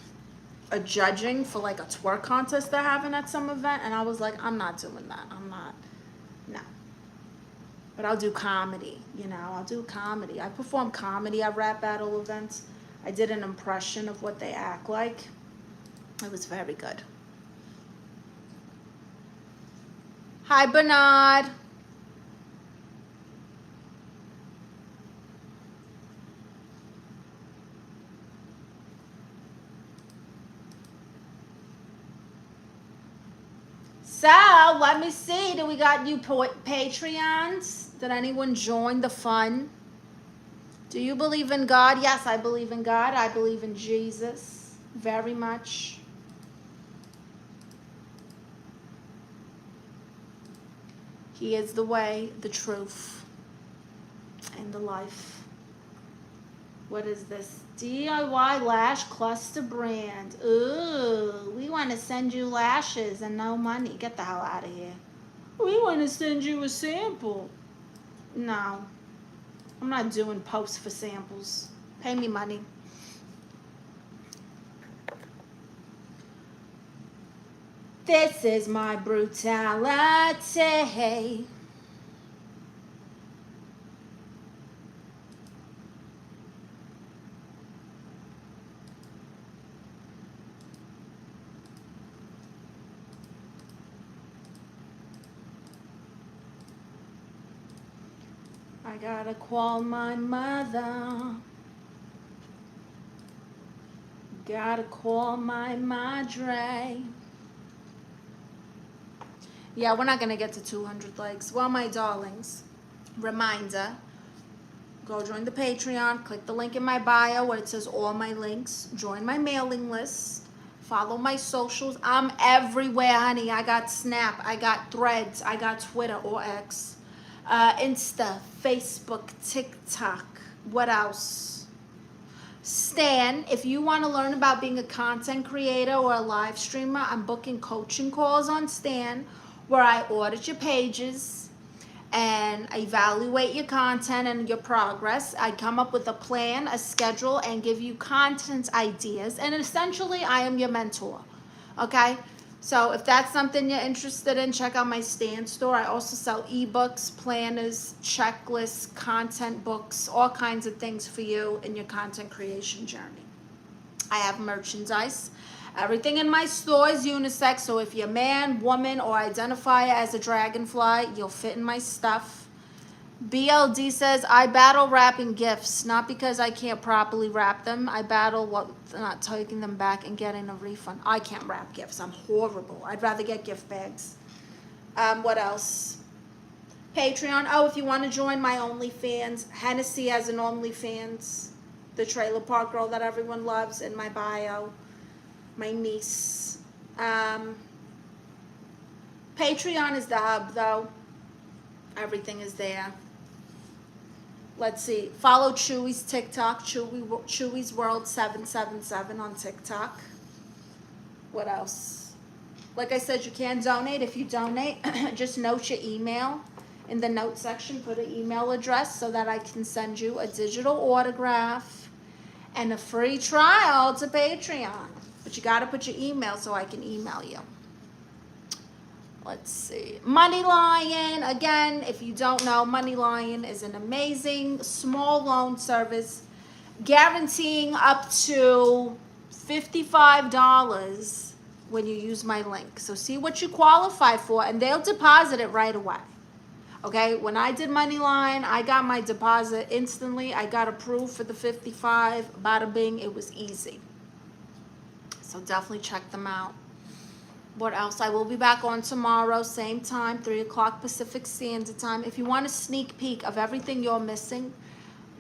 [SPEAKER 1] judging for like a twerk contest they're having at some event, and I was like, I'm not doing that. I'm not. No. But I'll do comedy, you know. I'll do comedy. I perform comedy at rap battle events. I did an impression of what they act like. It was very good. Hi, Bernard. So, let me see. Do we got new Patreons? Did anyone join the fun? Do you believe in God? Yes, I believe in God. I believe in Jesus very much. He is the way, the truth, and the life. What is this? DIY lash cluster brand. Ooh, we want to send you lashes and no money. Get the hell out of here. We want to send you a sample. No. I'm not doing posts for samples. Pay me money. This is my brutality. I gotta call my mother. Gotta call my madre. Yeah, we're not gonna get to 200 likes. Well, my darlings, reminder, go join the Patreon. Click the link in my bio where it says all my links. Join my mailing list. Follow my socials. I'm everywhere, honey. I got Snap, I got Threads, I got Twitter or X, Insta, Facebook, TikTok. What else? Stan, if you want to learn about being a content creator or a live streamer, I'm booking coaching calls on Stan where I audit your pages and evaluate your content and your progress. I come up with a plan, a schedule, and give you content ideas. And essentially, I am your mentor. Okay? So if that's something you're interested in, check out my Stan store. I also sell ebooks, planners, checklists, content books, all kinds of things for you in your content creation journey. I have merchandise. Everything in my store is unisex, so if you're man, woman, or identify as a dragonfly, you'll fit in my stuff. BLD says, I battle wrapping gifts, not because I can't properly wrap them. I battle not taking them back and getting a refund. I can't wrap gifts. I'm horrible. I'd rather get gift bags. What else? Patreon. Oh, if you want to join my OnlyFans, Hennessy has an OnlyFans. The trailer park girl that everyone loves in my bio. My niece. Patreon is the hub, though. Everything is there. Let's see. Follow Chewy's TikTok, Chewy's World 777 on TikTok. What else? Like I said, you can donate. If you donate, just note your email in the note section. Put an email address so that I can send you a digital autograph and a free trial to Patreon. But you got to put your email so I can email you. Let's see. Money Lion. Again, if you don't know, Money Lion is an amazing small loan service guaranteeing up to $55 when you use my link. So see what you qualify for, and they'll deposit it right away. Okay, when I did Moneyline, I got my deposit instantly. I got approved for the 55. Bada bing, it was easy. So definitely check them out. What else? I will be back on tomorrow, same time, 3 o'clock Pacific Standard Time. If you want a sneak peek of everything you're missing,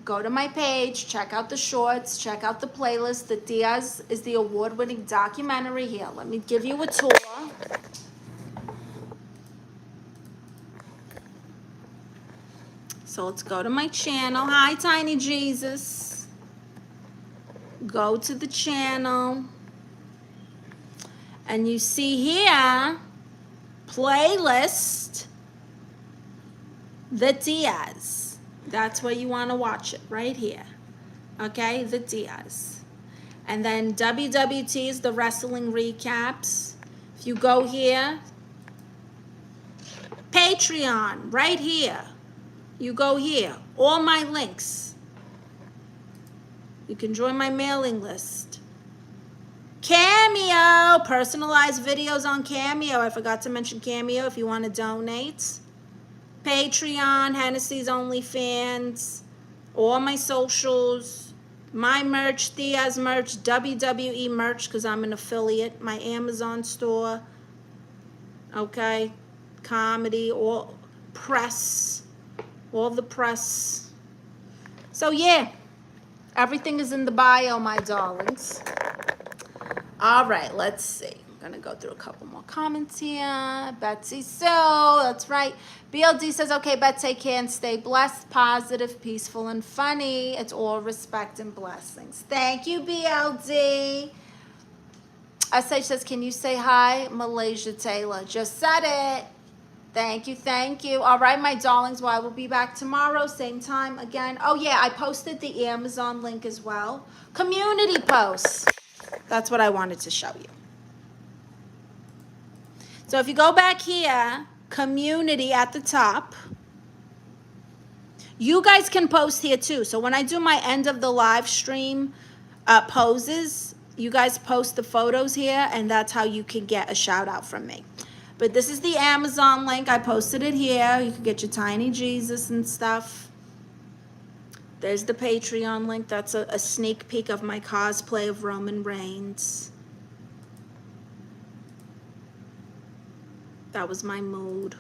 [SPEAKER 1] go to my page, check out the shorts, check out the playlist. The Diaz is the award-winning documentary. Here, let me give you a tour. So let's go to my channel. Hi, Tiny Jesus. Go to the channel. And you see here, playlist, The Diaz. That's where you want to watch it, right here. Okay, The Diaz. And then WWT is the wrestling recaps. If you go here, Patreon, right here. You go here, all my links. You can join my mailing list. CAMEO, personalized videos on CAMEO. I forgot to mention CAMEO if you want to donate. Patreon, Hennessy's OnlyFans, all my socials, my merch, Thea's merch, WWE merch because I'm an affiliate, my Amazon store, okay, comedy, all press, all the press. So yeah, everything is in the bio, my darlings. All right, let's see. I'm going to go through a couple more comments here. Betsy So, that's right. BLD says, okay, Bet, take care and stay blessed, positive, peaceful, and funny. It's all respect and blessings. Thank you, BLD. SH says, can you say hi, Malaysia Taylor? Just said it. Thank you, thank you. All right, my darlings, well, I will be back tomorrow, same time again. Oh, yeah, I posted the Amazon link as well. Community posts. That's what I wanted to show you. So if you go back here, community at the top, you guys can post here too. So when I do my end of the live stream poses, you guys post the photos here, and that's how you can get a shout out from me. But this is the Amazon link. I posted it here. You can get your tiny Jesus and stuff. There's the Patreon link. That's a sneak peek of my cosplay of Roman Reigns. That was my mood.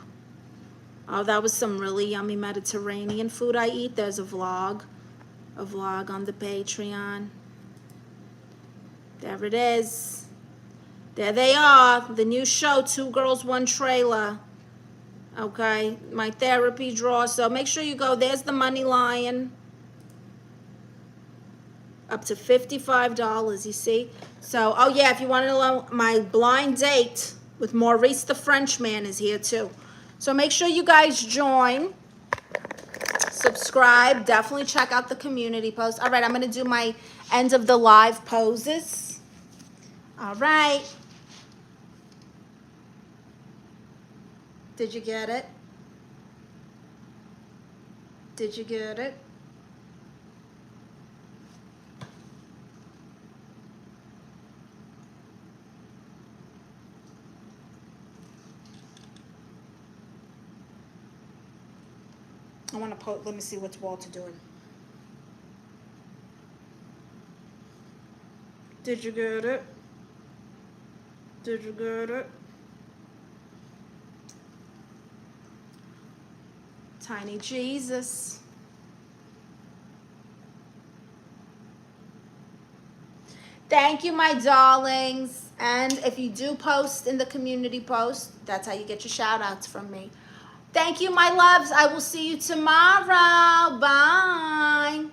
[SPEAKER 1] Oh, that was some really yummy Mediterranean food I eat. There's a vlog on the Patreon. There it is. There they are, the new show, Two Girls, One Trailer. Okay, my therapy drawer. So make sure you go. There's the Money Lion. Up to $55, you see? So, oh yeah, if you want to know, my blind date with Maurice the Frenchman is here too. So make sure you guys join. Subscribe. Definitely check out the community post. All right, I'm going to do my end of the live poses. All right. Did you get it? Did you get it? I want to put, let me see what's Walter doing. Did you get it? Did you get it? Tiny Jesus. Thank you, my darlings. And if you do post in the community post, that's how you get your shout outs from me. Thank you, my loves. I will see you tomorrow. Bye.